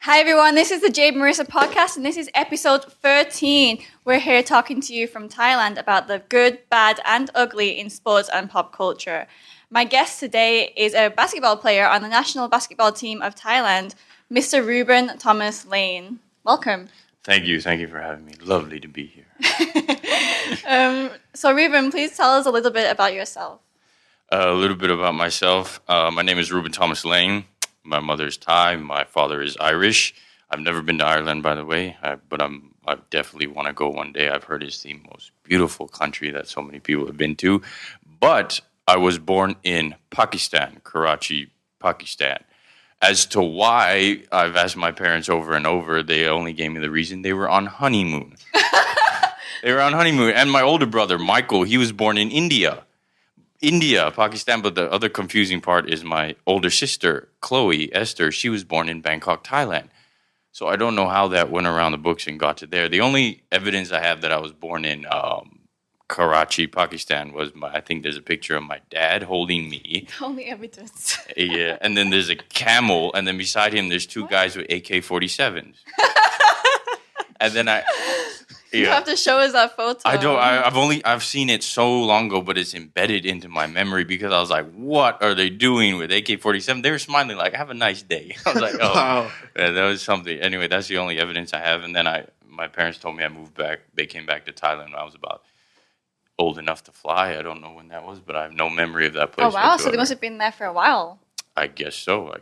Hi everyone, this is the Jade Marrisa podcast and this is episode 13. We're here talking to you from Thailand about the good, bad and ugly in sports and pop culture. My guest today is a basketball player on the national basketball team of Thailand, Mr. Reuben Thomas Lane. Welcome. Thank you for having me. Lovely to be here. So Reuben, please tell us a little bit about yourself. A little bit about myself. My name is Reuben Thomas Lane. My mother's Thai. My father is Irish. I've never been to Ireland, by the way, but I definitely want to go one day. I've heard it's the most beautiful country that so many people have been to. But I was born in Pakistan, Karachi, Pakistan. As to why, I've asked my parents over and over. They only gave me the reason they were on honeymoon. They were on honeymoon. And my older brother, Michael, he was born in India, Pakistan, but the other confusing part is my older sister, Chloe, Esther, she was born in Bangkok, Thailand. So I don't know how that went around the books and got to there. The only evidence I have that I was born in Karachi, Pakistan was I think there's a picture of my dad holding me. Only evidence. Yeah, and then there's a camel, and then beside him there's two guys with AK-47s. And then You have to show us that photo. I've seen it so long ago, but it's embedded into my memory because I was like, what are they doing with AK-47? They were smiling like, have a nice day. I was like, oh, wow. Yeah, that was something. Anyway, that's the only evidence I have. And then my parents told me I moved back. They came back to Thailand when I was about old enough to fly. I don't know when that was, but I have no memory of that place. Oh, wow. whatsoever. So they must have been there for a while. I guess so,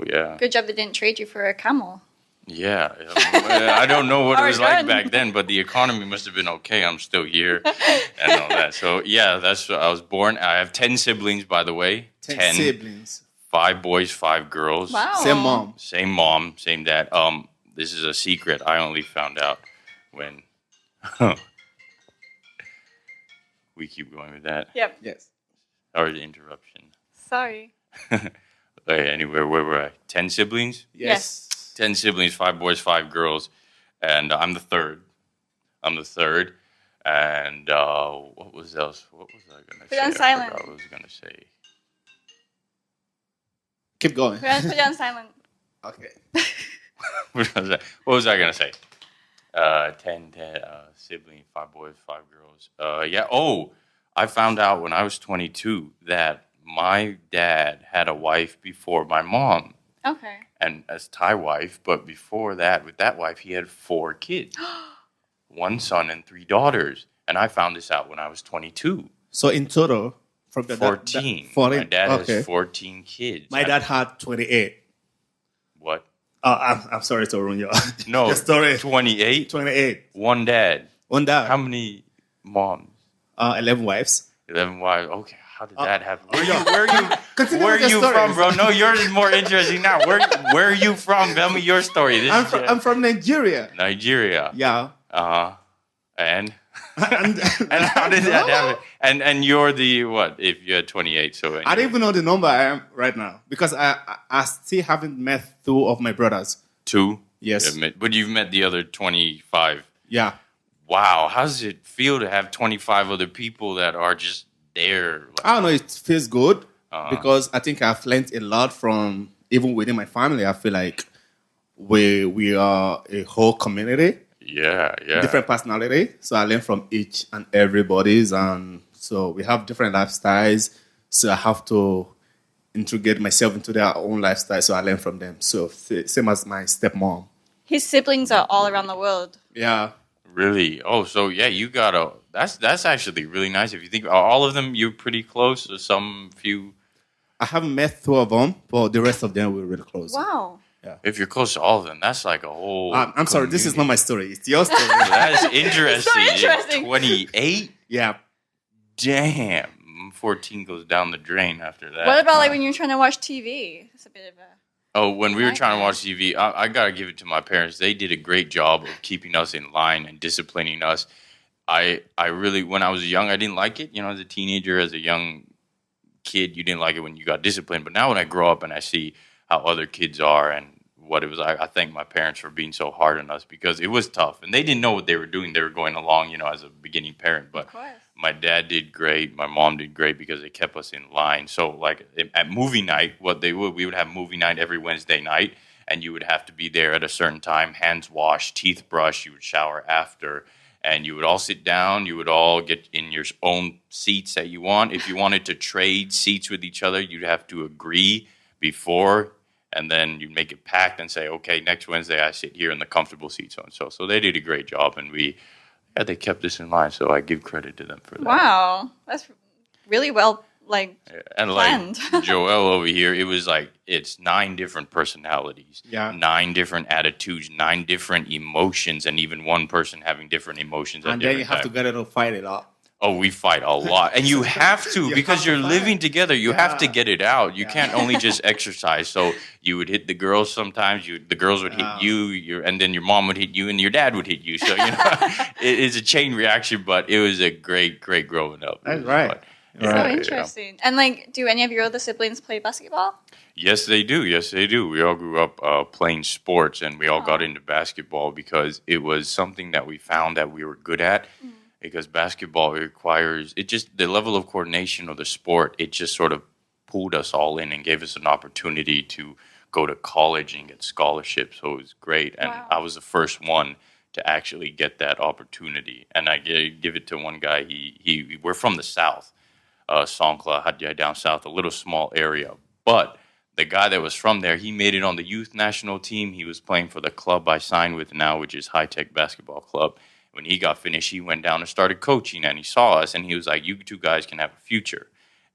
yeah. Good job they didn't trade you for a camel. Yeah, I don't know what it was like done. back then, but the economy must have been okay. I'm still here and all that. So, yeah, that's what I was born. I have 10 siblings, by the way. 10 siblings. 5 boys, 5 girls. Wow. Same mom. Same mom, same dad. This is a secret. I only found out when... We keep going with that. Yep. Yes. Sorry the interruption. Sorry. Okay, anyway, where were I? 10 siblings? Yes. 10 siblings, 5 boys, 5 girls, and I'm the third. And what was else? What was I going to say? Put it on silent. I forgot what I was going to say. Keep going. Put it on silent. Okay. What was I going to say? 10 siblings, 5 boys, 5 girls. Yeah. Oh, I found out when I was 22 that my dad had a wife before my mom. Okay. And as Thai wife, but before that, with that wife, he had 4 kids. 1 son and 3 daughters. And I found this out when I was 22. So in total, from the 14. 14. My dad has 14 kids. My dad had 28. What? I'm sorry to ruin your No, your story. 28? 28. One dad. One dad. How many moms? 11 wives. 11 wives. Okay, how did that happen? Where Continue are with your you story. from, bro? No, yours is more interesting now. Where are you from? Tell me your story. I'm from Nigeria. Nigeria. Yeah. And and how did that happen? And you're the what? If you're 28, so I don't even know the number I am right now because I still haven't met 2 of my brothers. 2? Yes. But you've met the other 25. Yeah. Wow. How does it feel to have 25 other people that are just there? I don't know. It feels good because I think I've learned a lot from even within my family. I feel like we are a whole community. Yeah. Different personality. So I learn from each and everybody's, and so we have different lifestyles. So I have to integrate myself into their own lifestyle. So I learn from them. So same as my stepmom. His siblings are all around the world. Yeah. Really? Oh, so yeah, you got that's actually really nice. If you think all of them, you're pretty close. Or some few. I haven't met 2 of them, but the rest of them we're really close. Wow. Yeah. If you're close to all of them, that's like a whole. I'm sorry, this is not my story. It's your story. That's interesting. So interesting. 28? Yeah. Damn. 14 goes down the drain after that. What about like when you're trying to watch TV? It's a bit of a... Oh, when we were trying to watch TV, I got to give it to my parents. They did a great job of keeping us in line and disciplining us. I really, when I was young, I didn't like it. You know, as a teenager, as a young kid, you didn't like it when you got disciplined. But now when I grow up and I see how other kids are and what it was like, I thank my parents for being so hard on us because it was tough. And they didn't know what they were doing. They were going along, you know, as a beginning parent. But my dad did great. My mom did great because they kept us in line. So, like, at movie night, we would have movie night every Wednesday night. and you would have to be there at a certain time, hands washed, teeth brushed, you would shower after, and you would all sit down, you would all get in your own seats that you want. If you wanted to trade seats with each other, you'd have to agree before, and then you'd make it packed and say, okay, next Wednesday I sit here in the comfortable seat, so-and-so. So they did a great job, and they kept this in line, so I give credit to them for that. Wow, that's really well, and planned. Like Joel over here, it was like it's 9 different personalities, 9 different attitudes, 9 different emotions, and even one person having different emotions. And then you have to get to fight it out. Oh, we fight a lot, and you have to because you're living together. You have to get it out. You can't only just exercise. So you would hit the girls sometimes. The girls would hit you, and then your mom would hit you, and your dad would hit you. So it's a chain reaction. But it was a great growing up. That's right. So interesting. And do any of your other siblings play basketball? Yes, they do. We all grew up playing sports, and we all got into basketball because it was something that we found that we were good at. Because basketball requires the level of coordination of the sport. It just sort of pulled us all in and gave us an opportunity to go to college and get scholarships. So it was great, and I was the first one to actually get that opportunity. And I give it to one guy. We're from the South. Songkla, Hatyai down south, a little small area. But the guy that was from there, he made it on the youth national team. He was playing for the club I signed with now, which is High Tech Basketball Club. When he got finished, he went down and started coaching, and he saw us, and he was like, you 2 guys can have a future.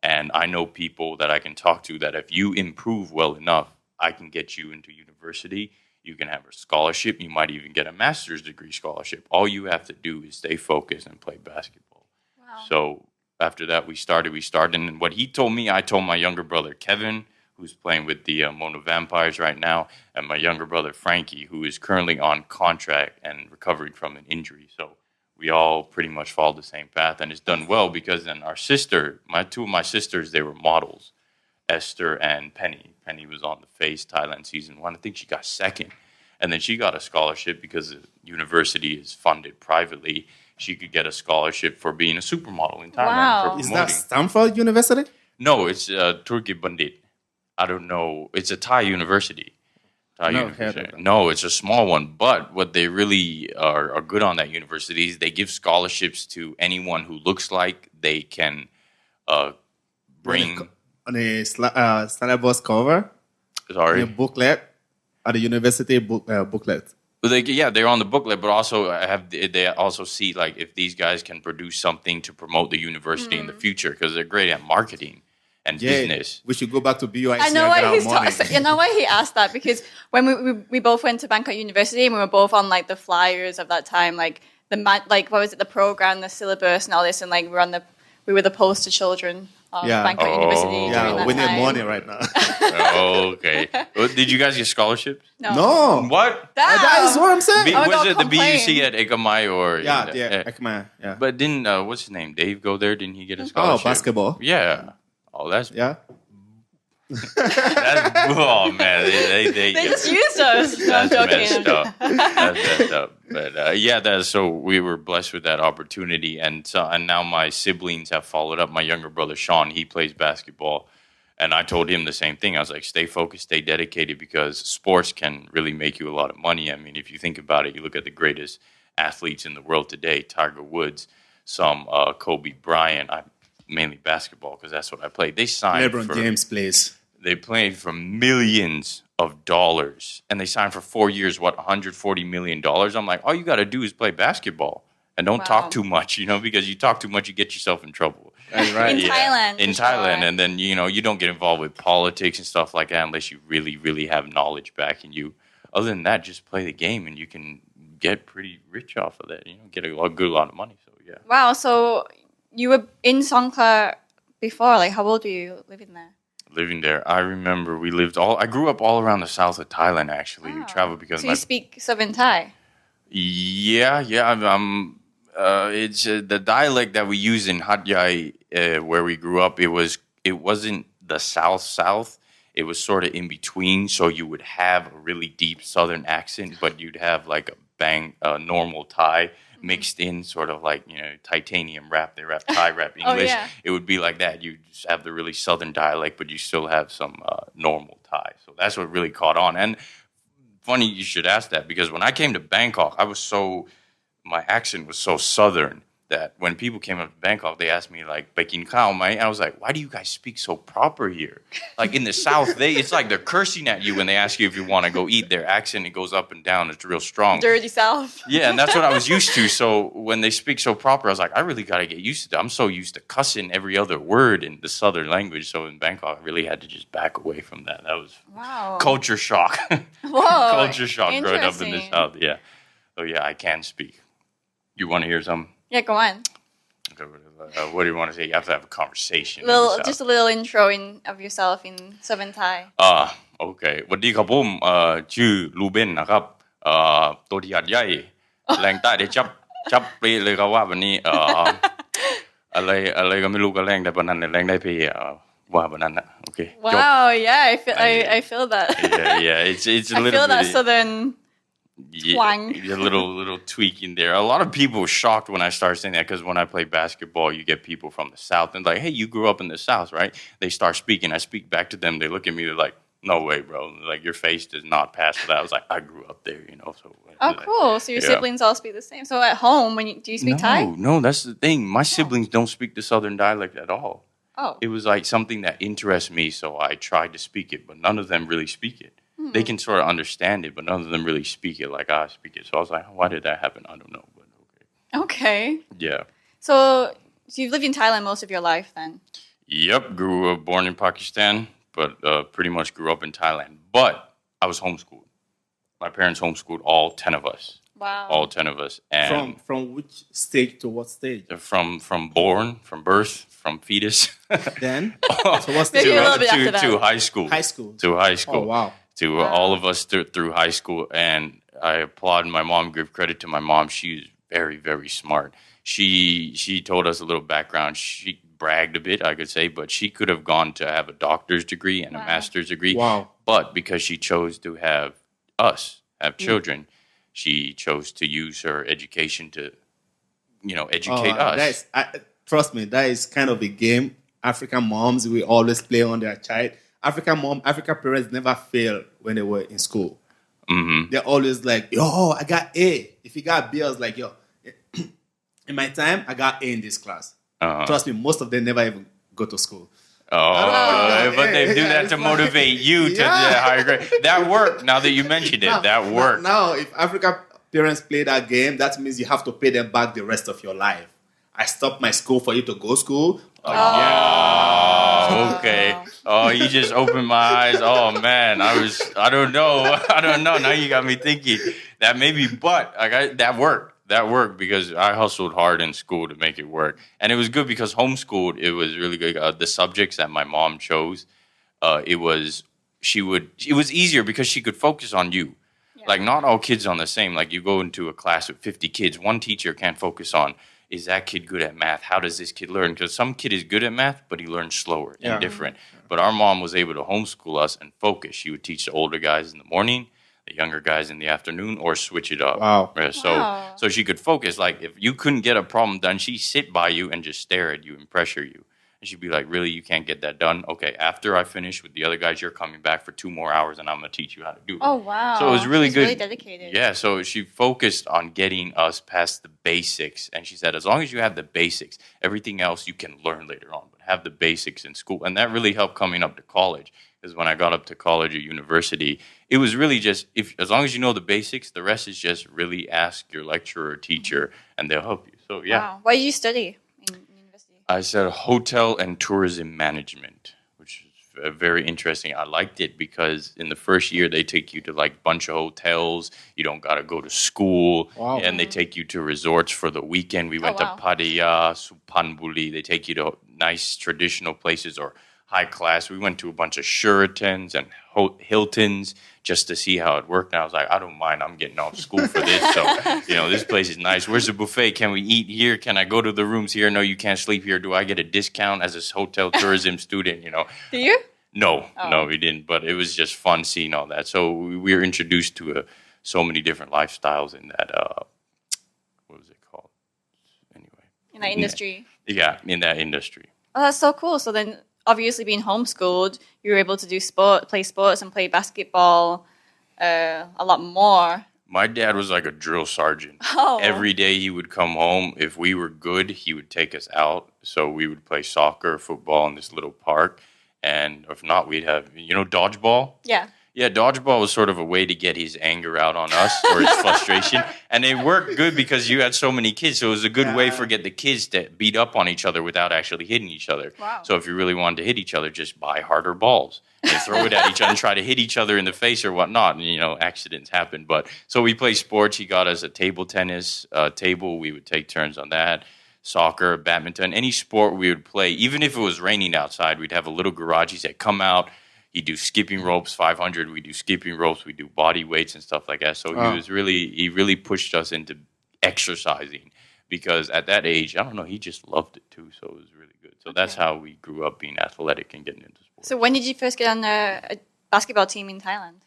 And I know people that I can talk to that if you improve well enough, I can get you into university. You can have a scholarship. You might even get a master's degree scholarship. All you have to do is stay focused and play basketball. Wow. So after that, we started. And what he told me, I told my younger brother, Kevin, who's playing with the Mona Vampires right now, and my younger brother, Frankie, who is currently on contract and recovering from an injury. So we all pretty much followed the same path, and it's done well because then our sister, 2 of my sisters, they were models, Esther and Penny. Penny was on the Face Thailand season 1. I think she got 2nd. And then she got a scholarship because the university is funded privately. She could get a scholarship for being a supermodel in Thailand. Wow. Is that Stanford University? No, it's Turki Bandit. I don't know. It's a Thai university. No, it's a small one. But what they really are good on that university is they give scholarships to anyone who looks like they can bring... On a syllabus cover? Sorry? In a booklet? At the university booklet? They're on the booklet, but also they also see if these guys can produce something to promote the university in the future because they're great at marketing and business. We should go back to BYC. I know why he asked that because when we both went to Bangkok University and we were both on the flyers of that time, what was it, the program, the syllabus, and all this, and we were the poster children of Bangkok University. Yeah, we need money right now. Okay. Did you guys get scholarships? No. What? That is what I'm saying. Was it the BUC at Ekamai or? Ekamai. Yeah. But didn't what's his name? Dave go there? Didn't he get a scholarship? Oh, basketball. Yeah. Oh, that's Oh man, they just used us. That's messed up. That's messed up. But so we were blessed with that opportunity, and now my siblings have followed up. My younger brother Sean, he plays basketball, and I told him the same thing. I was like, stay focused, stay dedicated, because sports can really make you a lot of money. I mean, if you think about it, you look at the greatest athletes in the world today: Tiger Woods, some Kobe Bryant. Mainly basketball because that's what I played. They signed Lebron James plays. They played for millions of dollars, and they signed for 4 years, $140 million. I'm like, all you got to do is play basketball and don't talk too much, because you talk too much, you get yourself in trouble. That's right. In Thailand, and then you don't get involved with politics and stuff like that unless you really, really have knowledge backing you. Other than that, just play the game, and you can get pretty rich off of that. Get a lot of money. So yeah. Wow. So you were in Songkla before. How old were you living there? Living there, I remember I grew up all around the south of Thailand. Actually, we traveled because. So you speak Southern Thai? Yeah. It's the dialect that we use in Hatyai, where we grew up. It wasn't the south. It was sort of in between. So you would have a really deep southern accent, but you'd have a normal Thai mixed in, sort of titanium rap. They rap Thai rap English. It would be like that. You just have the really southern dialect, but you still have some normal Thai. So that's what really caught on. And funny you should ask that because when I came to Bangkok, my accent was so southern that when people came up to Bangkok, they asked me like, "Baking khao mai?" And I was like, "Why do you guys speak so proper here?" Like in the South, it's like they're cursing at you when they ask you if you want to go eat. Their accent, it goes up and down. It's real strong. Dirty South. Yeah, and that's what I was used to. So when they speak so proper, I was like, I really got to get used to that. I'm so used to cussing every other word in the Southern language. So in Bangkok, I really had to just back away from that. That was culture shock. Whoa. Culture shock growing up in the South. Yeah. So yeah, I can speak. You want to hear something? Yeah, go on. Okay, what do you want to say? You have to have a conversation. Just a little intro of yourself in Southern Thai. โอเคสวัสดีครับผมชื่อรูเบนนะครับตัวที่หัดใหญ่แรงใต้ได้จับไปเลยครับว่าวันนี้อะไรก็ไม่รู้ก็แรงได้ปานนั้นแรงได้ไปว่าปานนั้นนะโอเค Wow, yeah, I feel that. yeah, it's a I little feel that bit, Southern twang. A little tweak in there. A lot of people were shocked when I started saying that because when I play basketball, you get people from the South and like, hey, you grew up in the South, right? They start speaking. I speak back to them. They look at me. They're like, no way, bro. Like your face does not pass for that. I was like, I grew up there, you know. So. Oh, cool. So your siblings all speak the same. So at home, do you speak Thai? No, that's the thing. My siblings don't speak the Southern dialect at all. Oh. It was like something that interests me, so I tried to speak it, but none of them really speak it. They can sort of understand it, but none of them really speak it like I speak it. So I was like, why did that happen? I don't know, but okay. Okay. Yeah. So you've lived in Thailand most of your life then? Yep. Born in Pakistan, but pretty much grew up in Thailand. But I was homeschooled. My parents homeschooled all 10 of us. Wow. All 10 of us. And From which stage to what stage? From birth, from fetus. Then? So what's Maybe a little bit after that. To high school. High school. To high school. Oh, wow. To all of us through high school. And I applaud my mom, give credit to my mom. She's very, very smart. She told us a little background. She bragged a bit, I could say, but she could have gone to have a doctor's degree and a master's degree. Wow. But because she chose to have children, she chose to use her education to, educate us. Trust me, that is kind of a game African moms will always play on their child. African parents never fail when they were in school. Mm-hmm. They're always like, yo, I got A. If you got B, I was like, yo, in my time, I got A in this class. Trust me, most of them never even go to school. Oh, but they do that to motivate you to the higher grade. That worked. Now that you mentioned it, that worked. Now, if African parents play that game, that means you have to pay them back the rest of your life. I stopped my school for you to go school. Oh, okay. Oh, you just opened my eyes. Oh man, I don't know. Now you got me thinking that maybe, but that worked. That worked because I hustled hard in school to make it work, and it was good because homeschooled. It was really good. The subjects that my mom chose, it was easier because she could focus on you. Yeah. Like not all kids are the same. Like you go into a class with 50 kids, one teacher can't focus on. Is that kid good at math? How does this kid learn? Because some kid is good at math, but he learns slower and different. But our mom was able to homeschool us and focus. She would teach the older guys in the morning, the younger guys in the afternoon, or switch it up. Wow. So she could focus. Like if you couldn't get a problem done, she'd sit by you and just stare at you and pressure you. And she'd be like, really, you can't get that done? Okay, after I finish with the other guys, you're coming back for 2 more hours and I'm going to teach you how to do it. Oh, wow. So it was really good. Really dedicated. Yeah, so she focused on getting us past the basics. And she said, as long as you have the basics, everything else you can learn later on. But have the basics in school. And that really helped coming up to college. Because when I got up to college or university, it was really just, as long as you know the basics, the rest is just really ask your lecturer or teacher and they'll help you. So, yeah. Wow. What did you study in university? I said hotel and tourism management, which is very interesting. I liked it because in the first year, they take you to like a bunch of hotels. You don't got to go to school. Wow. And they take you to resorts for the weekend. We went to Pattaya, Suphanburi. They take you to nice traditional places or high class. We went to a bunch of Sheratons and Hiltons just to see how it worked. And I was like, I don't mind. I'm getting off school for this. So, this place is nice. Where's the buffet? Can we eat here? Can I go to the rooms here? No, you can't sleep here. Do I get a discount as a hotel tourism student? Do you? No, we didn't. But it was just fun seeing all that. So we were introduced to so many different lifestyles in that, what was it called? Anyway. In that industry. Yeah, in that industry. Oh, that's so cool. So then, obviously being homeschooled, you were able to play sports and play basketball a lot more. My dad was like a drill sergeant. Oh. Every day he would come home. If we were good, he would take us out. So we would play soccer, football in this little park. And if not, we'd have, dodgeball? Yeah. Yeah, dodgeball was sort of a way to get his anger out on us or his frustration. And it worked good because you had so many kids. So it was a good way for get the kids to beat up on each other without actually hitting each other. Wow. So if you really wanted to hit each other, just buy harder balls and throw it at each other and try to hit each other in the face or whatnot. And, accidents happen. But so we play sports. He got us a table tennis table. We would take turns on that. Soccer, badminton, any sport we would play. Even if it was raining outside, we'd have a little garage. He said, come out. He'd do skipping ropes, 500. We do skipping ropes. We do body weights and stuff like that. So he really pushed us into exercising because at that age, I don't know, he just loved it too. So it was really good. So that's how we grew up being athletic and getting into sports. So when did you first get on a basketball team in Thailand?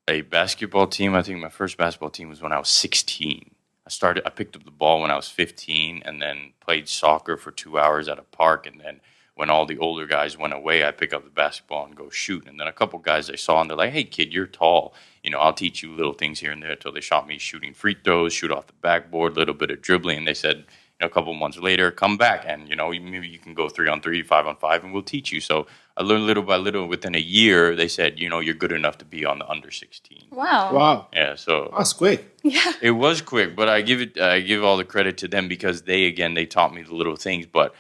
A basketball team, I think my first basketball team was when I was 16. I picked up the ball when I was 15 and then played soccer for 2 hours at a park. And then when all the older guys went away, I pick up the basketball and go shoot. And then a couple guys I saw, and they're like, hey, kid, you're tall. I'll teach you little things here and there. So they shot me shooting free throws, shoot off the backboard, a little bit of dribbling. And they said, a couple months later, come back. And, maybe you can go 3-on-3, 5-on-5, and we'll teach you. So I learned little by little. Within a year, they said, you're good enough to be on the under 16. Wow. Yeah, so That's quick. Yeah. it was quick, but I give all the credit to them because they taught me the little things. But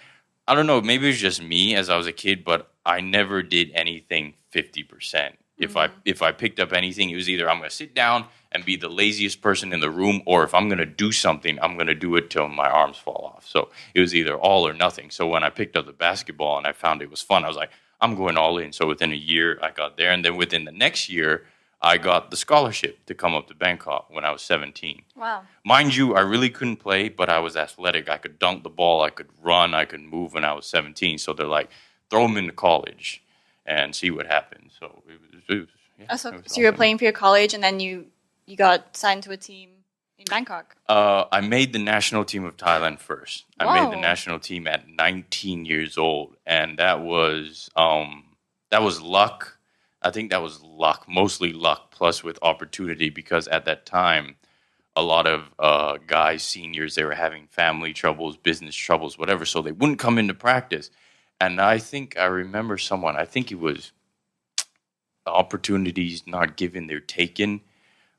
I don't know, maybe it was just me as I was a kid, but I never did anything 50%. If I picked up anything, it was either I'm going to sit down and be the laziest person in the room, or if I'm going to do something, I'm going to do it till my arms fall off. So it was either all or nothing. So when I picked up the basketball and I found it was fun, I was like, I'm going all in. So within a year, I got there. And then within the next year, I got the scholarship to come up to Bangkok when I was 17. Wow. Mind you, I really couldn't play, but I was athletic. I could dunk the ball. I could run. I could move when I was 17. So they're like, throw him into college and see what happens. So So you were playing for your college, and then you got signed to a team in Bangkok. I made the national team of Thailand first. I Wow. made the national team at 19 years old, and that was luck. I think that was luck, mostly luck, plus with opportunity, because at that time, a lot of guys, seniors, they were having family troubles, business troubles, whatever, so they wouldn't come into practice. And I think I remember someone, I think it was opportunities not given, they're taken.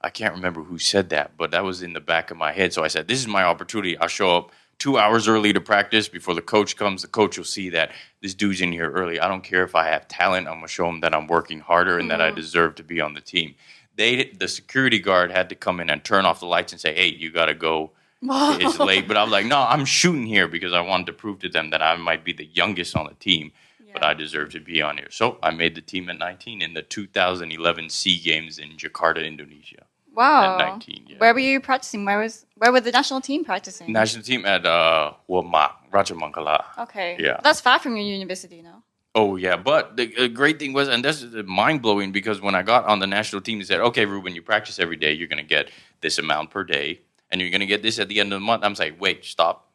I can't remember who said that, but that was in the back of my head. So I said, this is my opportunity. I'll show up 2 hours early to practice before the coach comes. The coach will see that this dude's in here early. I don't care if I have talent. I'm going to show him that I'm working harder and that I deserve to be on the team. The security guard had to come in and turn off the lights and say, hey, you got to go. Wow. It's late. But I was like, no, I'm shooting here because I wanted to prove to them that I might be the youngest on the team. But I deserve to be on here. So I made the team at 19 in the 2011 SEA Games in Jakarta, Indonesia. Wow. At 19, yeah. Where were you practicing? Where were the national team practicing? National team at Wamak, Rajamangala. Okay. Yeah. That's far from your university, no? Oh, yeah. But the great thing was, and this is mind-blowing, because when I got on the national team, they said, okay, Reuben, you practice every day. You're going to get this amount per day, and you're going to get this at the end of the month. I'm like, wait, stop,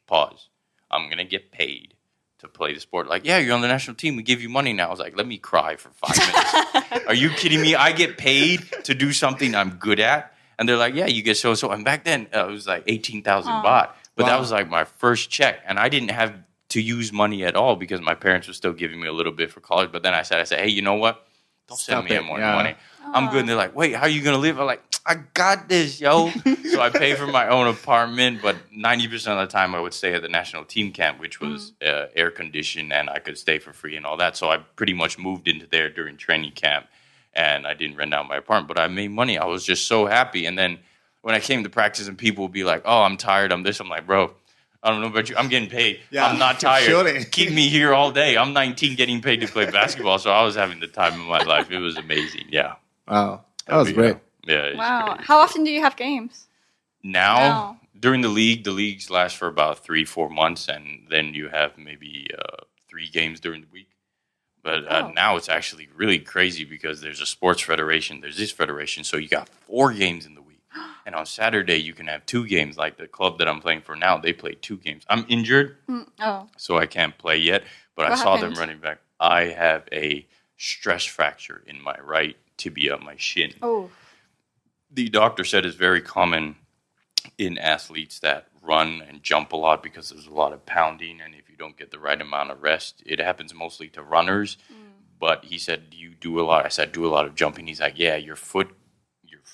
pause. I'm going to get paid to play the sport. Like, yeah, you're on the national team. We give you money now. I was like, let me cry for 5 minutes. Are you kidding me? I get paid to do something I'm good at. And they're like, yeah, you get so. And back then, it was like 18,000 baht. But that was like my first check. And I didn't have to use money at all because my parents were still giving me a little bit for college. But then I said, hey, you know what? Don't send me any more money. I'm good. And they're like, wait, how are you going to live? I'm like, I got this, yo. So I pay for my own apartment, but 90% of the time I would stay at the national team camp, which was air conditioned, and I could stay for free and all that. So I pretty much moved into there during training camp, and I didn't rent out my apartment, but I made money. I was just so happy. And then when I came to practice and people would be like, oh, I'm tired, I'm this. I'm like, bro, I don't know about you. I'm getting paid. Yeah, I'm not tired. Surely. Keep me here all day. I'm 19 getting paid to play basketball, so I was having the time of my life. It was amazing, yeah. Wow, that was great. Yeah. Wow. Great. How often do you have games? Now, during the leagues last for about 3-4 months, and then you have maybe 3 games during the week. But now it's actually really crazy because there's a sports federation, there's this federation, so you got 4 games in the week. And on Saturday, you can have 2 games. Like the club that I'm playing for now, they play 2 games. I'm injured, so I can't play yet. But I saw them running back. I have a stress fracture in my right tibia, my shin. Oh. the doctor said it's very common in athletes that run and jump a lot because there's a lot of pounding, and if you don't get the right amount of rest, it happens mostly to runners. But he said, "Do you do a lot?" I said, "Do a lot of jumping." He's like, "Yeah, your foot,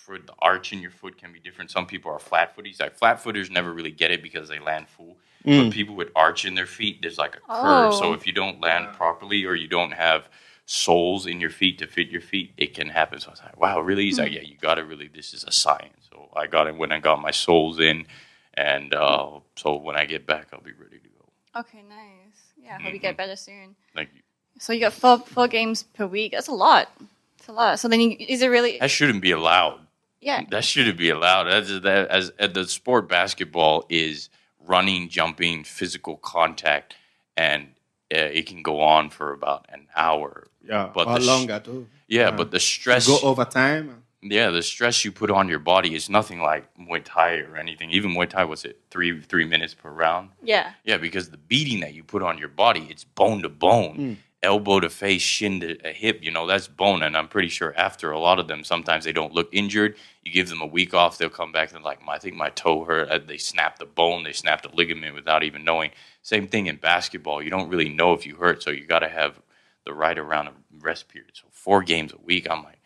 the arch in your foot can be different. Some people are flat-footed." He's like, "Flat-footers never really get it because they land full, but people with arch in their feet, there's like a curve. So if you don't land properly or you don't have soles in your feet to fit your feet, it can happen." So I was like, "Wow, really?" He's like, "Yeah, you got to really. This is a science." So I got it when I got my soles in, and so when I get back, I'll be ready to go. Okay, nice. Yeah, I hope you get better soon. Thank you. So you got four games per week. That's a lot. It's a lot. So then, is it really? That shouldn't be allowed. Yeah. That shouldn't be allowed. As the sport basketball is running, jumping, physical contact, and it can go on for about an hour. Yeah, but or longer too. Yeah, but the stress... Go over time. Yeah, the stress you put on your body is nothing like Muay Thai or anything. Even Muay Thai, was it 3 minutes per round? Yeah. Yeah, because the beating that you put on your body, it's bone to bone. Elbow to face, shin to hip, that's bone. And I'm pretty sure after a lot of them, sometimes they don't look injured. You give them a week off, they'll come back and they're like, I think my toe hurt. They snap the bone, they snap the ligament without even knowing. Same thing in basketball. You don't really know if you hurt, so you got to have the right amount of rest period. So 4 games a week, I'm like,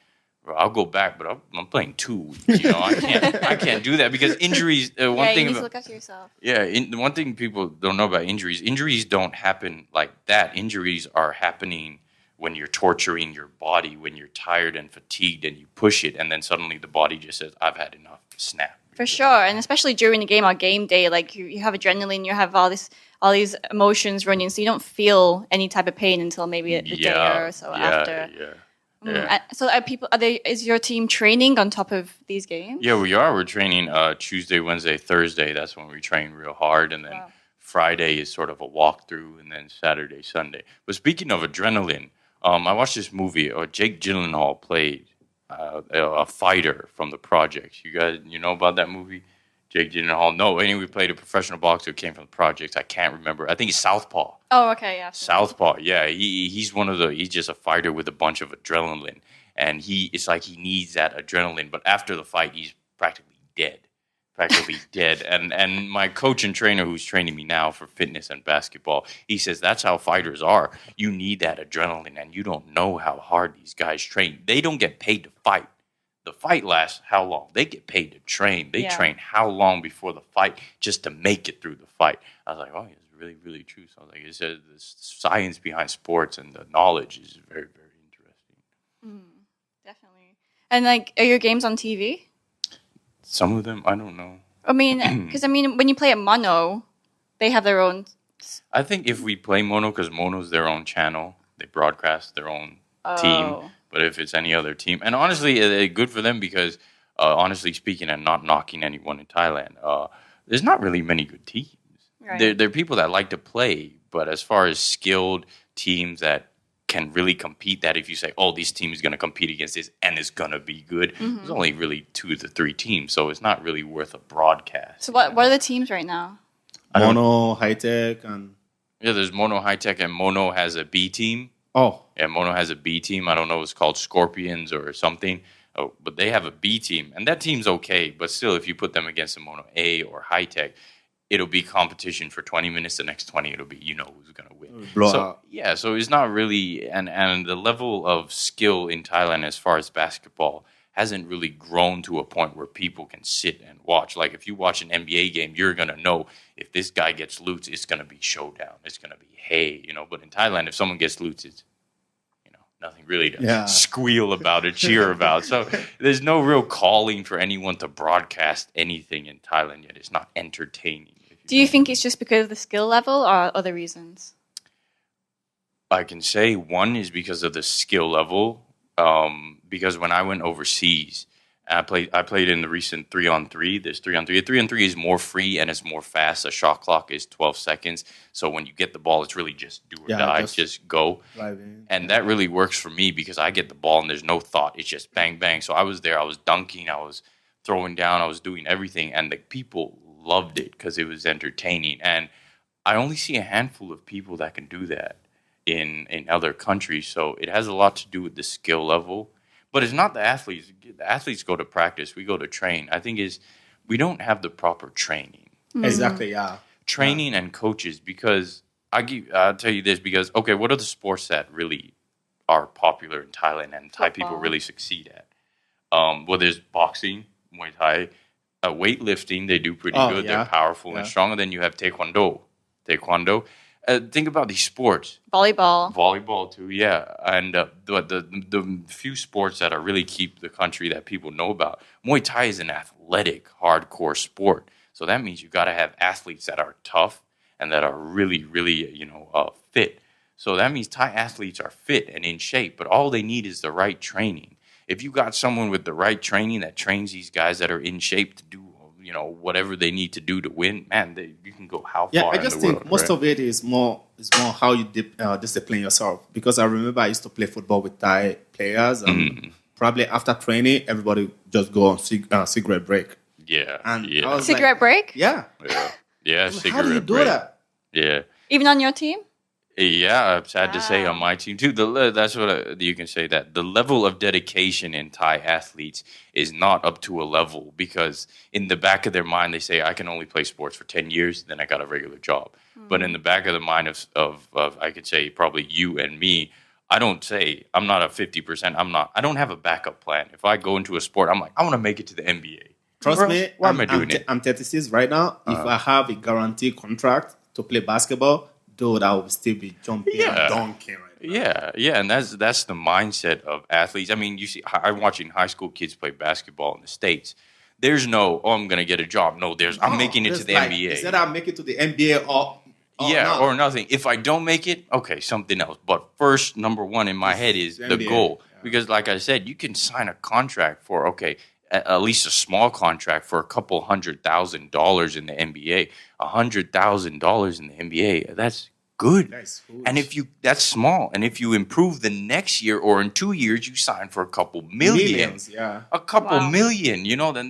bro, I'll go back, but I'm playing 2 weeks. I can't do that because injuries. You need to look after yourself. Yeah, the one thing people don't know about injuries. Injuries don't happen like that. Injuries are happening when you're torturing your body, when you're tired and fatigued, and you push it, and then suddenly the body just says, "I've had enough." Snap. For sure, and especially during the game or game day, like you have adrenaline, you have all these emotions running, so you don't feel any type of pain until maybe a day or so after. Yeah. So is your team training on top of these games? Yeah, we are. We're training Tuesday, Wednesday, Thursday. That's when we train real hard. And then Friday is sort of a walkthrough. And then Saturday, Sunday. But speaking of adrenaline, I watched this movie. Jake Gyllenhaal played a fighter from The Projects. You guys, know about that movie? Jake Gyllenhaal. No, anyway, we played a professional boxer who came from The Projects. I can't remember. I think it's Southpaw. Oh, okay, yeah. Southpaw, yeah. He's he's just a fighter with a bunch of adrenaline. And it's like he needs that adrenaline. But after the fight, he's practically dead. And my coach and trainer who's training me now for fitness and basketball, he says that's how fighters are. You need that adrenaline, and you don't know how hard these guys train. They don't get paid to fight. The fight lasts how long? They get paid to train. They train how long before the fight just to make it through the fight. I was like, oh, it's really, really true. So I was like, it says the science behind sports and the knowledge is very, very interesting. Definitely. And are your games on TV? Some of them, I don't know. I mean, because when you play at Mono, they have their own. I think if we play Mono, because Mono's their own channel, they broadcast their own team. But if it's any other team, and honestly, it's good for them because, honestly speaking, and not knocking anyone in Thailand, there's not really many good teams. Right. There are people that like to play, but as far as skilled teams that can really compete, that if you say, oh, this team is going to compete against this and it's going to be good, there's only really 2 to 3 teams, so it's not really worth a broadcast. So what are the teams right now? Mono, High Tech, and... Yeah, there's Mono, High Tech, and Mono has a B team. Oh. Yeah, Mono has a B team. I don't know, it's called Scorpions or something. Oh, but they have a B team, and that team's okay. But still, if you put them against a Mono A or High Tech, it'll be competition for 20 minutes. The next 20, it'll be who's going to win. Blowout. Yeah, so it's not really, and the level of skill in Thailand as far as basketball hasn't really grown to a point where people can sit and watch. Like if you watch an NBA game, you're going to know if this guy gets loots, it's going to be showdown. It's going to be hey, But in Thailand, if someone gets loots, it's nothing really to squeal about it, cheer about. So there's no real calling for anyone to broadcast anything in Thailand yet. It's not entertaining. Do you think it's just because of the skill level or other reasons? I can say one is because of the skill level. Because when I went overseas, I played in the recent 3-on-3. There's 3-on-3. 3-on-3 is more free and it's more fast. The shot clock is 12 seconds. So when you get the ball, it's really just do or die. Just go. And that really works for me because I get the ball and there's no thought. It's just bang, bang. So I was there. I was dunking. I was throwing down. I was doing everything. And the people loved it because it was entertaining. And I only see a handful of people that can do that in other countries. So it has a lot to do with the skill level. But it's not the athletes. The athletes go to practice. We go to train. I think we don't have the proper training. Exactly, yeah. Training and coaches, because I'll tell you this, because, okay, what are the sports that really are popular in Thailand and Thai people really succeed at? Well, there's boxing, Muay Thai, weightlifting. They do pretty good. Yeah. They're powerful and strong. And then you have Taekwondo. Think about these sports. Volleyball too, yeah. And the few sports that are really keep the country that people know about. Muay Thai is an athletic, hardcore sport. So that means you got to have athletes that are tough and that are really, really, fit. So that means Thai athletes are fit and in shape, but all they need is the right training. If you got someone with the right training that trains these guys that are in shape to do, whatever they need to do to win, man, you can go how far in the world. Yeah, I just think most of it is more how you discipline yourself. Because I remember I used to play football with Thai players, and probably after training, everybody just go on cigarette break. Yeah, and yeah. I was Cigarette break? Yeah. Yeah, cigarette break. How do you do that? Yeah. Even on your team? Yeah, I'm sad to say on my team too. That's what you can say, that the level of dedication in Thai athletes is not up to a level, because in the back of their mind they say, I can only play sports for 10 years, then I got a regular job. But in the back of the mind of I could say probably you and me, I don't say I'm not a 50%. I don't have a backup plan. If I go into a sport, I'm like, I want to make it to the NBA. Trust me, why am I doing it? I'm 36 right now. If I have a guaranteed contract to play basketball, dude, I will still be jumping and dunking right now. Yeah, and that's the mindset of athletes. I mean, you see, I'm watching high school kids play basketball in the States. There's no, I'm going to get a job. No, I'm making it to the NBA. Is that I'll make it to the NBA or or nothing. If I don't make it, okay, something else. But first, number one in my head is the goal. Yeah. Because like I said, you can sign a contract for, at least a small contract for a couple $100,000 in the NBA. $100,000 in the NBA, that's good. Nice. And that's small. And if you improve the next year or in 2 years, you sign for a couple million. A couple million, then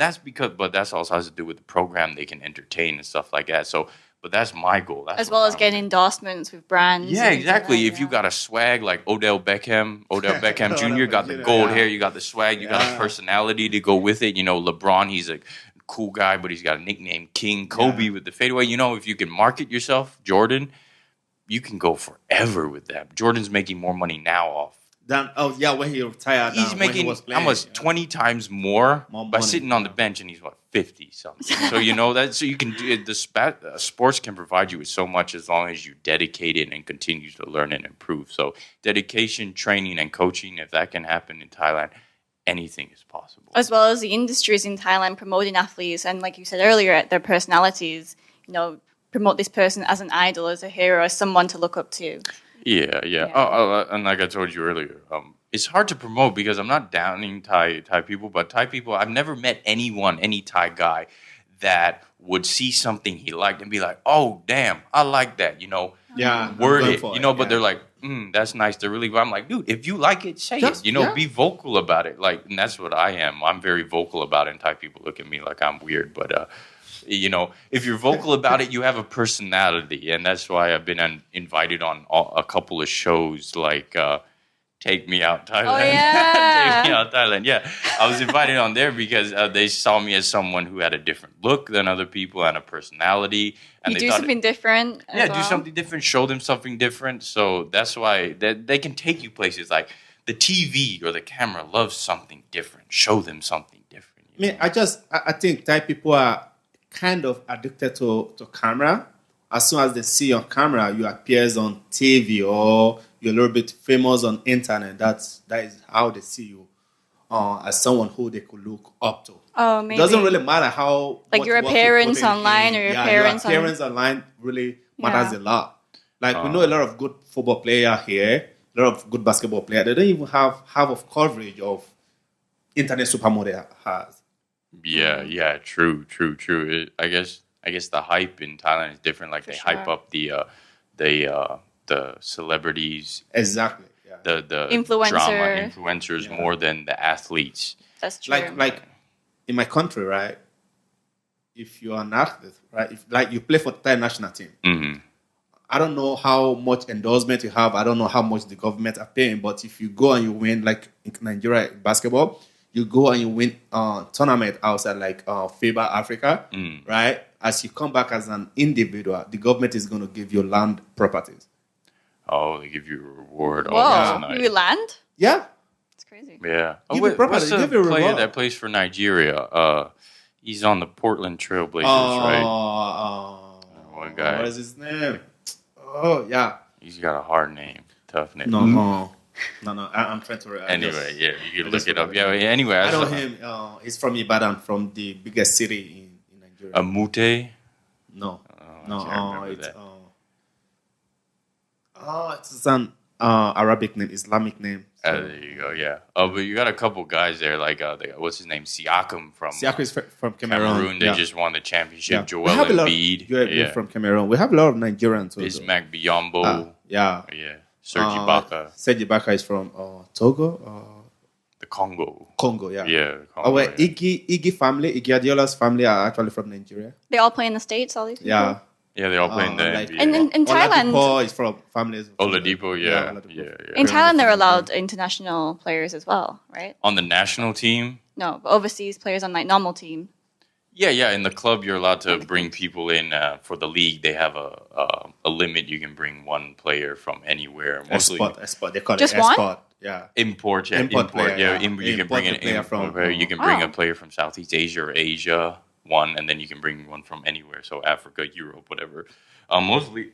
but that's also has to do with the program they can entertain and stuff like that. So, but that's my goal. As well as getting endorsements with brands. Yeah, exactly. If you got a swag like Odell Beckham Jr. got the gold hair, you got the swag, you got a personality to go with it. LeBron, he's a cool guy, but he's got a nickname King. Kobe with the fadeaway. If you can market yourself, Jordan, you can go forever with that. Jordan's making more money now off. When he retired, he's making almost 20 times more by sitting on the bench, and he's 50 something. So you can do the sports can provide you with so much as long as you dedicate it and continue to learn and improve. So dedication, training, and coaching, if that can happen in Thailand, anything is possible. As well as the industries in Thailand promoting athletes, and like you said earlier, their personalities, promote this person as an idol, as a hero, as someone to look up to. Yeah. And like I told you earlier, it's hard to promote because I'm not downing Thai people, but Thai people, I've never met any Thai guy that would see something he liked and be like, oh, damn, I like that, word it, but they're like, that's nice. They're really, I'm like, dude, if you like it, say it, be vocal about it. And that's what I am. I'm very vocal about it, and Thai people look at me like I'm weird, but, if you're vocal about it, you have a personality, and that's why I've been invited on a couple of shows like Take Me Out Thailand. Oh, yeah. Take Me Out Thailand. Yeah, I was invited on there because they saw me as someone who had a different look than other people and a personality. And you do something different. Do something different. Show them something different. So that's why they can take you places like the TV or the camera loves something different. Show them something different. I think Thai people are kind of addicted to camera. As soon as they see your camera, you appears on TV or you're a little bit famous on internet. That is how they see you as someone who they could look up to. Oh, maybe. It doesn't really matter how... Like your appearance online or your appearance online really matters a lot. Like we know a lot of good football players here, a lot of good basketball players. They don't even have half of coverage of internet supermodel has. Yeah, true. I guess the hype in Thailand is different. Like they hype up the celebrities, exactly. Yeah. The drama influencers more than the athletes. That's true. Like in my country, right? If you're an athlete, right? If you play for the Thai national team, I don't know how much endorsement you have. I don't know how much the government are paying. But if you go and you win, like in Nigeria basketball, you go and you win tournament outside like FIBA Africa, right? As you come back as an individual, the government is going to give you land properties. Oh, they give you a reward. Whoa, Oh, that's nice. you land? Yeah. It's crazy. Yeah. Oh, Give wait, you property, what's the give you a player reward. that plays for Nigeria? He's on the Portland Trailblazers, right? One guy. What is his name? Oh, yeah. He's got a hard name, tough name. No. I'm trying to. Anyway, yeah, you can I look just it up. forgot. Yeah. Anyway, I know him. He's from Ibadan, from the biggest city in Nigeria. Amute. No. I can't remember It's that. it's an Arabic name, Islamic name. There you go. Yeah. Oh, but you got a couple guys there, like what's his name, Siakam from Siakam is from Cameroon. They Yeah. just won the championship. Yeah. Joel We have a lot Embiid. of from Cameroon. We have a lot of Nigerians. Also. Bismack Biyombo. Yeah. Serge Ibaka. Serge Ibaka is from Togo. The Congo. Congo, yeah. Yeah. Congo, Well, yeah. Iggy family, Iggy Adiola's family are actually from Nigeria. They all play in the States, all these people? Yeah. Yeah, they all play in the like- NBA. And in Thailand, Oladipo is from families. Oladipo, yeah. Oladipo. in Thailand, they're allowed international players as well, right? On the national team, No, but overseas players on like normal team. yeah. In the club, you're allowed to bring people in for the league. They have a limit. You can bring one player from anywhere. Mostly Export. They call Just it one? export. Yeah. import. Yeah, Import import. player, Yeah, yeah. you can Import bring the an player import. from- You can bring Oh. a player from Southeast Asia or Asia, one, and then you can bring one from anywhere. So Africa, Europe, whatever. Mostly,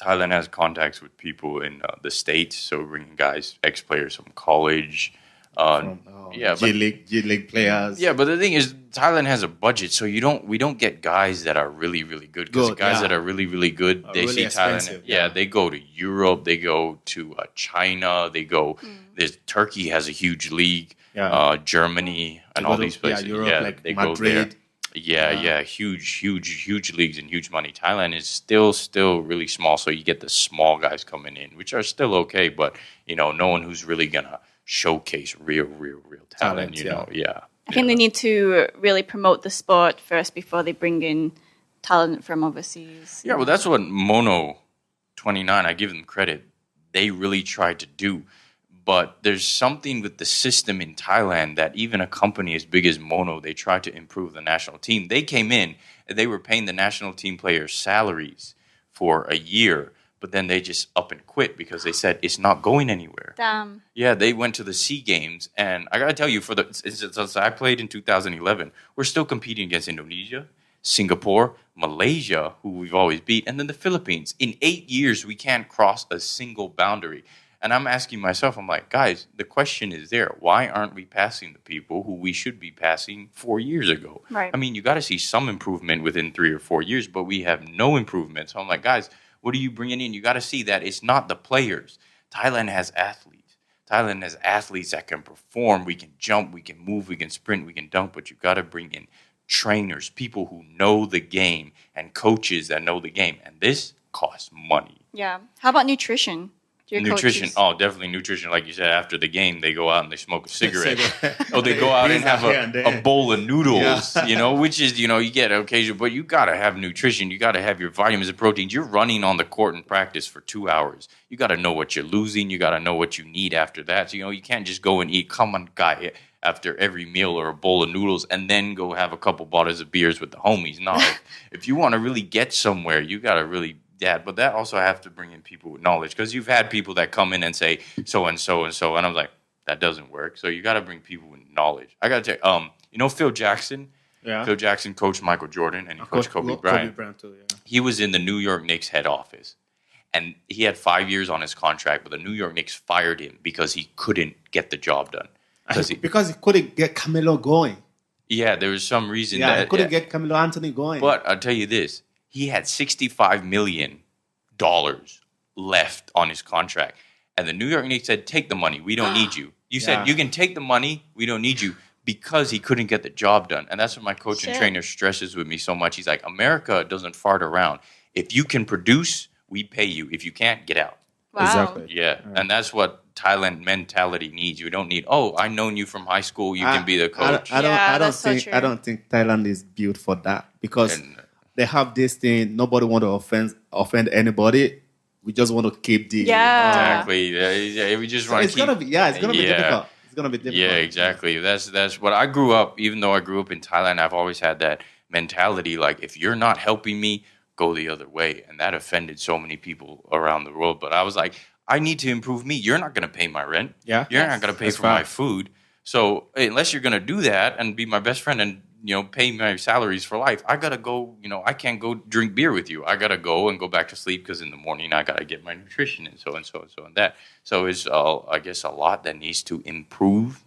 Thailand has contacts with people in the States. So bringing guys, ex-players from college. Yeah, but G League players. yeah, but the thing is, Thailand has a budget, so we don't get guys that are really, really good. Because Good, guys yeah. that are really, really good, Are they really see Thailand. expensive, Yeah, yeah. they go to Europe, they go to China, they go. There's Turkey has a huge league. Yeah. Germany and They all go to- these places. yeah, Europe, like they go Madrid. there. Yeah, huge leagues and huge money. Thailand is still really small, so you get the small guys coming in, which are still okay, but no one who's really gonna showcase real talent. Talent, Yeah. I think they need to really promote the sport first before they bring in talent from overseas. Yeah, well, that's what Mono 29, I give them credit, they really tried to do. But there's something with the system in Thailand that even a company as big as Mono, they tried to improve the national team. They came in and they were paying the national team players salaries for a year, but then they just up and quit because they said it's not going anywhere. Damn. Yeah, they went to the SEA Games, and I gotta tell you, since I played in 2011, we're still competing against Indonesia, Singapore, Malaysia, who we've always beat, and then the Philippines. In 8 years, we can't cross a single boundary. And I'm asking myself, I'm like, guys, the question is there. Why aren't we passing the people who we should be passing 4 years ago? Right. I mean, you got to see some improvement within 3 or 4 years, but we have no improvement. So I'm like, guys, what are you bringing in? You got to see that it's not the players. Thailand has athletes. Thailand has athletes that can perform. We can jump, we can move, we can sprint, we can dunk, but you got to bring in trainers, people who know the game, and coaches that know the game. And this costs money. Yeah. How about nutrition? Do your Nutrition. coaches- Oh, definitely nutrition. Like you said, after the game, they go out and they smoke a cigarette. Cigarette. Oh, they go out and Pizza have here and a there. bowl of noodles, Yeah. which is, you get occasional, but you got to have nutrition. You got to have your vitamins and proteins. You're running on the court in practice for 2 hours. You got to know what you're losing. You got to know what you need after that. So, you can't just go and eat common guy after every meal or a bowl of noodles and then go have a couple bottles of beers with the homies. No, if you want to really get somewhere, you got to really but that also have to bring in people with knowledge, because you've had people that come in and say so and so and so, and I'm like, that doesn't work. So you got to bring people with knowledge. I got to tell you, Phil Jackson. Yeah. Phil Jackson coached Michael Jordan and he coached Kobe Bryant. Too, yeah. He was in the New York Knicks head office, and he had 5 years on his contract, but the New York Knicks fired him because he couldn't get the job done. Because he couldn't get Carmelo going. Yeah, there was some reason Yeah, that he couldn't get Carmelo Anthony going. But I'll tell you this. He had $65 million left on his contract. And the New York Knicks said, take the money. We don't need you. You said, you can take the money. We don't need you, because he couldn't get the job done. And that's what my coach and trainer stresses with me so much. He's like, America doesn't fart around. If you can produce, we pay you. If you can't, get out. Wow. Exactly. Yeah. And that's what Thailand mentality needs. You don't need, I've known you from high school. You can be the coach. I Yeah, that's so don't true. think Thailand is built for that, because And they have this thing. Nobody want to offend anybody. We just want to keep the Exactly. Yeah, we just So want to it's keep. gonna be it's gonna be difficult. It's gonna be difficult. Yeah, exactly. That's what I grew up. Even though I grew up in Thailand, I've always had that mentality. Like, if you're not helping me, go the other way, and that offended so many people around the world. But I was like, I need to improve me. You're not going to pay my rent. Yeah, you're not going to pay for my food. So unless you're going to do that and be my best friend and pay my salaries for life, I gotta go. I can't go drink beer with you. I gotta go and go back to sleep because in the morning I gotta get my nutrition and so and so and so and that. So it's I guess a lot that needs to improve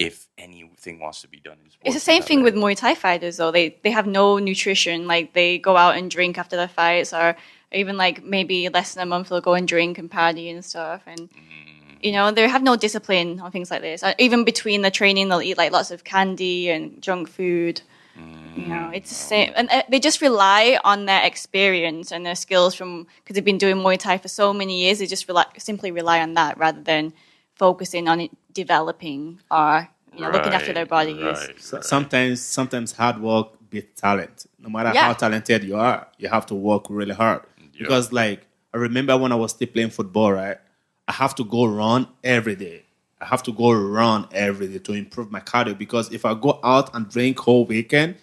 if anything wants to be done in sports. It's the same thing with Muay Thai fighters, though. They have no nutrition. Like, they go out and drink after their fights, or even like maybe less than a month they'll go and drink and party and stuff. And they have no discipline on things like this. Even between the training, they'll eat like lots of candy and junk food. It's the same, and they just rely on their experience and their skills because they've been doing Muay Thai for so many years. They just simply rely on that rather than focusing on it developing or looking after their bodies. Right. So sometimes hard work beats talent. No matter how talented you are, you have to work really hard. Yeah. Because I remember when I was still playing football, right? I have to go run every day. To improve my cardio, because if I go out and drink whole weekend,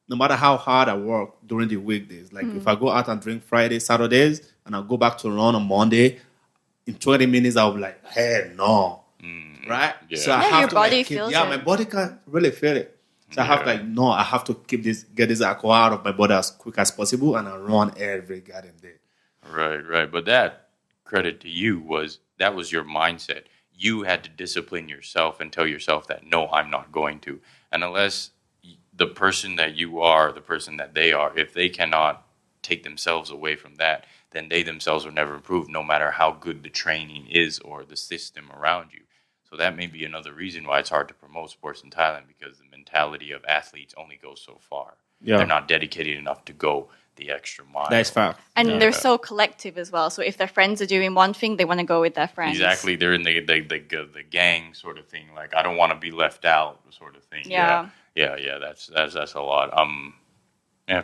no matter how hard I work during the weekdays, if I go out and drink Fridays, Saturdays, and I go back to run on Monday, in 20 minutes I'll be like, hey, no. Right? Yeah. So I have your to body feels it. my body can really feel it. So I have I have to get this alcohol out of my body as quick as possible, and I run every goddamn day. Right. But that, credit to you, that was your mindset. You had to discipline yourself and tell yourself that, no, I'm not going to. And unless the person that you are, the person that they are, if they cannot take themselves away from that, then they themselves will never improve, no matter how good the training is or the system around you. So that may be another reason why it's hard to promote sports in Thailand, because the mentality of athletes only goes so far. Yeah. They're not dedicated enough to go the extra mile. That's fact. And they're so collective as well. So if their friends are doing one thing, they want to go with their friends. Exactly. They're in the gang sort of thing. Like, I don't want to be left out sort of thing. Yeah. That's a lot.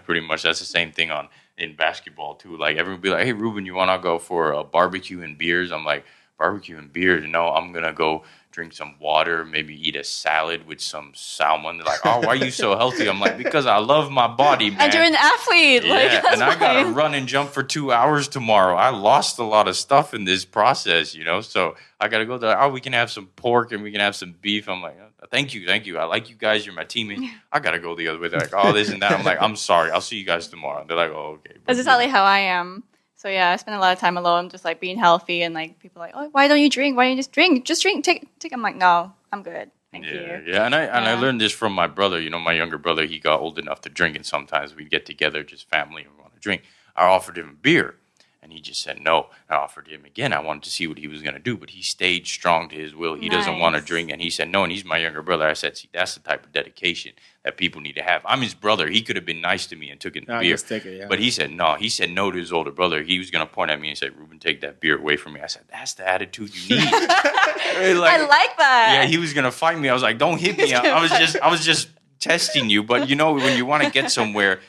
Pretty much that's the same thing in basketball too. Like, everyone be like, hey, Reuben, you want to go for a barbecue and beers? I'm like, barbecue and beers? No, I'm going to go drink some water, maybe eat a salad with some salmon. They're like, oh, why are you so healthy? I'm like, because I love my body, man. And you're an athlete. Yeah, and I got to run and jump for 2 hours tomorrow. I lost a lot of stuff in this process, so I got to go there. Oh, we can have some pork and we can have some beef. I'm like, oh, thank you. I like you guys. You're my teammate. I got to go the other way. They're like, oh, this and that. I'm like, I'm sorry. I'll see you guys tomorrow. They're like, oh, okay. That's exactly how I am. So yeah, I spend a lot of time alone, just being healthy, and people are like, oh, why don't you drink? Why don't you just drink? Just drink. Take. I'm like, no, I'm good. Thank you. Yeah, and I learned this from my brother. My younger brother, he got old enough to drink, and sometimes we'd get together, just family, and we want to drink. I offered him a beer, and he just said no. I offered him again. I wanted to see what he was going to do, but he stayed strong to his will. He doesn't want to drink, and he said no, and he's my younger brother. I said, see, that's the type of dedication that people need to have. I'm his brother. He could have been nice to me and took the beer. Take it, yeah. But he said no. He said no to his older brother. He was going to point at me and say, Reuben, take that beer away from me. I said, that's the attitude you need. I like that. Yeah, he was going to fight me. I was like, don't hit me. I was just testing you. But when you want to get somewhere,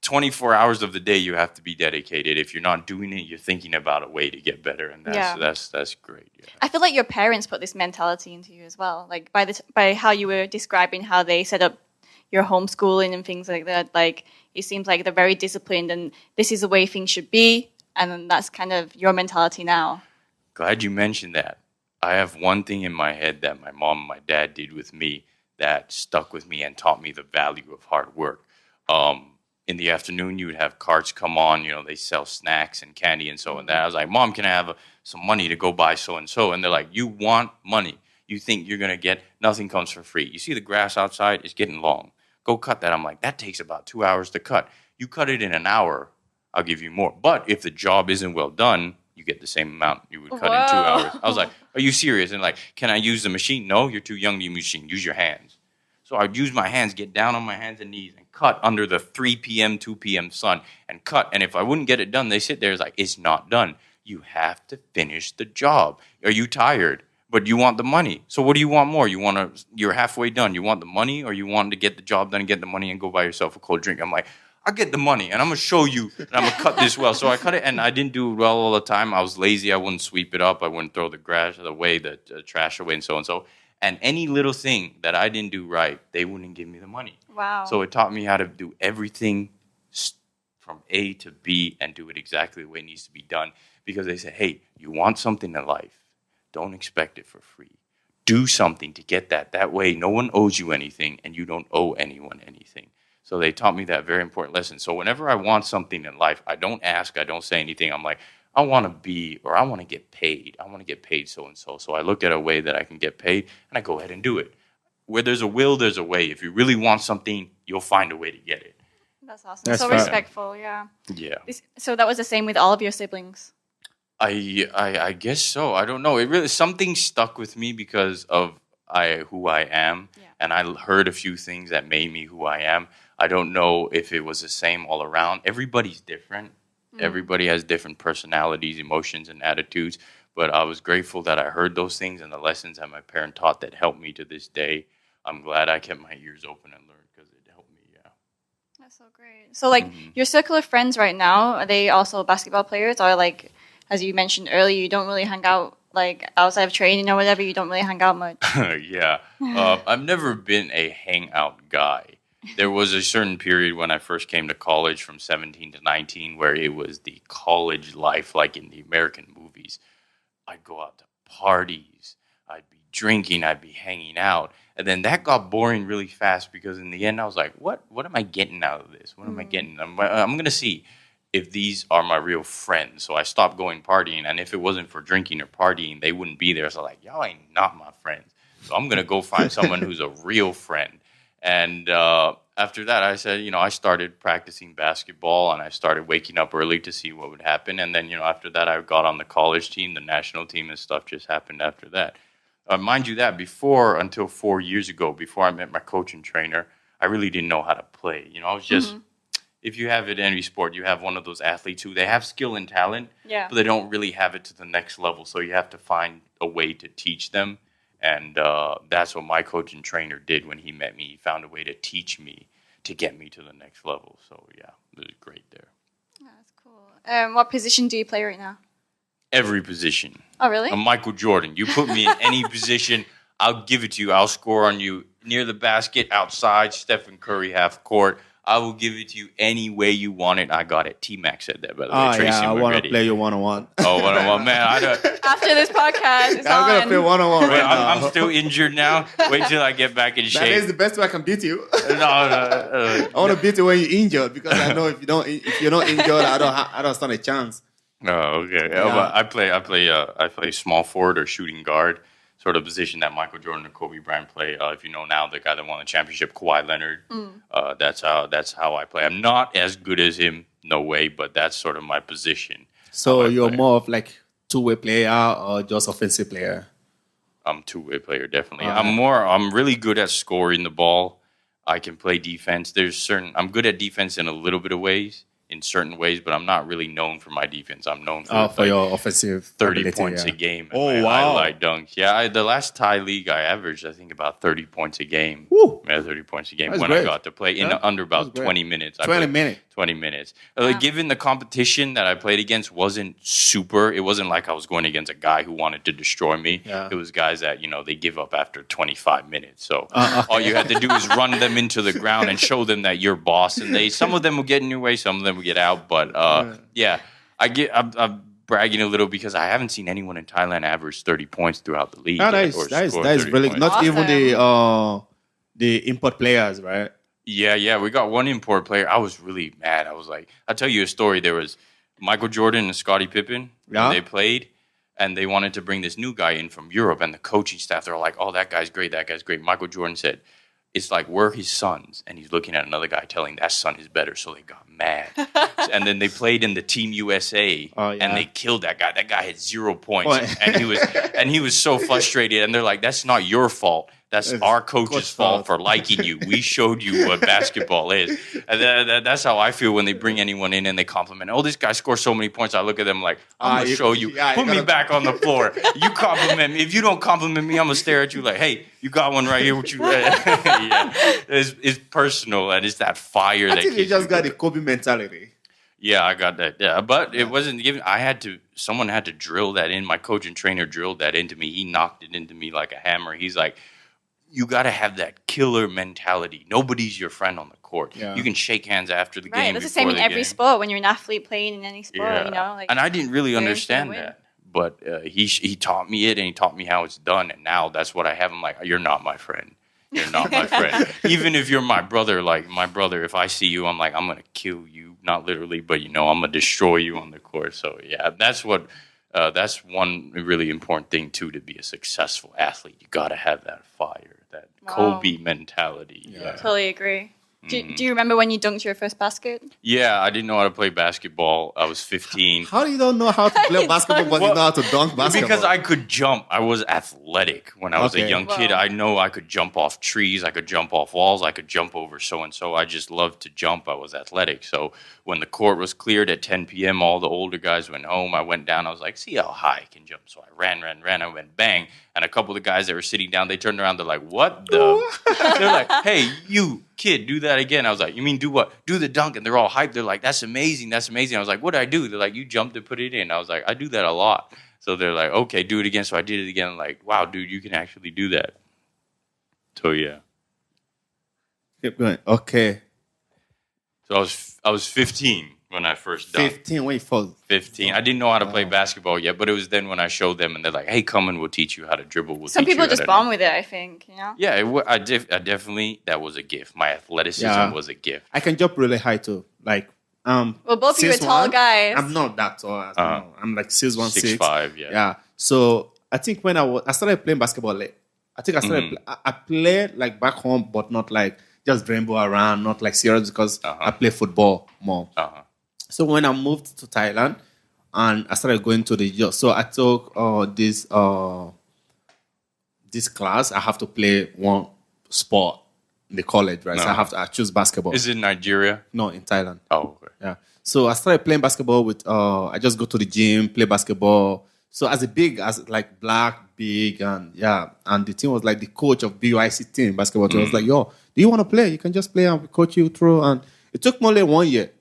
24 hours of the day you have to be dedicated. If you're not doing it, you're thinking about a way to get better, and that's great. Yeah. I feel like your parents put this mentality into you as well. Like, by how you were describing how they set up your homeschooling and things like that. Like, it seems like they're very disciplined, and this is the way things should be, and that's kind of your mentality now. Glad you mentioned that. I have one thing in my head that my mom and my dad did with me that stuck with me and taught me the value of hard work. In the afternoon, you would have carts come on. They sell snacks and candy and so and that. I was like, Mom, can I have some money to go buy so-and-so? And they're like, you want money. You think you're going to get, nothing comes for free. You see the grass outside? It's getting long. Go cut that. I'm like, that takes about 2 hours to cut. You cut it in an hour, I'll give you more. But if the job isn't well done, you get the same amount you would cut in 2 hours. I was like, are you serious? And like, can I use the machine? No, you're too young to use the machine. Use your hands. So I'd use my hands, get down on my hands and knees, and cut under the 3 p.m., 2 p.m. sun, and cut. And if I wouldn't get it done, they sit there, it's like, it's not done. You have to finish the job. Are you tired? But you want the money. So what do you want more? You're halfway done. You want the money, or you want to get the job done and get the money and go buy yourself a cold drink? I'm like, I'll get the money and I'm going to show you and I'm going to cut this well. So I cut it and I didn't do it well all the time. I was lazy. I wouldn't sweep it up. I wouldn't throw the grass away, the trash away and so and so. And any little thing that I didn't do right, they wouldn't give me the money. Wow. So it taught me how to do everything from A to B and do it exactly the way it needs to be done. Because they said, hey, you want something in life, don't expect it for free. Do something to get that. That way, no one owes you anything, and you don't owe anyone anything. So they taught me that very important lesson. So whenever I want something in life, I don't ask, I don't say anything. I'm like, I want to be, or I want to get paid. I want to get paid so-and-so. So I look at a way that I can get paid, and I go ahead and do it. Where there's a will, there's a way. If you really want something, you'll find a way to get it. That's awesome. That's so fair. respectful, yeah. Yeah. So that was the same with all of your siblings? I guess so. I don't know. It really something stuck with me because of who I am, and I heard a few things that made me who I am. I don't know if it was the same all around. Everybody's different. Everybody has different personalities, emotions, and attitudes. But I was grateful that I heard those things and the lessons that my parent taught that helped me to this day. I'm glad I kept my ears open and learned because it helped me. Yeah. That's so great. So your circle of friends right now, are they also basketball players, or like, as you mentioned earlier, you don't really hang out like outside of training or whatever? You don't really hang out much. Yeah. I've never been a hangout guy. There was a certain period when I first came to college from 17 to 19 where it was the college life like in the American movies. I'd go out to parties. I'd be drinking. I'd be hanging out. And then that got boring really fast because in the end I was like, what am I getting out of this? What am I getting? I'm going to see if these are my real friends. So I stopped going partying. And if it wasn't for drinking or partying, they wouldn't be there. So I'm like, y'all ain't not my friends. So I'm going to go find someone who's a real friend. And after that, I said, I started practicing basketball and I started waking up early to see what would happen. And then, after that, I got on the college team, the national team, and stuff just happened after that. Mind you that until 4 years ago, before I met my coach and trainer, I really didn't know how to play. I was just, if you have it in any sport, you have one of those athletes who they have skill and talent, but they don't really have it to the next level. So you have to find a way to teach them. And that's what my coach and trainer did when he met me. He found a way to teach me to get me to the next level. So, yeah, it was great there. Oh, that's cool. What position do you play right now? Every position. Oh, really? I'm Michael Jordan. You put me in any position, I'll give it to you. I'll score on you near the basket, outside, Stephen Curry, half court. I will give it to you any way you want it. I got it. T-Mac said that, by the way. Oh, Tracy, yeah, I want to ready. play you one-on-one. Oh, one-on-one. Man, After this podcast, it's I'm going to on. play one-on-one right now. I'm still injured now. Wait till I get back in shape. That is the best way I can beat you. No. I want to beat you when you're injured because I know if you're not injured, I don't stand a chance. Oh, okay. Yeah. But I play small forward or shooting guard, sort of position that Michael Jordan and Kobe Bryant play. If you know now, the guy that won the championship, Kawhi Leonard. That's how I play. I'm not as good as him, no way, but that's sort of my position. So you're more of like two-way player or just offensive player? I'm two-way player, definitely. I'm really good at scoring the ball. I can play defense. I'm good at defense in a little bit of ways, in certain ways, but I'm not really known for my defense. I'm known for your offensive 30 ability, points a game. Oh, wow. Highlight dunks. Yeah, the last Thai league I averaged, I think, about 30 points a game. Woo. Yeah, 30 points a game That's when great. I got to play in under about 20 minutes. 20 minutes. 20 minutes. Given the competition that I played against wasn't super. It wasn't like I was going against a guy who wanted to destroy me. Yeah. It was guys that, they give up after 25 minutes. So all you had to do is run them into the ground and show them that you're boss. And some of them will get in your way, some of them will get out. But I'm bragging a little because I haven't seen anyone in Thailand average 30 points throughout the league. That is really points. not even the import players, right? Yeah. We got one import player. I was really mad. I was like, I'll tell you a story. There was Michael Jordan and Scottie Pippen. Yeah. They played, and they wanted to bring this new guy in from Europe. And the coaching staff, they're like, oh, that guy's great. Michael Jordan said, it's like we're his sons. And he's looking at another guy telling that son is better. So they got mad. And then they played in the Team USA, and they killed that guy. That guy had 0 points. And he was so frustrated. And they're like, that's not your fault. That's our coach's fault for liking you. We showed you what basketball is. And that's how I feel when they bring anyone in and they compliment. Oh, this guy scores so many points. I look at them like, I'm going to show you. Put me back on the floor. You compliment me. If you don't compliment me, I'm going to stare at you like, hey, you got one right here. What you yeah. It's personal, and it's that fire that you just got the Kobe mentality. Yeah, I got that. Yeah, but it wasn't given. Someone had to drill that in. My coach and trainer drilled that into me. He knocked it into me like a hammer. He's like, you got to have that killer mentality. Nobody's your friend on the court. Yeah. You can shake hands after the game. Right, that's the same in every sport. When you're an athlete playing in any sport, Like, and I didn't really understand that. But he taught me it, and he taught me how it's done. And now that's what I have. I'm like, you're not my friend. You're not my friend. Even if you're my brother, like my brother, if I see you, I'm like, I'm going to kill you. Not literally, but, I'm going to destroy you on the court. So, yeah, that's one really important thing, too, to be a successful athlete. You got to have that fire, that Kobe mentality. Yeah. Totally agree. Do you remember when you dunked your first basket? Yeah, I didn't know how to play basketball. I was 15. How do you don't know how to play basketball but you know how to dunk basketball? Because I could jump. I was athletic when I was a young kid. I know I could jump off trees. I could jump off walls. I could jump over so-and-so. I just loved to jump. I was athletic. So when the court was cleared at 10 p.m., all the older guys went home. I went down. I was like, see how high I can jump. So I ran. I went bang. And a couple of the guys that were sitting down, they turned around. They're like, what the? They're like, hey, you kid, do that again. I was like, you mean do what? Do the dunk. And they're all hyped. They're like, that's amazing. That's amazing. I was like, what did I do? They're like, you jumped and put it in. I was like, I do that a lot. So they're like, okay, do it again. So I did it again. I'm like, wow, dude, you can actually do that. So, yeah. Keep going. Okay. So I was 15 when I first dunked. 15? When you fall? 15. I didn't know how to play basketball yet, but it was then when I showed them, and they're like, hey, come and we'll teach you how to dribble. Some people just born with it, I think, Yeah, I definitely, that was a gift. My athleticism was a gift. I can jump really high, too. Like, well, both of you are tall guys. I'm not that tall. I'm like 6'1", 6'5", yeah. Yeah. So I think when I started playing basketball late. I think I started, I played like back home, but not like just rainbow around, not like serious because I play football more. So when I moved to Thailand and I started going to so I took this class. I have to play one sport in the college, right? So I choose basketball. Is it in Nigeria? No, in Thailand. Oh, okay. Yeah. So I started playing basketball with, I just go to the gym, play basketball. So as like black, big, and the team was like the coach of BYC team basketball. So I was like, yo, do you want to play? You can just play and we coach you through. And it took me only 1 year.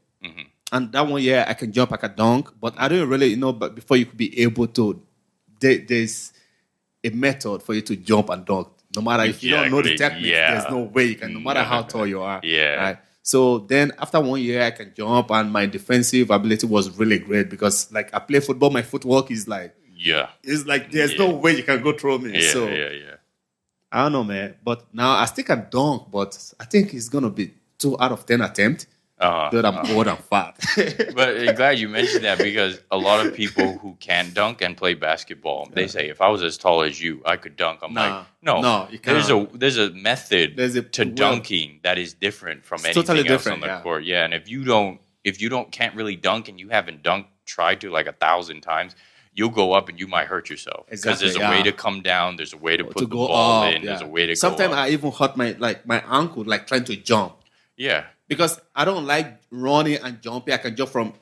And that 1 year I can jump, I can dunk, but I didn't really, but before you could be able to, there's a method for you to jump and dunk. No matter if you don't know the technique, there's no way you can, no matter how tall you are. Yeah. Right? So then after 1 year, I can jump, and my defensive ability was really great because like I play football, my footwork is like, it's like there's no way you can go through me. I don't know, man. But now I still can dunk, but I think it's gonna be 2 out of 10 attempts. Dude, I'm old and fat. But I'm glad you mentioned that because a lot of people who can dunk and play basketball, they say, if I was as tall as you, I could dunk. I'm like, no, you can't. There's a method to dunking that is different from anything else on the court. Yeah, and if you can't really dunk and you haven't tried to like 1,000 times, you'll go up and you might hurt yourself. Because there's a way to come down, there's a way to put the ball in, there's a way to go up. Sometimes I even hurt my ankle, like trying to jump. Yeah. Because I don't like running and jumping. I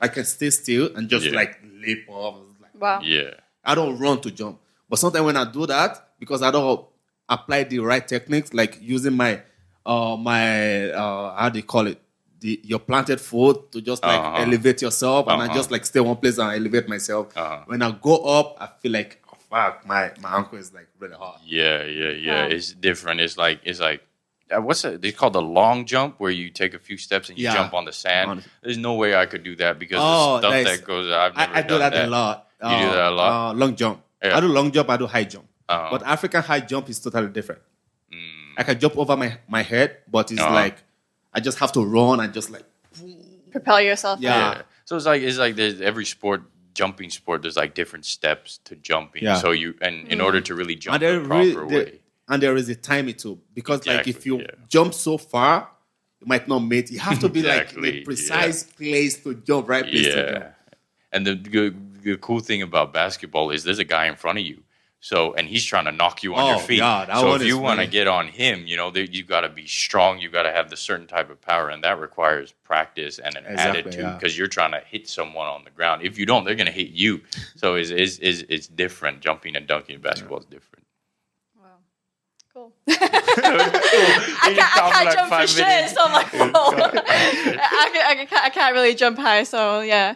can stay still and just like leap off. Wow. Yeah. I don't run to jump. But sometimes when I do that, because I don't apply the right techniques, like using my how do you call it? Your planted foot to just like elevate yourself, and I just like stay one place and elevate myself. When I go up, I feel like, oh, fuck, my ankle is like really hard. Yeah. It's different. It's like what's it? They call the long jump, where you take a few steps and you jump on the sand. There's no way I could do that because the stuff that goes. I do that a lot. You do that a lot. Long jump. Yeah. I do long jump. I do high jump. But African high jump is totally different. I can jump over my head, but it's like I just have to run and just like propel yourself. Yeah. So it's like there's every jumping sport. There's like different steps to jumping. Yeah. So in order to really jump the proper way. And there is a timing too, because like if you jump so far, you might not make it. You have to be like in a precise place to jump, place to jump. And the cool thing about basketball is there's a guy in front of you. So, and he's trying to knock you on your feet. Yeah, so if you want to get on him, you got to be strong. You got to have the certain type of power, and that requires practice and an attitude because you're trying to hit someone on the ground. If you don't, they're going to hit you. So it's different. Jumping and dunking in basketball is different. Wow, cool. I can't jump for shit, so I'm like, whoa. I can't really jump high, so yeah,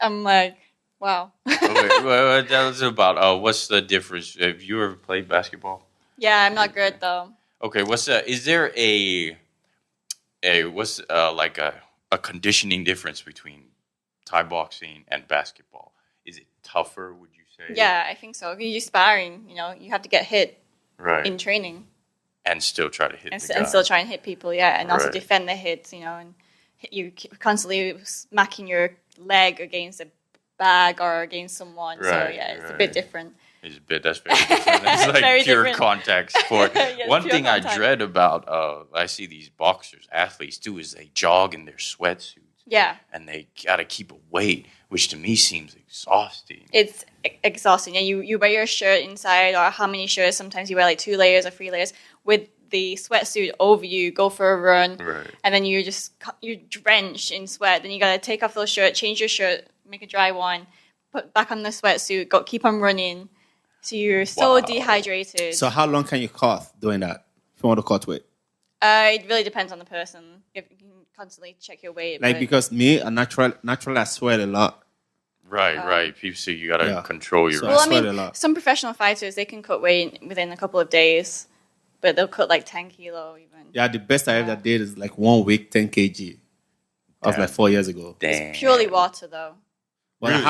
I'm like, wow. Okay, well, tell us about what's the difference. Have you ever played basketball? Yeah, I'm not good though. Okay, is there like a conditioning difference between Thai boxing and basketball? Is it tougher, would you say? Yeah, I think so. If you're sparring, you have to get hit in training. And still try to hit and still try and hit people, yeah. And also defend the hits, and you constantly smacking your leg against a bag or against someone. So, yeah, it's a bit different. That's very different. It's like pure different. Contact sport. Yes, One thing I dread about, I see these boxers, athletes do, is they jog in their sweatsuits. Yeah. And they got to keep a weight, which to me seems exhausting. It's exhausting. And you wear your shirt inside, or how many shirts? Sometimes you wear like 2 layers or 3 layers with the sweatsuit over you, go for a run. Right. And then you're drenched in sweat. Then you got to take off those shirts, change your shirt, make a dry one, put back on the sweatsuit, keep on running. So you're so dehydrated. So how long can you cut doing that? If you want to cut weight? It really depends on the person. You can constantly check your weight. Because me, naturally I sweat a lot. Right. People say you got to control your... Well, I mean, some professional fighters, they can cut weight within a couple of days, but they'll cut like 10 kilo even. Yeah, the best I ever did is like 1 week, 10 kg. That was like 4 years ago. Damn. It's purely water though. But really?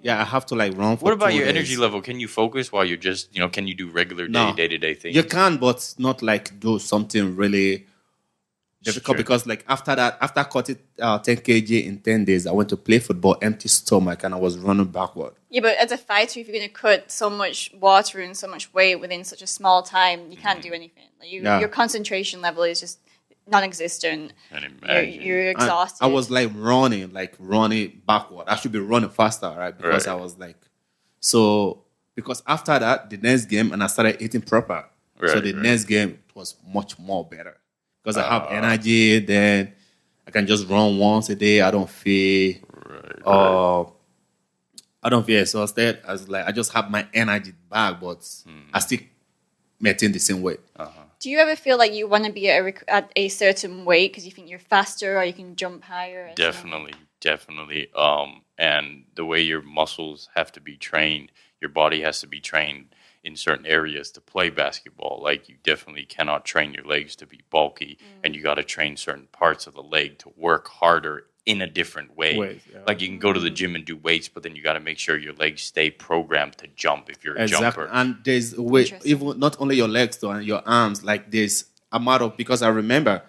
I have to like run for 2 days. What about your energy level? Can you focus while you're just, can you do regular day-to-day things? You can, but not like do something really difficult because like after cutting 10 kg in 10 days, I went to play football, empty stomach, and I was running backward. Yeah, but as a fighter, if you're going to cut so much water and so much weight within such a small time, you can't do anything. Like your concentration level is just non-existent. You're exhausted. I was like running backward. I should be running faster, right? Because I was like, because after that, the next game, and I started eating proper. So the next game was much more better because I have energy. Then I can just run once a day. I don't feel, I don't feel exhausted. I just have my energy back, but I still maintain the same weight. Do you ever feel like you want to be at a certain weight because you think you're faster or you can jump higher? Definitely. And the way your muscles have to be trained, your body has to be trained in certain areas to play basketball. Like you definitely cannot train your legs to be bulky, and you got to train certain parts of the leg to work harder in a different way. Like you can go to the gym and do weights, but then you got to make sure your legs stay programmed to jump if you're a jumper. And there's weight, even not only your legs though, and your arms. Like there's because I remember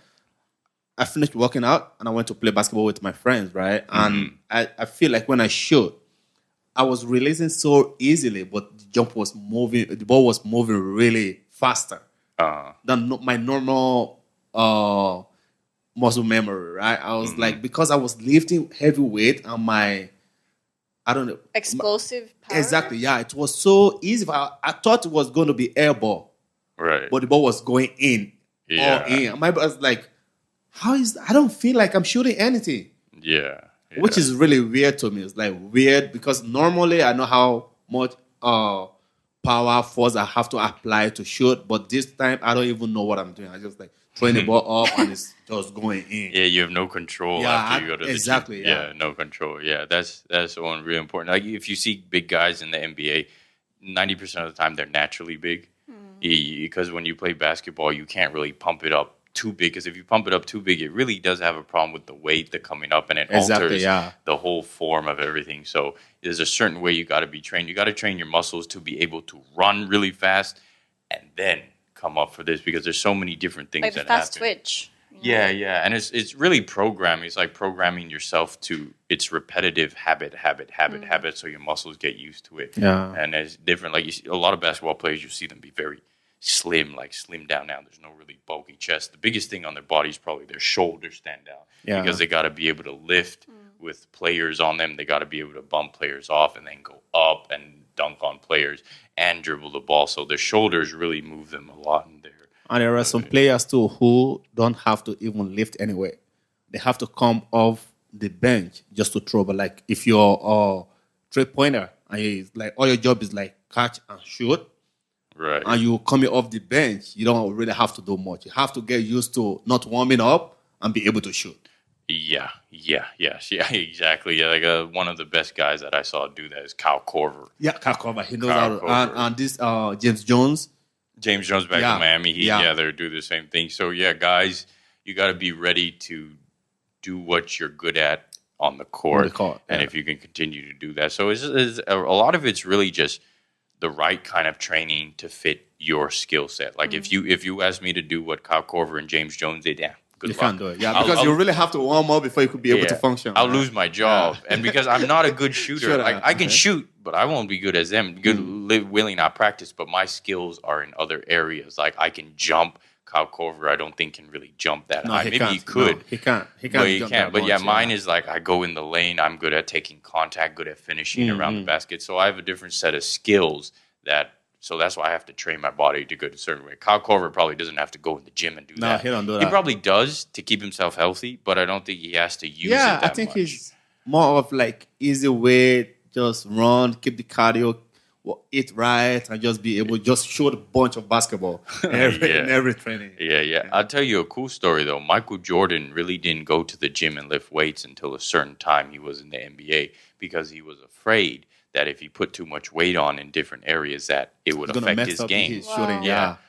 I finished working out and I went to play basketball with my friends, right? And I feel like when I shoot, I was releasing so easily, but the ball was moving really faster than my normal muscle memory, right? I was like, because I was lifting heavy weight and explosive power. Exactly, yeah. It was so easy. I thought it was going to be air ball. Right. But the ball was going in. All in. My ball was like, I don't feel like I'm shooting anything. Yeah. Which is really weird to me. It's like weird because normally I know how much power, force I have to apply to shoot, but this time I don't even know what I'm doing. I just like throwing the ball up and it's just going in. Yeah, you have no control after you go to the gym. Yeah, no control. Yeah, that's one really important. Like if you see big guys in the NBA, 90% of the time they're naturally big. Because when you play basketball, you can't really pump it up too big, because if you pump it up too big, it really does have a problem with the weight that coming up, and it alters the whole form of everything. So there's a certain way you got to be trained. You got to train your muscles to be able to run really fast and then come up for this, because there's so many different things like that fast happen. Twitch. Yeah, and it's really programming. It's like programming yourself to its repetitive habit, so your muscles get used to it. Yeah, and it's different. Like you see, a lot of basketball players, you see them be very slim down now. There's no really bulky chest. The biggest thing on their body is probably their shoulders stand out, because they got to be able to lift with players on them. They got to be able to bump players off and then go up and dunk on players and dribble the ball. So their shoulders really move them a lot in there. And there are some players too who don't have to even lift anyway. They have to come off the bench just to throw. But like if you're a 3-pointer and all your job is like catch and shoot, right? And you coming off the bench, you don't really have to do much. You have to get used to not warming up and be able to shoot. Yeah, exactly. Yeah, like one of the best guys that I saw do that is Kyle Korver. Yeah, Kyle Korver. He knows how to. And this James Jones. James Jones back in Miami. They do the same thing. So, guys, you got to be ready to do what you're good at on the court. And if you can continue to do that. So, it's a lot of it's really just the right kind of training to fit your skill set. Like, if you ask me to do what Kyle Korver and James Jones did, good luck. Can't do it. Yeah, because you really have to warm up before you could be able to function. I'll lose my job. And because I'm not a good shooter, I can shoot, but I won't be good as them. Willing, I practice, but my skills are in other areas. Like I can jump. Kyle Korver, I don't think can really jump that high. Maybe he could. No, he can't. But he can't. But mine is like I go in the lane. I'm good at taking contact, good at finishing around the basket. So I have a different set of skills So that's why I have to train my body to go a certain way. Kyle Korver probably doesn't have to go in the gym and do that. No, he don't do that. He probably does to keep himself healthy, but I don't think he has to use it that much. Yeah, I think he's more of like easy way, just run, keep the cardio, eat right, and just be able to just shoot a bunch of basketball in every training. Yeah. I'll tell you a cool story, though. Michael Jordan really didn't go to the gym and lift weights until a certain time he was in the NBA because he was afraid that if he put too much weight on in different areas that it would affect his game.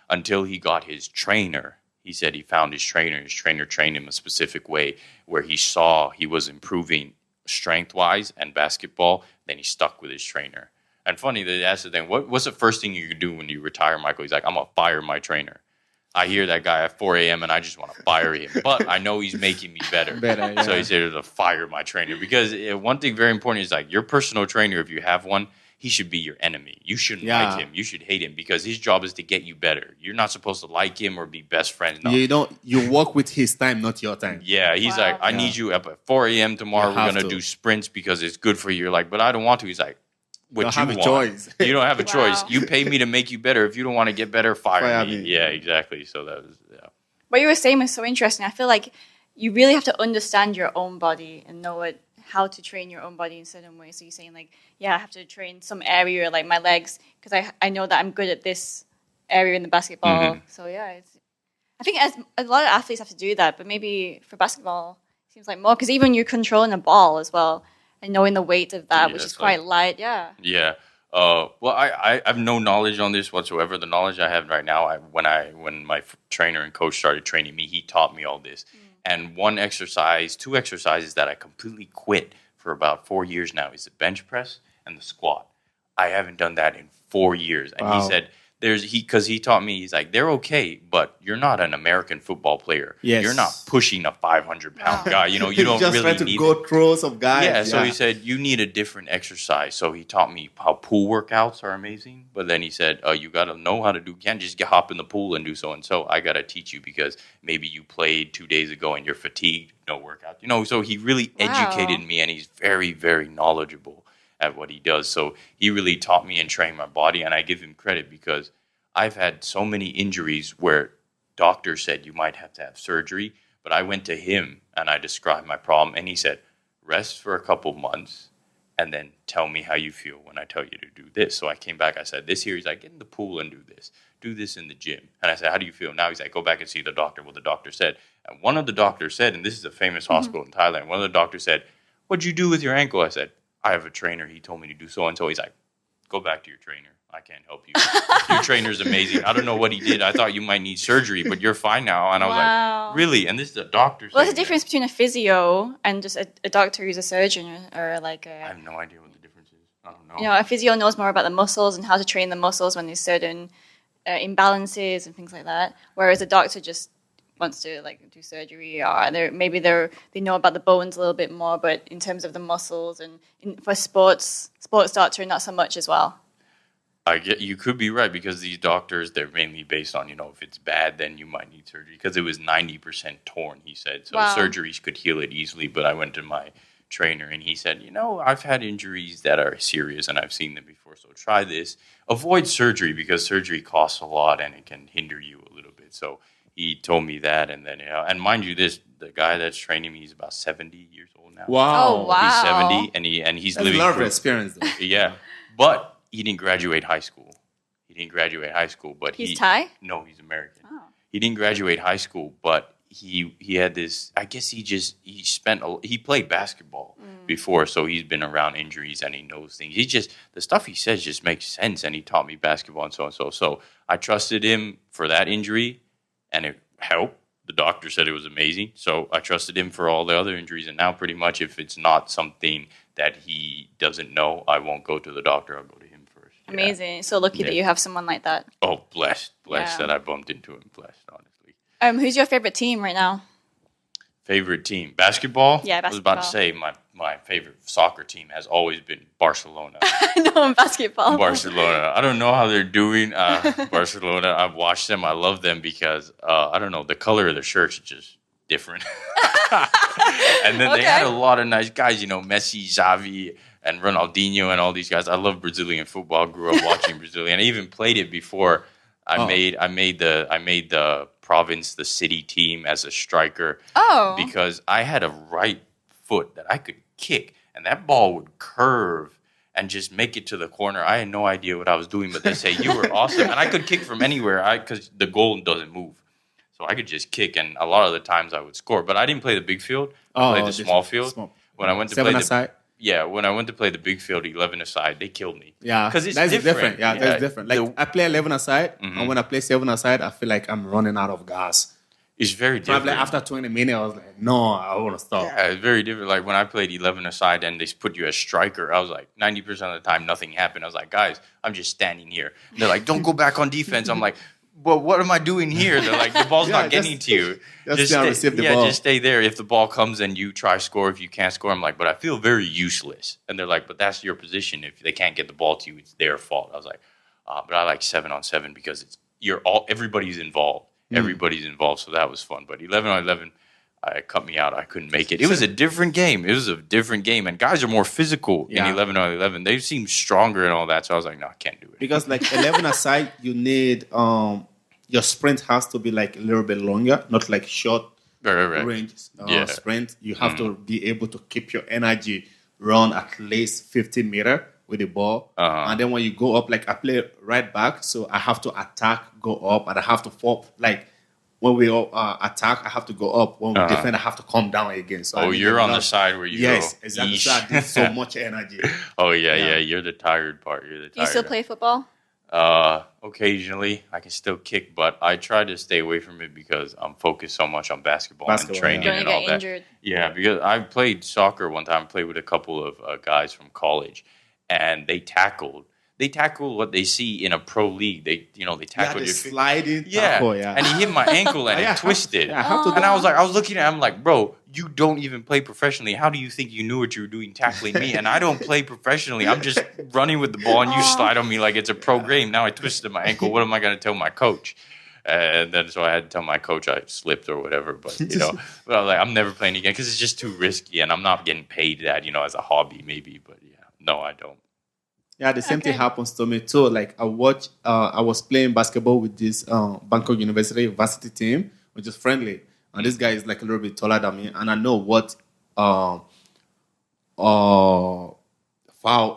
Until he got his trainer. He said he found his trainer. His trainer trained him a specific way where he saw he was improving strength-wise and basketball. Then he stuck with his trainer. And funny, they asked the thing, what's the first thing you could do when you retire, Michael? He's like, I'm going to fire my trainer. I hear that guy at 4 a.m. and I just want to fire him. But I know he's making me better. So he said to fire my trainer. Because one thing very important is like your personal trainer, if you have one, he should be your enemy. You shouldn't like him. You should hate him because his job is to get you better. You're not supposed to like him or be best friends. No. You work with his time, not your time. Yeah, he's like, I need you up at 4 a.m. tomorrow. We're going to do sprints because it's good for you. You're like, but I don't want to. He's like, what you want. Choice. You don't have a choice. You pay me to make you better. If you don't want to get better, fire me. Yeah, exactly. So that was, What you were saying was so interesting. I feel like you really have to understand your own body and know how to train your own body in certain ways. So you're saying like, I have to train some area like my legs because I know that I'm good at this area in the basketball. So I think a lot of athletes have to do that, but maybe for basketball it seems like more because even you're controlling a ball as well. And knowing the weight of that, which is quite light, Yeah. Well, I have no knowledge on this whatsoever. The knowledge I have right now, when my trainer and coach started training me, he taught me all this. And two exercises that I completely quit for about 4 years now is the bench press and the squat. I haven't done that in 4 years. And he said, because he taught me, he's like, they're okay, but you're not an American football player. Yes. You're not pushing a 500-pound guy. You don't just really trying to go through some guys. So he said, you need a different exercise. So he taught me how pool workouts are amazing. But then he said, you got to know how to do. You can't just hop in the pool and do so. And so I got to teach you because maybe you played 2 days ago and you're fatigued, no workout. So he really educated me, and he's very, very knowledgeable at what he does. So he really taught me and trained my body, and I give him credit because I've had so many injuries where doctors said you might have to have surgery, but I went to him and I described my problem, and he said, rest for a couple months and then tell me how you feel when I tell you to do this. So I came back, I said, this here, he's like, get in the pool and do this in the gym. And I said, how do you feel? Now he's like, go back and see the doctor, what the doctor said. And one of the doctors said, and this is a famous hospital in Thailand, one of the doctors said, what'd you do with your ankle? I said, I have a trainer. He told me to do so and so. He's like, go back to your trainer. I can't help you. Your trainer's amazing. I don't know what he did. I thought you might need surgery, but you're fine now. And I was like, really? And this is a doctor. What's the difference between a physio and just a doctor who's a surgeon or like a... I have no idea what the difference is. I don't know. A physio knows more about the muscles and how to train the muscles when there's certain imbalances and things like that. Whereas a doctor just wants to do surgery, or they know about the bones a little bit more, but in terms of the muscles and for sports doctor, not so much as well. You could be right because these doctors, they're mainly based on, if it's bad, then you might need surgery because it was 90% torn, he said. So surgeries could heal it easily, but I went to my trainer, and he said, I've had injuries that are serious, and I've seen them before, so try this. Avoid surgery, because surgery costs a lot, and it can hinder you a little bit. So he told me that, and then, and mind you, the guy that's training me, he's about 70 years old now. Wow. Oh, wow. He's 70, and he's That's living a lot of through- experience, though. Yeah, but he didn't graduate high school. But He's Thai? No, he's American. Oh. He didn't graduate high school, but he had this. I guess he played basketball before, so he's been around injuries and he knows things. The stuff he says just makes sense, and he taught me basketball and so and so. So I trusted him for that injury, and it helped. The doctor said it was amazing, so I trusted him for all the other injuries. And now, pretty much, if it's not something that he doesn't know, I won't go to the doctor. I'll go to him first. Yeah. Amazing. So lucky that you have someone like that. Oh, blessed Yeah. that I bumped into him. Blessed, honestly. Who's your favorite team right now? Favorite team? Basketball? Yeah, I was about to basketball. say my favorite soccer team has always been Barcelona. No, in basketball. Barcelona. I don't know how they're doing. Barcelona, I've watched them. I love them because, I don't know, the color of the shirts is just different. And then they had a lot of nice guys, Messi, Xavi, and Ronaldinho and all these guys. I love Brazilian football. Grew up watching Brazilian. I even played it before. I made the province, the city team as a striker. Oh. Because I had a right foot that I could kick, and that ball would curve and just make it to the corner. I had no idea what I was doing, but they say you were awesome, and I could kick from anywhere because the goal doesn't move. So I could just kick, and a lot of the times I would score. But I didn't play the big field. I played the small field. When I went to play when I went to play the big field, 11-a-side, they killed me. Yeah, because it's that's different. Yeah, that's different. Like I play 11-a-side, and when I play 7-a-side, I feel like I'm running out of gas. It's very different. Probably after 20 minutes, I was like, no, I want to stop. Yeah, it's very different. Like when I played 11-a-side and they put you as striker, I was like, 90% of the time, nothing happened. I was like, guys, I'm just standing here. And they're like, don't go back on defense. I'm like, well, what am I doing here? They're like, the ball's not getting to you. Just stay there. If the ball comes and you try score, if you can't score, I'm like, but I feel very useless. And they're like, but that's your position. If they can't get the ball to you, it's their fault. I was like, but I like 7-on-7 because everybody's involved. Everybody's involved, so that was fun. But 11-on-11, it cut me out. I couldn't make it. It was a different game. And guys are more physical in 11-on-11. They seem stronger and all that, so I was like, no, I can't do it. Because like 11-a-side, you need your sprint has to be like a little bit longer, not like short range sprint. You have to be able to keep your energy run at least 50 meters with the ball. And then when you go up, like I play right back, so I have to attack, go up, and I have to fall. Like when we attack, I have to go up. When we defend, I have to come down again. So you're on the side where you go. Yes, exactly. So I did so much energy. Yeah. You're the tired part. Do you still play football? Occasionally, I can still kick, but I try to stay away from it because I'm focused so much on basketball and training and all that. Injured. Yeah, because I played soccer one time. I played with a couple of guys from college, and they tackled what they see in a pro league. They tackled your sliding. And he hit my ankle and it twisted. And I was looking at him like, bro, you don't even play professionally. How do you think you knew what you were doing tackling me? And I don't play professionally. I'm just running with the ball and you slide on me like it's a pro game. Now I twisted my ankle. What am I going to tell my coach? And then so I had to tell my coach I slipped or whatever. But but I was like, I'm never playing again because it's just too risky and I'm not getting paid that as a hobby maybe. But no, I don't. Yeah, the same thing happens to me too. Like I was playing basketball with this Bangkok University varsity team, which is friendly. And this guy is like a little bit taller than me. And I know what foul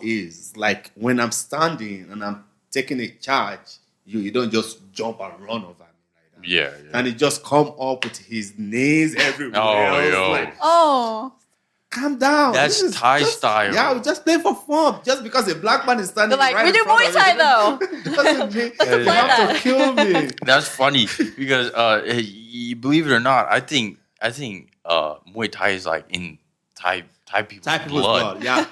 is. Like when I'm standing and I'm taking a charge, you don't just jump and run over me like that. Yeah. And he just come up with his knees everywhere. Calm down. That's Thai style. Yeah, we just play for fun. Just because a black man is standing like, right we do Muay Thai though. Doesn't mean you have to kill me. That's funny because believe it or not, I think Muay Thai is like in Thai people's blood. Yeah.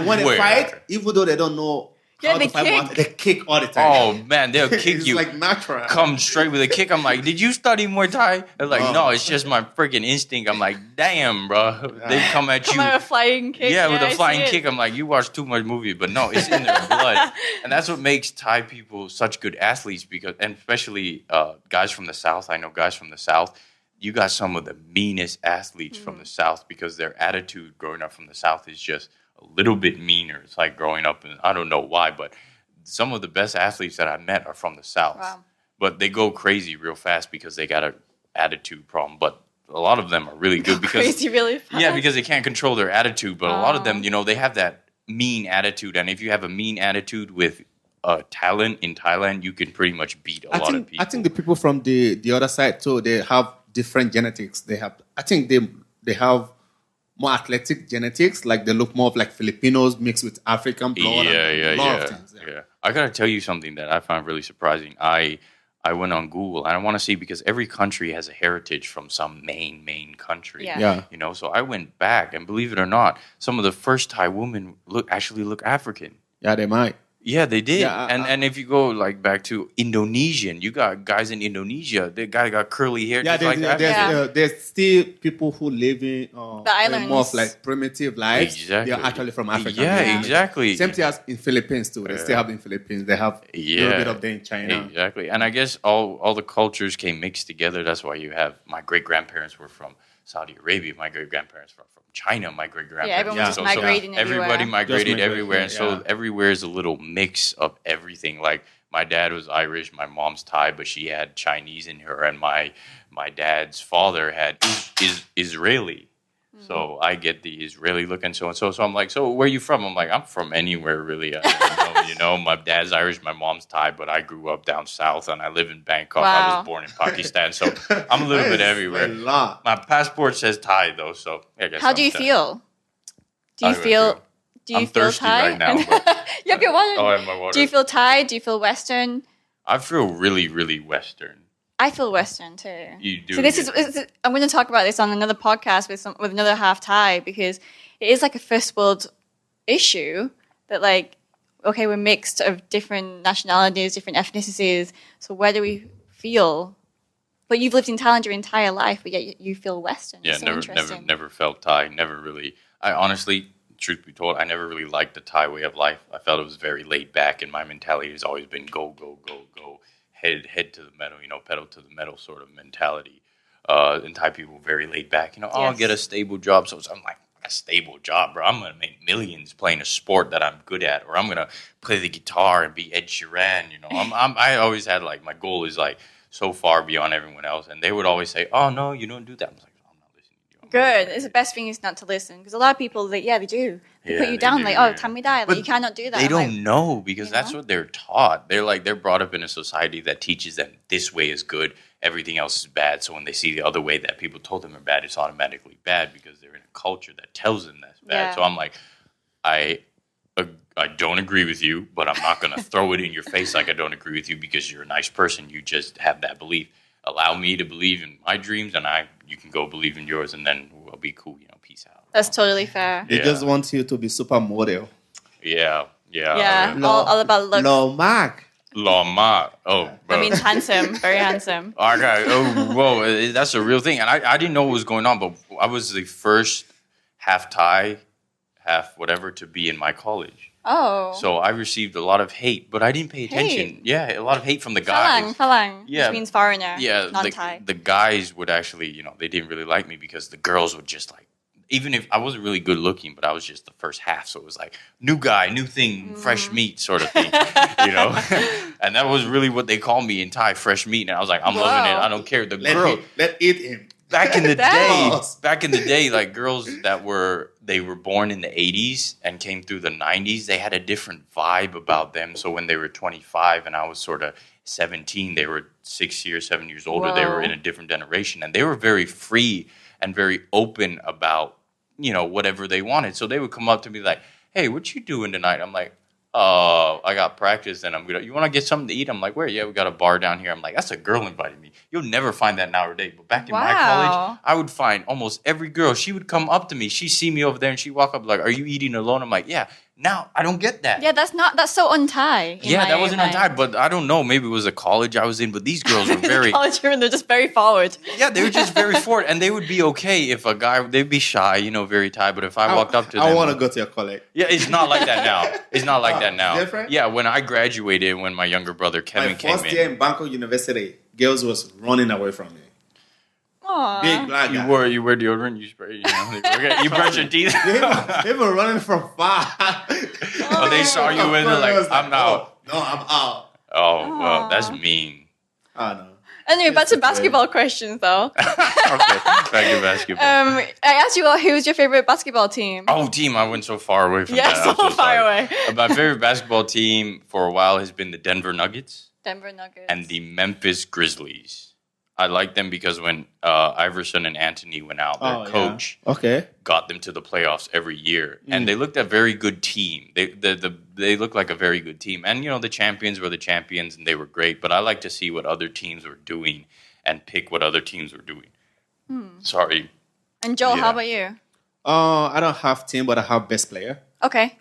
When they fight, even though they don't know how to fight, they kick all the time. Oh man, they'll kick it's you. Like natural. Come straight with a kick. I'm like, did you study Muay Thai? They're like, no, it's just my freaking instinct. I'm like, damn, bro. They come at you. Come with a flying kick. Yeah, with a flying kick. I'm like, you watch too much movie, but no, it's in their blood. And that's what makes Thai people such good athletes and especially guys from the South. I know guys from the South. you got some of the meanest athletes from the South because their attitude growing up from the South is just a little bit meaner. It's like growing up, and I don't know why, but some of the best athletes that I met are from the South. Wow. But they go crazy real fast because they got an attitude problem. But a lot of them are really good because Crazy really fast. yeah, because they can't control their attitude. But a lot of them, they have that mean attitude, and if you have a mean attitude with talent in Thailand, you can pretty much beat a lot of people. I think the people from the other side too, they have different genetics. I think they have more athletic genetics. Like they look more of like Filipinos mixed with African blood. A lot of things. Yeah. I gotta tell you something that I find really surprising. I went on Google and I want to see because every country has a heritage from some main country. Yeah. So I went back and believe it or not, some of the first Thai women actually look African. Yeah, they might. Yeah, they did. Yeah, and if you go like back to Indonesian, you got guys in Indonesia. The guy got curly hair. Yeah, just like that. there's still people who live in the islands, more of like primitive lives. Exactly. They're actually from Africa. Yeah, exactly. Same thing as in Philippines too. They still have in Philippines. They have a little bit of them in China. Exactly. And I guess all the cultures came mixed together. That's why you have my great grandparents were from Saudi Arabia. My great grandparents were from China. My great grandparents. Everyone was just migrating everywhere. Everybody migrated everywhere, and yeah. so everywhere is a little mix of everything. Like my dad was Irish, my mom's Thai, but she had Chinese in her, and my dad's father had Israeli. So I get the Israeli look and so on. So I'm like, so where are you from? I'm like, I'm from anywhere really. My dad's Irish, my mom's Thai, but I grew up down south and I live in Bangkok. Wow. I was born in Pakistan, so I'm a little bit everywhere. A lot. My passport says Thai though, so I guess. How do you feel? Do you feel I'm thirsty Thai? right now. But You have your water. I have my water. Do you feel Thai? Do you feel Western? I feel really, really Western. I feel Western too. You do. So this is I'm going to talk about this on another podcast with another half Thai because it is like a first world issue that like, okay, we're mixed of different nationalities, different ethnicities. So where do we feel? But you've lived in Thailand your entire life, but yet you feel Western. Yeah, It's so never felt Thai. Never really. I honestly, truth be told, I never really liked the Thai way of life. I felt it was very laid back, and my mentality has always been go, head to the metal, pedal to the metal sort of mentality. And Thai people very laid back. I'll get a stable job. So I'm like, a stable job, bro. I'm gonna make millions playing a sport that I'm good at, or I'm gonna play the guitar and be Ed Sheeran. I always had like my goal is like so far beyond everyone else, and they would always say, "Oh no, you don't do that." I'm like, I'm not listening to you. Good. It's the best thing is not to listen because a lot of people, they do. They put you down do, like, yeah. oh, tell me that. Like, you cannot do that. They I'm don't like, know because that's what they're taught. They're brought up in a society that teaches them this way is good, everything else is bad. So when they see the other way that people told them are bad, it's automatically bad because they're in a culture that tells them that's bad. Yeah. So I'm like, I don't agree with you, but I'm not going to throw it in your face like I don't agree with you because you're a nice person. You just have that belief. Allow me to believe in my dreams, and you can go believe in yours, and then we'll be cool. Peace out. That's totally fair. They just want you to be supermodel. Yeah. Yeah, all about looks. Mark. Lama. Oh, bro. That means handsome, very handsome. Okay. Oh, whoa. That's a real thing. And I didn't know what was going on, but I was the first half Thai, half whatever to be in my college. Oh. So I received a lot of hate, but I didn't pay attention. Hate? Yeah, a lot of hate from the guys. Falang. Yeah. Which means foreigner, Yeah, non-Thai. the guys would actually, they didn't really like me because the girls would just like, even if I wasn't really good looking, but I was just the first half. So it was like, new guy, new thing, fresh meat sort of thing, And that was really what they called me in Thai, fresh meat. And I was like, I'm loving it. I don't care. The girl. Let eat him. Back in the day, like girls that were born in the 80s and came through the 90s, they had a different vibe about them. So when they were 25 and I was sort of 17, they were 7 years older. Whoa. They were in a different generation and they were very free and very open about, whatever they wanted. So they would come up to me like, hey, what you doing tonight? I'm like, I got practice and you want to get something to eat? I'm like, where? Yeah, we got a bar down here. I'm like, that's a girl invited me. You'll never find that nowadays. But back in my college, I would find almost every girl. She would come up to me. She'd see me over there and she'd walk up like, are you eating alone? I'm like, yeah. Now, I don't get that. Yeah, that's so un-Thai. Yeah, that wasn't un-Thai, but I don't know. Maybe it was a college I was in, but these girls were very... college you're in, they're just very forward. Yeah, they were just very forward, and they would be okay if a guy... They'd be shy, very Thai, but if I walked up to them... I want to go to your college. Yeah, it's not like that now. It's not like that now. Different? Yeah, when I graduated, when my younger brother Kevin came in... My first year in Bangkok University, girls was running away from me. Oh, Big black guy. You wear deodorant, you spray, you brush your teeth. They were running from far. Oh, they saw you and they're like, I'm out. No, I'm out. Oh, well, that's mean. Oh, no. Anyway, back to basketball questions, though. Okay, back to basketball. I asked you, who's your favorite basketball team? Oh, team, I went so far away from that. Yeah, I'm so far sorry. away. My favorite basketball team for a while has been the Denver Nuggets Denver Nuggets. and the Memphis Grizzlies. I like them because when Iverson and Anthony went out, their coach got them to the playoffs every year, and they looked a very good team. They looked like a very good team, and the champions were the champions, and they were great. But I like to see what other teams were doing and pick what other teams were doing. Sorry. And Joel, how about you? I don't have team, but I have best player. Okay.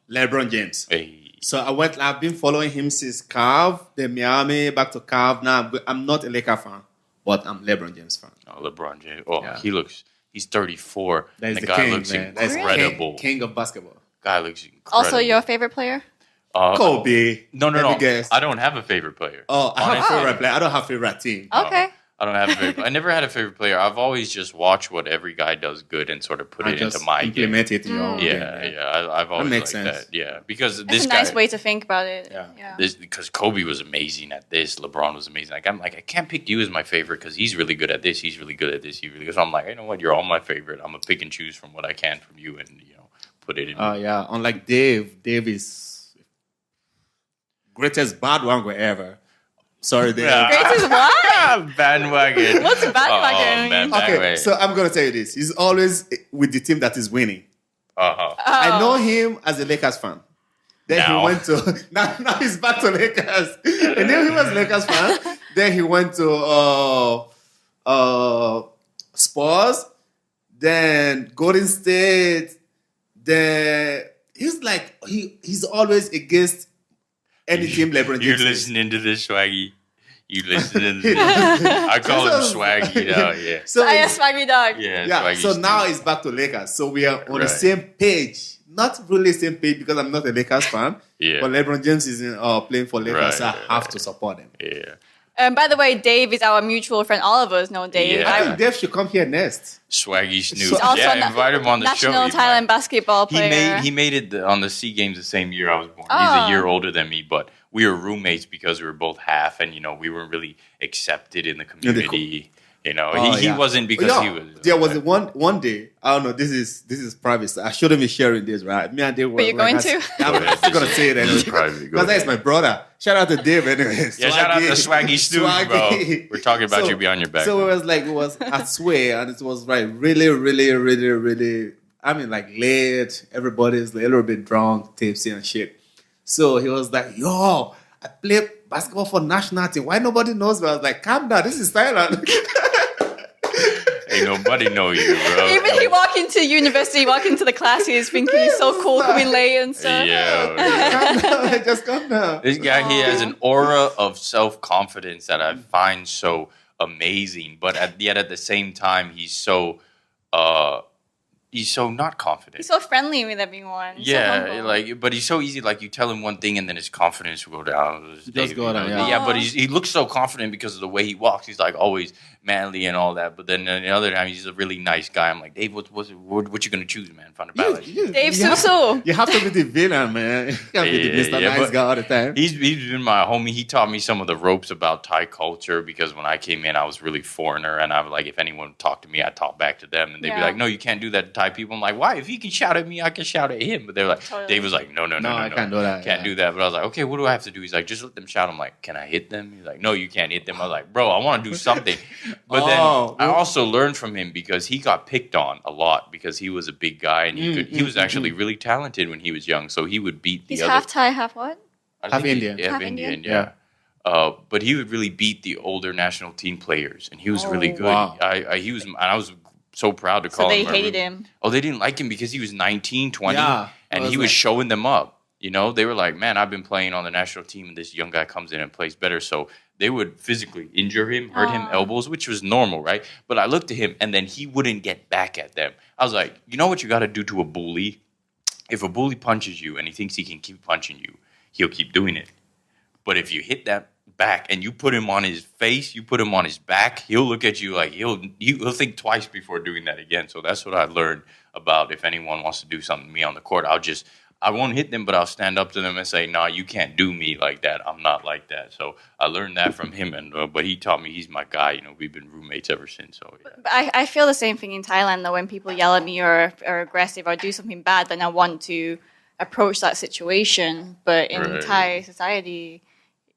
Lebron James. Hey. So I've been following him since Cav, then Miami, back to Cav. Now I'm not a Laker fan, but I'm LeBron James fan. Oh, LeBron James. Oh, he's 34. That is and the guy king, looks man. incredible. King of basketball. Guy looks incredible. Also, your favorite player? Kobe. No. Let me guess. I don't have a favorite player. Oh, I have Honestly. favorite player. I don't have favorite team. Okay. I don't have a favorite. I never had a favorite player. I've always just watched what every guy does good and sort of put it into my game. Implement it in your own game. I've always makes liked sense. that. Yeah, because That's this a guy, nice way to think about it. Yeah. because Kobe was amazing at this, LeBron was amazing. I'm like, I can't pick you as my favorite because he's really good at this. He's really good at this. He's really good. So I'm like, you know what? You're all my favorite. I'm gonna pick and choose from what I can from you, and put it in. Yeah. Unlike Dave is greatest bad one ever. Sorry, Dave. Greatest what? Bandwagon. What's bandwagon? Oh, man, Okay, bandwagon. so I'm gonna tell you this. He's always with the team that is winning. I know him as a Lakers fan. Then Now. he went to now he's back to Lakers. And then he was Lakers fan. Then he went to Spurs. Then Golden State. Then he's like he's always against any team LeBron You're James is. listening to this, Swaggy. You listening to this? I call him Swaggy now. Yeah. So I am Swaggy Dog. Yeah. yeah, Swaggy so Steve. now it's back to Lakers. So we are on the Right. same page. Not really same page because I'm not a Lakers fan. Yeah. But LeBron James is playing for Lakers, Right, so I right, have to support him. Yeah. By the way, Dave is our mutual friend. All of us know Dave. Yeah. I think Dave should come here next. Swaggy Snoop. So- Also Yeah, invite him on the show. national He Thailand might. basketball player. He made it on the Sea Games the same year I was born. Oh. He's a year older than me, but we were roommates because we were both half, and we weren't really accepted in the community. He wasn't because he was. There was one day. I don't know. This is private. So I shouldn't be sharing this, right? Me and Dave were. But you're going to? I'm still gonna say it This is anyway. private. Go Because that's ahead. my brother. Shout out to Dave anyway. Yeah, shout out to Swaggy Snoop, bro. We're talking about you behind your back. So it was at Sway, and it was like really, really, really, really. I mean, like late. Everybody's a little bit drunk, tipsy and shit. So he was like, "Yo, I play basketball for national team. Why nobody knows me?" I was like, "Calm down. This is Thailand." Ain't nobody know you, bro. Even he walk into university, walk into the classes, thinking he's so cool, coming late and stuff. Yeah. Calm down. Just calm down. This guy, he has an aura of self-confidence that I find so amazing, but yet at the same time, he's so not confident. He's so friendly with everyone. So Yeah, humble. but he's so easy. Like, you tell him one thing, and then his confidence will go down. Just go down, yeah. Yeah, but he looks so confident because of the way he walks. He's like always manly and all that. But then on the other time, he's a really nice guy. I'm like, Dave, what you gonna choose, man? Find a balance. Dave you have- Susu. You have to be the villain, man. You can't be the Mr. Nice but guy all the time. He's been my homie. He taught me some of the ropes about Thai culture because when I came in, I was really foreigner, and I was like, if anyone talked to me, I'd talk back to them, and they'd be Yeah. like, no, you can't do that to Thai people. I'm like, why? If he can shout at me, I can shout at him. But they're like, Totally. Dave was like, no, I can't do that. Can't do that. But I was like, okay, what do I have to do? He's like, just let them shout. I'm like, can I hit them? He's like, no, you can't hit them. I was like, bro, I want to do something. But then I also learned from him because he got picked on a lot because he was a big guy and he was actually really talented when he was young. So he would beat the He's other. half Thai, half what? I Half think Indian. Half Half Indian, Indian? yeah. But he would really beat the older national team players, and he was really good. Wow. I was so proud to So call they him. hated him. Oh, they didn't like him because he was 19, 20, Yeah, and I was he was like- showing them up. They were like, man, I've been playing on the national team, and this young guy comes in and plays better. So they would physically injure him, hurt him, elbows, which was normal, right? But I looked at him, and then he wouldn't get back at them. I was like, you know what you got to do to a bully? If a bully punches you and he thinks he can keep punching you, he'll keep doing it. But if you hit that back and you put him on his face, you put him on his back, he'll look at you like he'll think twice before doing that again. So that's what I learned about if anyone wants to do something to me on the court, I won't hit them, but I'll stand up to them and say, "No, you can't do me like that. I'm not like that." So I learned that from him, but he taught me. He's my guy. You know, we've been roommates ever since. So yeah. But I feel the same thing in Thailand, though. When people yell at me or are aggressive or do something bad, then I want to approach that situation. But in Thai society,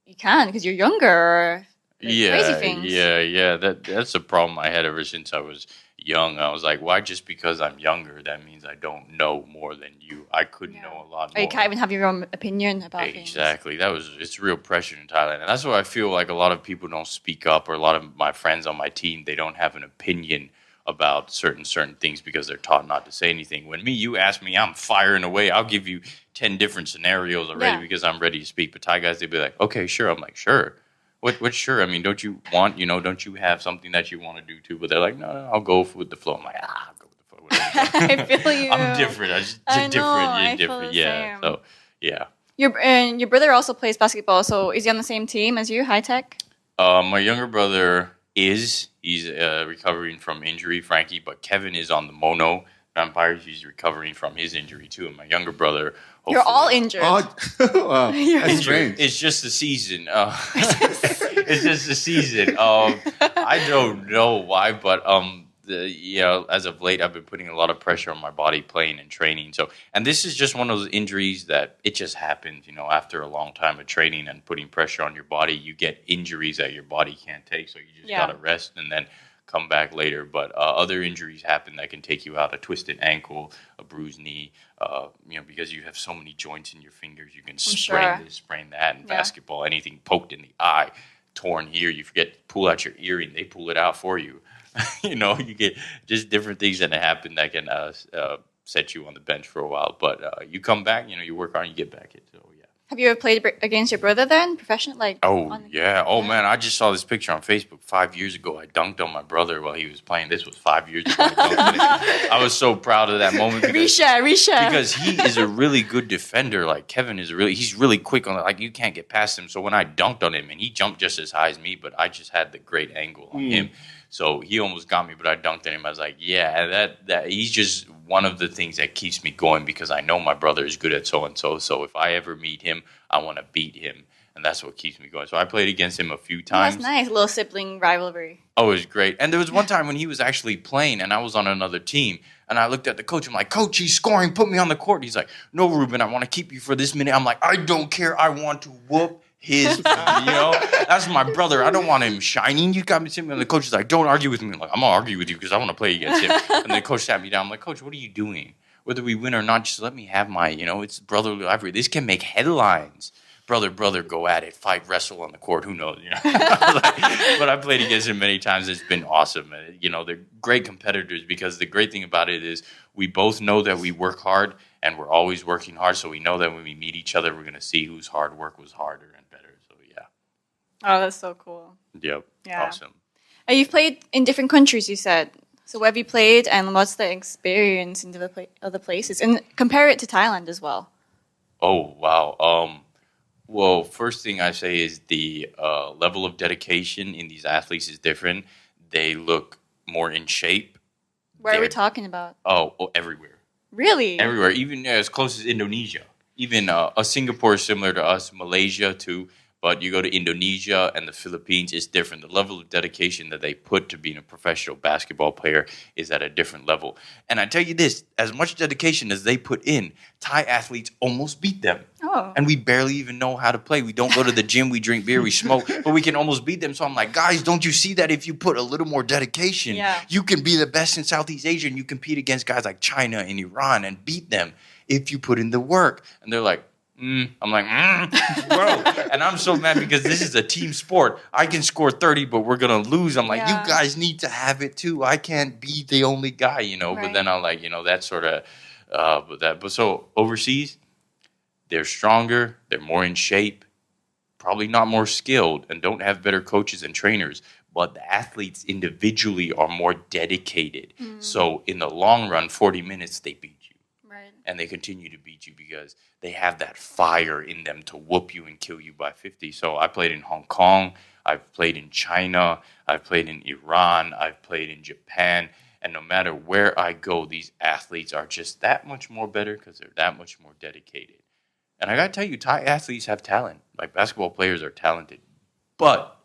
you can because you're younger. Crazy things. Yeah. That's a problem I had ever since I was young. I was like, why just because I'm younger, that means I don't know more than you. I could know a lot more. Or you can't even have your own opinion about things. Exactly. It's real pressure in Thailand. And that's why I feel like a lot of people don't speak up, or a lot of my friends on my team, they don't have an opinion about certain things because they're taught not to say anything. When you ask me, I'm firing away. I'll give you 10 different scenarios already because I'm ready to speak. But Thai guys, they'd be like, okay, sure. I'm like, sure. What sure? I mean, don't you have something that you want to do too? But they're like, no, I'll go with the flow. I'm like, I'll go with the flow. I feel you. I'm different. I'm different. You're different. Yeah. So, yeah. Your brother also plays basketball. So is he on the same team as you, High Tech? My younger brother he's recovering from injury, Frankie, but Kevin is on the Mono Vampires. He's recovering from his injury too. And my younger brother, you're all injured. Oh, wow. That's strange. It's just the season. It's just the season. I don't know why, but as of late, I've been putting a lot of pressure on my body playing and training. So, and this is just one of those injuries that it just happens. You know, after a long time of training and putting pressure on your body, you get injuries that your body can't take. So you just gotta rest and then come back later. But other injuries happen that can take you out: a twisted ankle, a bruised knee. Because you have so many joints in your fingers, you can sprain this, sprain that. In basketball, anything poked in the eye, torn here, you forget to pull out your earring, they pull it out for you. You get just different things that happen that can set you on the bench for a while. But you come back, you work hard and you get back in. So, yeah. Have you ever played against your brother then, professionally? Man, I just saw this picture on Facebook 5 years ago. I dunked on my brother while he was playing. This was 5 years ago. I was so proud of that moment. Reshare. Because he is a really good defender. Like, Kevin he's really quick on it. Like, you can't get past him. So when I dunked on him, and he jumped just as high as me, but I just had the great angle on him. So he almost got me, but I dunked on him. I was like, yeah, that he's just one of the things that keeps me going because I know my brother is good at so-and-so. So if I ever meet him, I want to beat him. And that's what keeps me going. So I played against him a few times. That's nice. A little sibling rivalry. Oh, it was great. And there was one time when he was actually playing and I was on another team. And I looked at the coach. I'm like, Coach, he's scoring. Put me on the court. He's like, no, Reuben, I want to keep you for this minute. I'm like, I don't care. I want to whoop his, that's my brother. I don't want him shining. You got me sitting. And the coach is like, don't argue with me. I'm like, I'm going to argue with you because I want to play against him. And the coach sat me down. I'm like, Coach, what are you doing? Whether we win or not, just let me have my, it's brotherly rivalry. This can make headlines. Brother, go at it, fight, wrestle on the court. Who knows? But I played against him many times. It's been awesome. They're great competitors because the great thing about it is we both know that we work hard and we're always working hard. So we know that when we meet each other, we're going to see whose hard work was harder and better. So, yeah. Oh, that's so cool. Yep. Yeah. Awesome. You've played in different countries, you said. So where have you played and what's the experience in other places? And compare it to Thailand as well. Oh, wow. Well, first thing I say is the level of dedication in these athletes is different. They look more in shape. Where are we talking about? Oh, everywhere. Really? Everywhere, even as close as Indonesia. Even Singapore is similar to us, Malaysia too. But you go to Indonesia and the Philippines, it's different. The level of dedication that they put to being a professional basketball player is at a different level. And I tell you this, as much dedication as they put in, Thai athletes almost beat them. Oh. And we barely even know how to play. We don't go to the gym, we drink beer, we smoke, but we can almost beat them. So I'm like, guys, don't you see that if you put a little more dedication, you can be the best in Southeast Asia and you compete against guys like China and Iran and beat them if you put in the work. And they're like, I'm like, bro. And I'm so mad because this is a team sport. I can score 30, but we're going to lose. I'm like, you guys need to have it too. I can't be the only guy, Right. But then I'm like, that sort of, but so overseas, they're stronger. They're more in shape, probably not more skilled and don't have better coaches and trainers. But the athletes individually are more dedicated. So in the long run, 40 minutes, they beat you. Right. and they continue to beat you because they have that fire in them to whoop you and kill you by 50. So I played in Hong Kong, I've played in China, I've played in Iran, I've played in Japan, and no matter where I go, these athletes are just that much more better because they're that much more dedicated. And I got to tell you, Thai athletes have talent. Like, basketball players are talented, but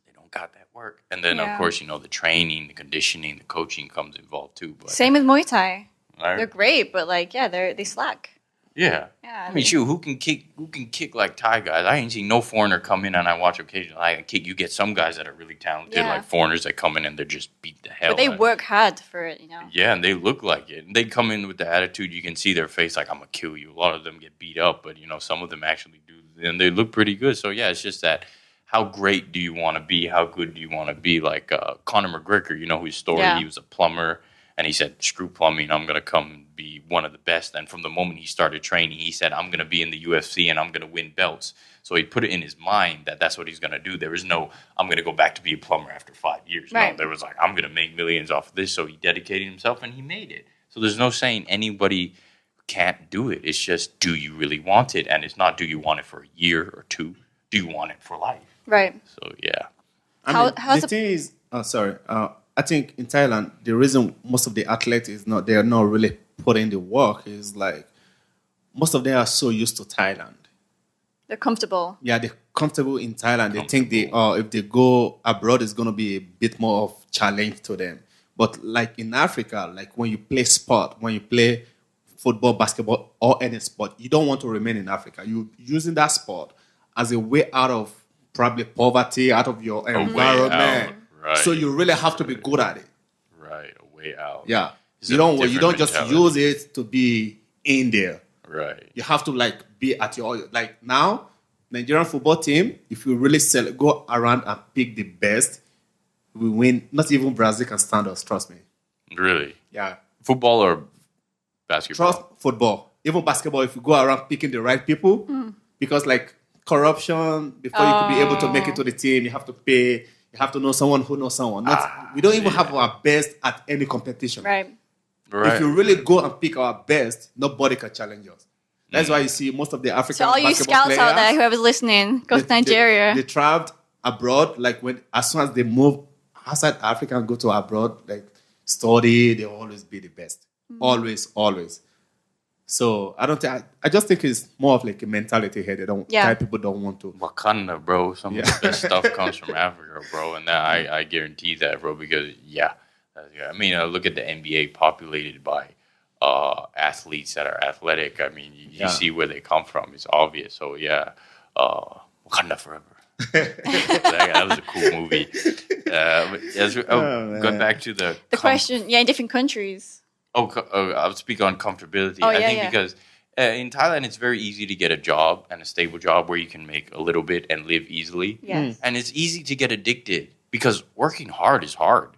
they don't got that work. And then, of course, the training, the conditioning, the coaching comes involved too. But same with Muay Thai. They're great, but they slack. Yeah. I mean, shoot, who can kick like Thai guys? I ain't seen no foreigner come in, and I watch occasionally. I kick. You get some guys that are really talented, like foreigners that come in and they're just beat the hell. But they work hard for it, Yeah, and they look like it. And they come in with the attitude. You can see their face like, I'm gonna kill you. A lot of them get beat up, but some of them actually do, and they look pretty good. So yeah, it's just that. How great do you want to be? How good do you want to be? Like Conor McGregor, whose story, he was a plumber. And he said, screw plumbing, I'm going to come and be one of the best. And from the moment he started training, he said, I'm going to be in the UFC and I'm going to win belts. So he put it in his mind that that's what he's going to do. There was no, I'm going to go back to be a plumber after 5 years. Right. No, there was like, I'm going to make millions off of this. So he dedicated himself and he made it. So there's no saying anybody can't do it. It's just, do you really want it? And it's not, do you want it for a year or two? Do you want it for life? Right. So, yeah. The thing is, I think in Thailand, the reason most of the athletes they are not really putting the work is like most of them are so used to Thailand. They're comfortable. Yeah, they're comfortable in Thailand. They think if they go abroad, it's going to be a bit more of challenge to them. But like in Africa, like when you play sport, when you play football, basketball, or any sport, you don't want to remain in Africa. You're using that sport as a way out of probably poverty, out of your environment. Right. So you really have to be good at it. Right, a way out. Yeah. You don't just use it to be in there. Right. You have to be at your now, Nigerian football team, if you really go around and pick the best, we win. Not even Brazil can stand us, trust me. Really? Yeah. Football or basketball? Trust football. Even basketball, if you go around picking the right people, because corruption, before you could be able to make it to the team, you have to pay. You have to know someone who knows someone. We don't even have our best at any competition. Right. If you really go and pick our best, nobody can challenge us. That's why you see most of the African So all you basketball scouts players, out there, whoever's listening, go to Nigeria. They traveled abroad. As soon as they move outside Africa and go to abroad, study, they always be the best. Always, always. So I just think it's more of a mentality here. Thai people don't want to. Wakanda, bro. Some of the best stuff comes from Africa, bro. And I guarantee that, bro, because, I mean, look at the NBA populated by athletes that are athletic. I mean, you see where they come from. It's obvious. So, Wakanda forever. That was a cool movie. Going back to the question, in different countries. I'll speak on comfortability. I think because in Thailand, it's very easy to get a job and a stable job where you can make a little bit and live easily. Yes. And it's easy to get addicted because working hard is hard.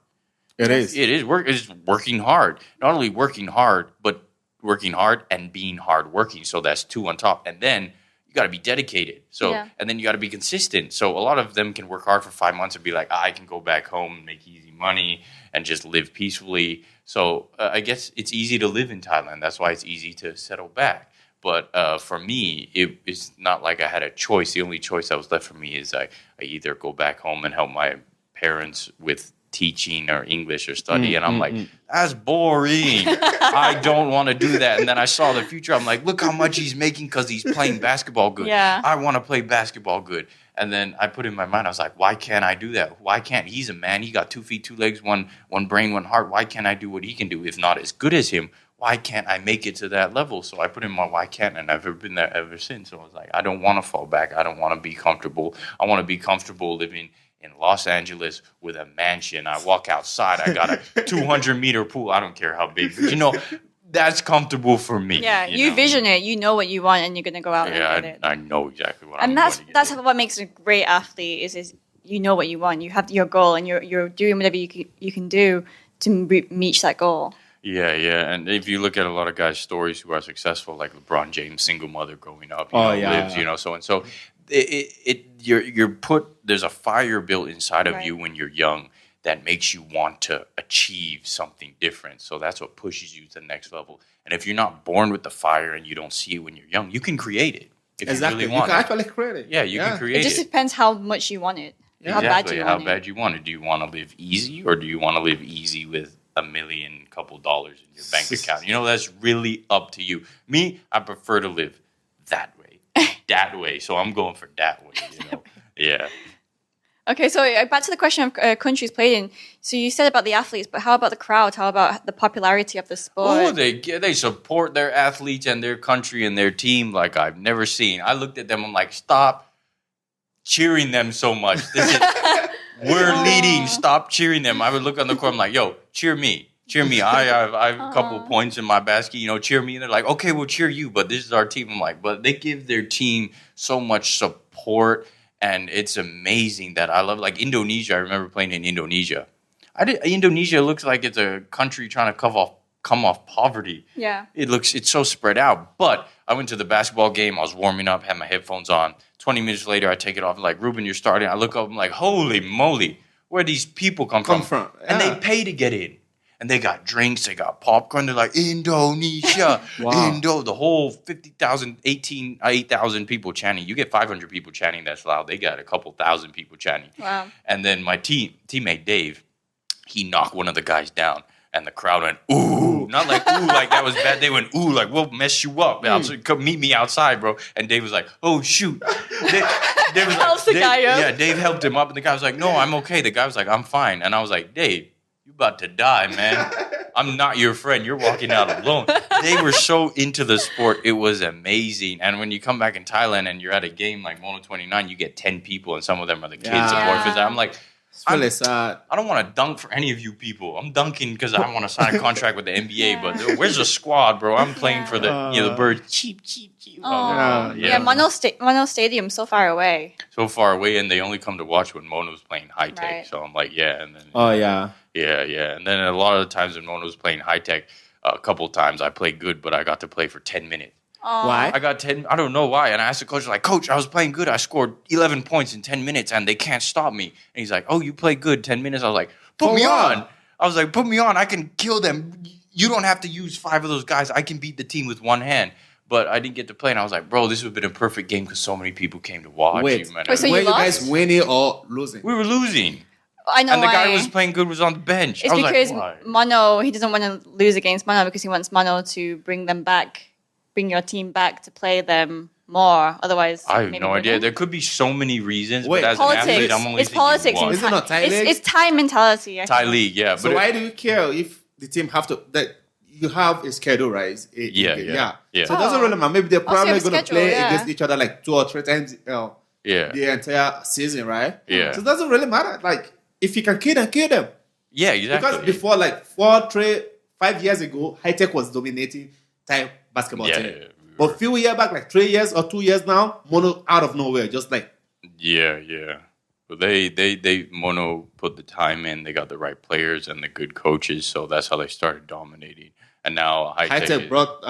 It is. It is. It's working hard. Not only working hard, but working hard and being hardworking. So that's two on top. And then you got to be dedicated. And then you got to be consistent. So a lot of them can work hard for 5 months and be like, I can go back home and make easy money and just live peacefully. So I guess it's easy to live in Thailand. That's why it's easy to settle back. But for me, it's not like I had a choice. The only choice that was left for me is I either go back home and help my parents with teaching or English or study. And I'm like, that's boring. I don't want to do that. And then I saw the future. I'm like, look how much he's making because he's playing basketball good. Yeah. I want to play basketball good. And then I put in my mind, I was like, why can't I do that? Why can't? He's a man. He got 2 feet, 2 legs, one brain, one heart. Why can't I do what he can do? If not as good as him, why can't I make it to that level? So I put in my why can't, and I've been there ever since. So I was like, I don't want to fall back. I don't want to be comfortable. I want to be comfortable living in Los Angeles with a mansion. I walk outside. I got a 200-meter pool. I don't care how big. But, that's comfortable for me. Yeah, you vision it. You know what you want, and you're going to go out and get it. I know exactly what I'm going to get. And that's what makes a great athlete is you know what you want. You have your goal, and you're doing whatever you can do to reach that goal. Yeah. And if you look at a lot of guys' stories who are successful, like LeBron James, single mother growing up, lives, so and so. You're put. There's a fire built inside of you when you're young that makes you want to achieve something different. So that's what pushes you to the next level. And if you're not born with the fire and you don't see it when you're young, you can create it. If Exactly. you really want can it. actually create it. Yeah, you can create It just depends how much you want it. Exactly, How bad you want it. Do you want to live easy, or do you want to live easy with $1 million, couple dollars in your bank account? That's really up to you. Me, I prefer to live that way. So I'm going for that way. Yeah. Okay, so back to the question of countries played in. So you said about the athletes, but how about the crowd? How about the popularity of the sport? Oh, they support their athletes and their country and their team like I've never seen. I looked at them. I'm like, stop cheering them so much. We're leading. Stop cheering them. I would look on the court. I'm like, yo, cheer me. I have a couple points in my basket. Cheer me. And they're like, okay, we'll cheer you, but this is our team. I'm like, but they give their team so much support, and it's amazing that I love. Like Indonesia, I remember playing in Indonesia. Indonesia looks like it's a country trying to come off poverty. Yeah, it's so spread out. But I went to the basketball game. I was warming up, had my headphones on. 20 minutes later, I take it off. I'm like, Reuben, you're starting. I look up. I'm like, holy moly, where these people come from? Yeah. And they pay to get in. And they got drinks. They got popcorn. They're like, Indonesia. Wow. The whole 8,000 people chanting. You get 500 people chanting, that's loud. They got a couple thousand people chanting. Wow. And then my teammate, Dave, he knocked one of the guys down. And the crowd went, ooh. Not like, ooh, like that was bad. They went, ooh, like, we'll mess you up. Come meet me outside, bro. And Dave was like, oh, shoot. Dave was helps the guy up. Yeah, Dave helped him up. And the guy was like, no, I'm okay. The guy was like, I'm fine. And I was like, Dave, you about to die, man. I'm not your friend. You're walking out alone. They were so into the sport. It was amazing. And when you come back in Thailand and you're at a game like Mono 29, you get 10 people. And some of them are the kids, the boyfriends. I'm like, it's really sad. I don't want to dunk for any of you people. I'm dunking because I want to sign a contract with the NBA. But where's the squad, bro? I'm playing for the birds. Cheap. Mono Stadium's so far away. So far away, and they only come to watch when Mono's playing high tech. Right. So I'm like, and then yeah. And then a lot of the times when Mono's playing high tech, a couple times I played good, but I got to play for 10 minutes. Why? I got 10. I don't know why. And I asked the coach, like, Coach, I was playing good. I scored 11 points in 10 minutes, and they can't stop me. And he's like, oh, you played good 10 minutes? I was like, put me on. I was like, put me on. I can kill them. You don't have to use 5 of those guys. I can beat the team with one hand. But I didn't get to play, and I was like, bro, this would have been a perfect game because so many people came to watch. Wait, so were you guys winning or losing? We were losing. I know. And the guy who was playing good was on the bench. It's because Mono, he doesn't want to lose against Mono because he wants Mono to bring your team back to play them more. Otherwise, I have no idea. There could be so many reasons. Wait, but as politics. an athlete, I'm only it's politics. Is it not Thai league? It's Thai mentality. Thai league, yeah. So why do you care if the team have to? That you have a schedule, right? Yeah. So it doesn't really matter. Maybe they're probably going to play against each other like 2 or 3 times. The entire season, right? Yeah. So it doesn't really matter. Like if you can kill them, kill them. Yeah, exactly. Because before, like 5 years ago, high tech was dominating Thai basketball team. Yeah. But a few years back, like 3 years or 2 years now, Mono out of nowhere, just like. Yeah. But they Mono put the time in. They got the right players and the good coaches, so that's how they started dominating. And now High Tech brought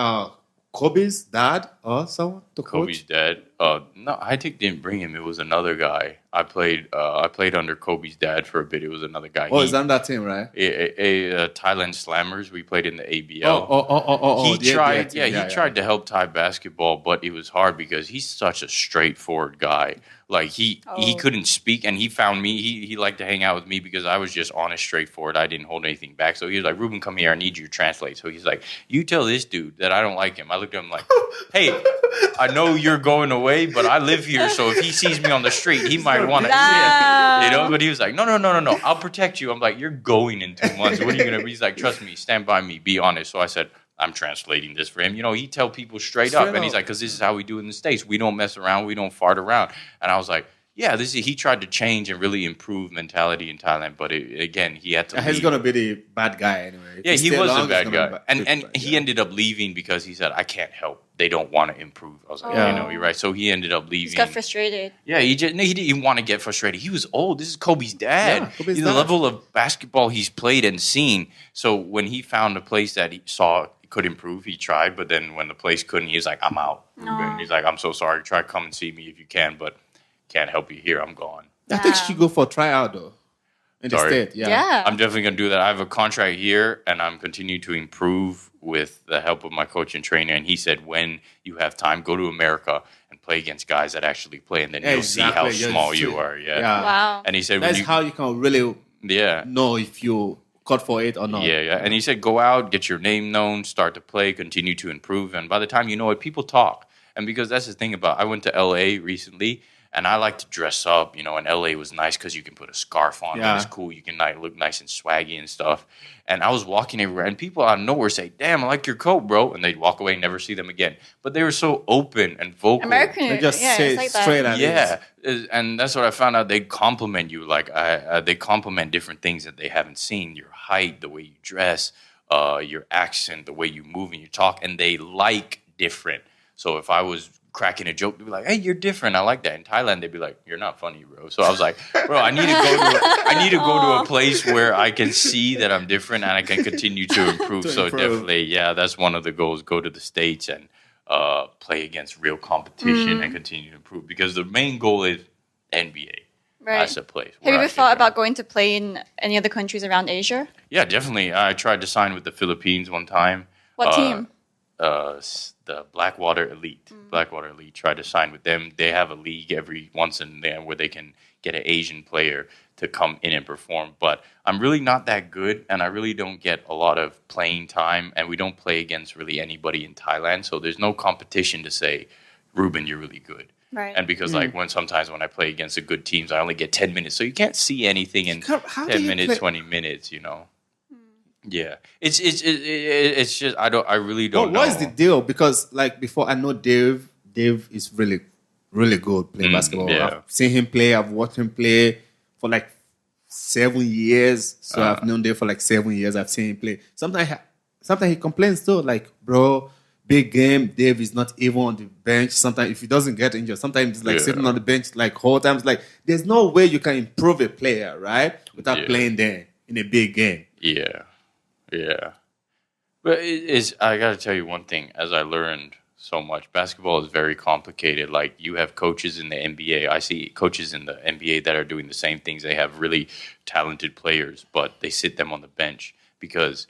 Kobe's dad or someone to coach. Kobe's dad. No, High Tech didn't bring him. It was another guy. I played under Kobe's dad for a bit. It was another guy. He's on that team, right? Thailand Slammers. We played in the ABL. He tried to help Thai basketball, but it was hard because he's such a straightforward guy. Like he couldn't speak, and he found me. He liked to hang out with me because I was just honest, straightforward. I didn't hold anything back. So he was like, "Reuben, come here. I need you to translate." So he's like, "You tell this dude that I don't like him." I looked at him like, "Hey, I know you're going away, but I live here. So if he sees me on the street, he might want to, But he was like, "No. I'll protect you." I'm like, "You're going in 2 months. What are you gonna?" He's like, "Trust me. Stand by me. Be honest." So I said, I'm translating this for him. He tell people straight up. And he's like, because this is how we do it in the States. We don't mess around. We don't fart around. And I was like, yeah, he tried to change and really improve mentality in Thailand. But he had to leave. He's going to be the bad guy anyway. Yeah, he was the bad guy. And he ended up leaving because he said, I can't help. They don't want to improve. I was like, you're right. So he ended up leaving. He got frustrated. Yeah, he didn't even want to get frustrated. He was old. This is Kobe's dad. The level of basketball he's played and seen. So when he found a place that he saw could improve, he tried. But then when the place couldn't, he was like, I'm out. He's like, I'm so sorry. Try to come and see me if you can, but can't help you here. I'm gone. I think she should go for a tryout though. in the Sorry. state. Yeah. Yeah. I'm definitely going to do that. I have a contract here, and I'm continuing to improve with the help of my coach and trainer. And he said, when you have time, go to America and play against guys that actually play, and then you'll see how Exactly. small Yeah, you are. Yeah. Wow. And he said, That's how you can really know if you cut for it or not. Yeah. And he said, go out, get your name known, start to play, continue to improve. And by the time you know it, people talk. And because that's the thing about, I went to LA recently, and I like to dress up, and LA was nice because you can put a scarf on. Yeah. It's cool. You can look nice and swaggy and stuff. And I was walking everywhere, and people out of nowhere say, damn, I like your coat, bro. And they'd walk away and never see them again. But they were so open and vocal. American, they just say like straight that. at And that's what I found out. They compliment you. Like, they compliment different things that they haven't seen. Your height, the way you dress, your accent, the way you move and you talk. And they like different. So if I was cracking a joke, they'd be like, hey, you're different. I like that. In Thailand, they'd be like, you're not funny, bro. So I was like, bro, I need to go to a place where I can see that I'm different and I can continue to improve. Definitely, that's one of the goals. Go to the States and play against real competition and continue to improve. Because the main goal is NBA. Right. As a place. Have you ever thought about going to play in any other countries around Asia? Yeah, definitely. I tried to sign with the Philippines one time. What team? The Blackwater Elite. Blackwater Elite, tried to sign with them. They have a league every once in there where they can get an Asian player to come in and perform. But I'm really not that good, and I really don't get a lot of playing time, and we don't play against really anybody in Thailand. So there's no competition to say, Reuben, you're really good. Right. And because sometimes when I play against the good teams, I only get 10 minutes. So you can't see anything in 10 minutes, 20 minutes, Yeah, it's just I really don't know. What is the deal? Because like before, I know Dave is really, really good playing basketball. Yeah. I've seen him play. I've watched him play for like 7 years. So I've known Dave for like 7 years. I've seen him play. Sometimes he complains too, like, bro, big game. Dave is not even on the bench. Sometimes if he doesn't get injured, sometimes he's like sitting on the bench like whole times. Like there's no way you can improve a player, right, without playing there in a big game. Yeah. But I got to tell you one thing. As I learned so much, basketball is very complicated. Like, you have coaches in the NBA. I see coaches in the NBA that are doing the same things. They have really talented players, but they sit them on the bench because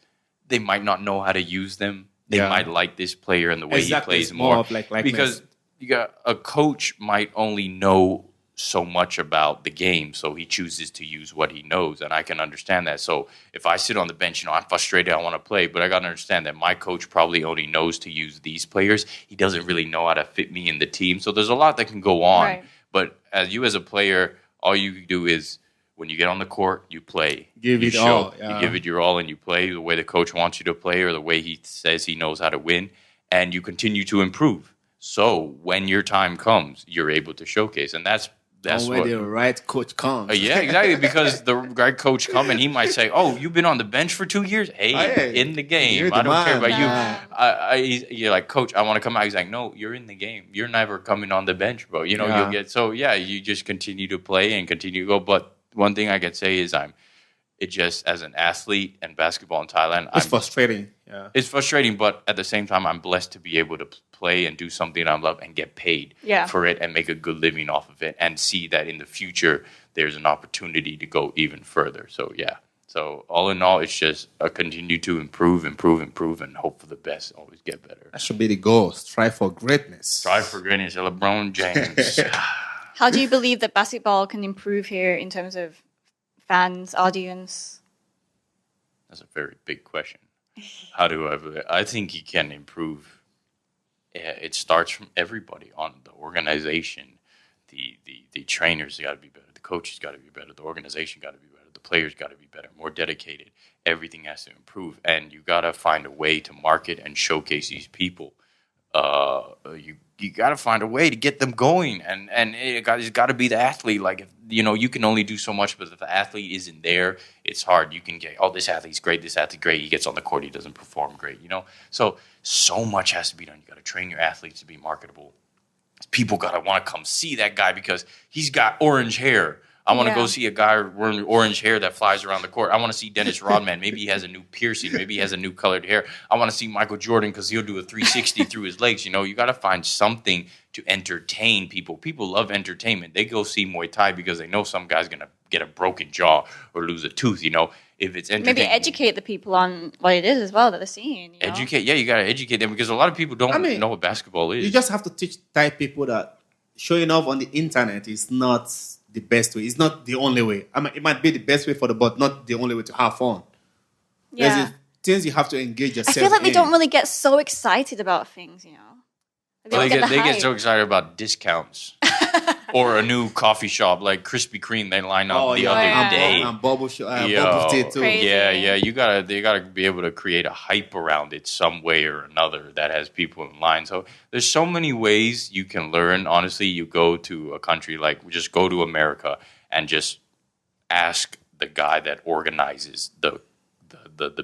they might not know how to use them. They might like this player and the way he plays more. Of like because you got a coach might only know so much about the game, so he chooses to use what he knows, and I can understand that. So if I sit on the bench, I'm frustrated, I want to play, but I got to understand that my coach probably only knows to use these players. He doesn't really know how to fit me in the team, so there's a lot that can go on. Right. But as a player, all you do is when you get on the court, you play. Give it all. Yeah. You give it your all, and you play the way the coach wants you to play or the way he says he knows how to win, and you continue to improve. So when your time comes, you're able to showcase, and that's where the right coach comes. Yeah, exactly. Because the right coach comes and he might say, "Oh, you've been on the bench for 2 years. Hey, in the game. I don't care about you." You're like, "Coach, I want to come out." He's like, "No, you're in the game. You're never coming on the bench, bro." You'll get you just continue to play and continue to go. But one thing I can say is as an athlete and basketball in Thailand, it's frustrating. Yeah, it's frustrating, but at the same time, I'm blessed to be able to play and do something I love and get paid for it and make a good living off of it and see that in the future there's an opportunity to go even further. So so all in all, it's just continue to improve, and hope for the best. Always get better. That should be the goal. Strive for greatness. Strive for greatness. Lebron James. How do you believe that basketball can improve here in terms of fans, audience? That's a very big question. How do I think he can improve. It starts from everybody on the organization. The trainers got to be better. The coaches got to be better. The organization got to be better. The players got to be better, more dedicated. Everything has to improve. And you got to find a way to market and showcase these people. You got to find a way to get them going. And it's got to be the athlete. Like, you can only do so much, but if the athlete isn't there, it's hard. You can get, this athlete's great, great. He gets on the court, he doesn't perform great, So much has to be done. You got to train your athletes to be marketable. People got to want to come see that guy because he's got orange hair. I want to go see a guy wearing orange hair that flies around the court. I want to see Dennis Rodman. Maybe he has a new piercing. Maybe he has a new colored hair. I want to see Michael Jordan because he'll do a 360 through his legs. You know, you got to find something to entertain people. People love entertainment. They go see Muay Thai because they know some guy's going to get a broken jaw or lose a tooth, you know. If it's entertaining. Maybe educate the people on what it is as well that they're seeing. You know? Educate. Yeah, you got to educate them because a lot of people don't know what basketball is. You just have to teach Thai people that showing off on the internet is not the best way. It's not the only way. I mean, it might be the best way for but not the only way to have fun. Yeah. There's things you have to engage yourself I feel like they in. don't really get so excited about things, you know. They get so excited about discounts or a new coffee shop like Krispy Kreme. They line up the other day. And bubble tea too. Crazy. Yeah. They gotta be able to create a hype around it some way or another that has people in line. So there's so many ways you can learn. Honestly, you go to a country like just go to America and just ask the guy that organizes the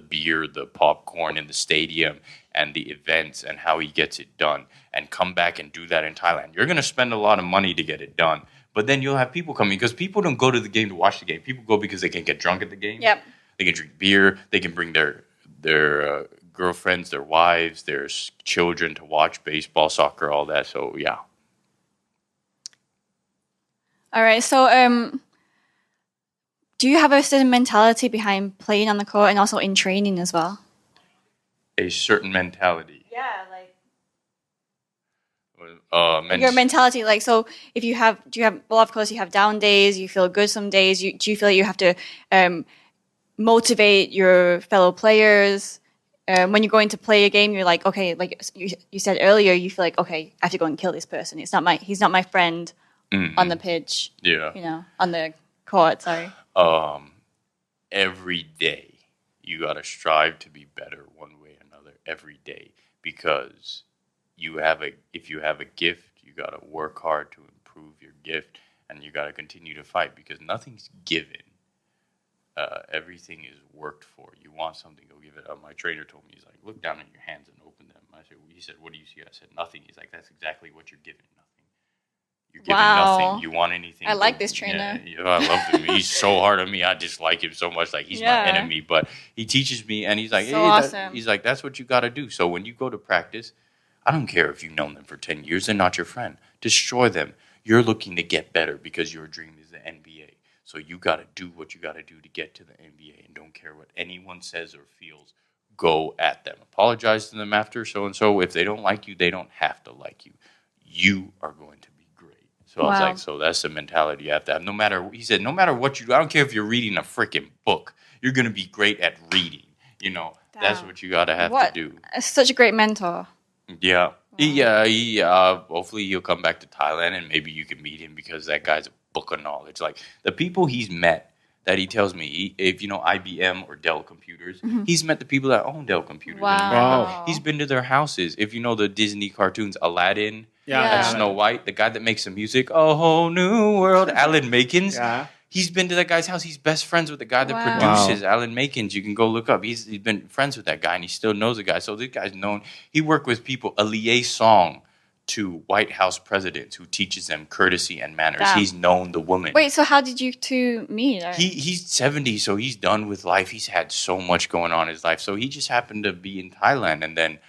beer, the popcorn in the stadium, and the events and how he gets it done, and come back and do that in Thailand. You're going to spend a lot of money to get it done, but then you'll have people coming because people don't go to the game to watch the game. People go because they can get drunk at the game. Yep. They can drink beer. They can bring their girlfriends, their wives, their children to watch baseball, soccer, all that. So, yeah. All right. So, do you have a certain mentality behind playing on the court and also in training as well? A certain mentality. Yeah, like your mentality. Like, so if you have, well, of course, you have down days. You feel good some days. Do you feel like you have to motivate your fellow players? When you're going to play a game, you're like, okay, like you said earlier, you feel like, okay, I have to go and kill this person. He's not my friend on the pitch. Yeah, you know, on the court. Sorry. Every day you got to strive to be better one way or another every day, because if you have a gift, you got to work hard to improve your gift, and you got to continue to fight because nothing's given. Everything is worked for. You want something, go give it up. My trainer told me, he's like, look down in your hands and open them. He said, what do you see? I said, nothing. He's like, that's exactly what you're given. Nothing. You're giving nothing. You want anything? I like this trainer. Yeah, I love him. He's so hard on me. I dislike him so much. Like, he's my enemy. But he teaches me, and he's like, so awesome. He's like, that's what you got to do. So when you go to practice, I don't care if you've known them for 10 years. They're not your friend. Destroy them. You're looking to get better because your dream is the NBA. So you got to do what you got to do to get to the NBA, and don't care what anyone says or feels. Go at them. Apologize to them after so-and-so. If they don't like you, they don't have to like you. You are going to be great. So I was like, so that's the mentality you have to have. He said, no matter what you do, I don't care if you're reading a freaking book, you're going to be great at reading. You know, that's what you got to have to do. Such a great mentor. Yeah. Wow. Hopefully he'll come back to Thailand and maybe you can meet him because that guy's a book of knowledge. Like the people he's met that he tells me, if you know IBM or Dell computers, he's met the people that own Dell computers. Wow. He's been to their houses. If you know the Disney cartoons, Aladdin, and Snow White, the guy that makes the music, A Whole New World, Alan Makins. Yeah. He's been to that guy's house. He's best friends with the guy that produces Alan Makins. You can go look up. He's been friends with that guy, and he still knows the guy. So this guy's known. He worked with people, a liaison to White House presidents who teaches them courtesy and manners. Damn. He's known the woman. Wait, so how did you two meet? He's 70, so he's done with life. He's had so much going on in his life. So he just happened to be in Thailand, and then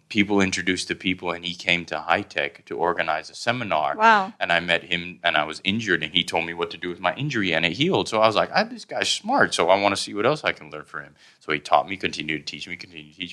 people introduced to people, and he came to High Tech to organize a seminar. Wow. And I met him, and I was injured, and he told me what to do with my injury, and it healed. So I was like, this guy's smart, so I want to see what else I can learn from him. So he taught me, continued to teach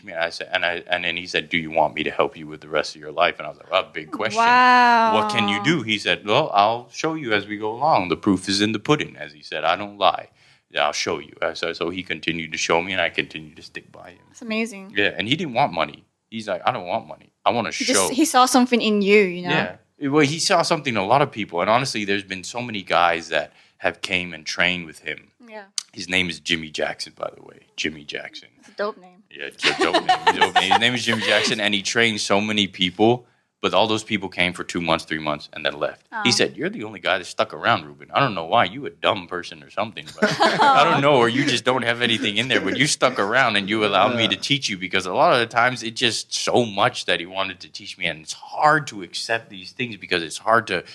me, and I said, and then he said, do you want me to help you with the rest of your life? And I was like, well, big question. Wow. What can you do? He said, well, I'll show you as we go along. The proof is in the pudding, as he said. I don't lie. Yeah, I'll show you. So he continued to show me, and I continued to stick by him. It's amazing. Yeah, and he didn't want money. He's like, I don't want money. I want to show. He saw something in you, you know? Yeah. Well, he saw something in a lot of people. And honestly, there's been so many guys that have came and trained with him. Yeah. His name is Jimmy Jackson, by the way. Jimmy Jackson. It's a dope name. Yeah, it's a dope name. His name is Jimmy Jackson, and he trained so many people. But all those people came for 2 months, 3 months, and then left. Oh. He said, you're the only guy that stuck around, Reuben. I don't know why. You a dumb person or something. But I don't know, or you just don't have anything in there. But you stuck around, and you allowed me to teach you. Because a lot of the times, it's just so much that he wanted to teach me. And it's hard to accept these things because it's hard to,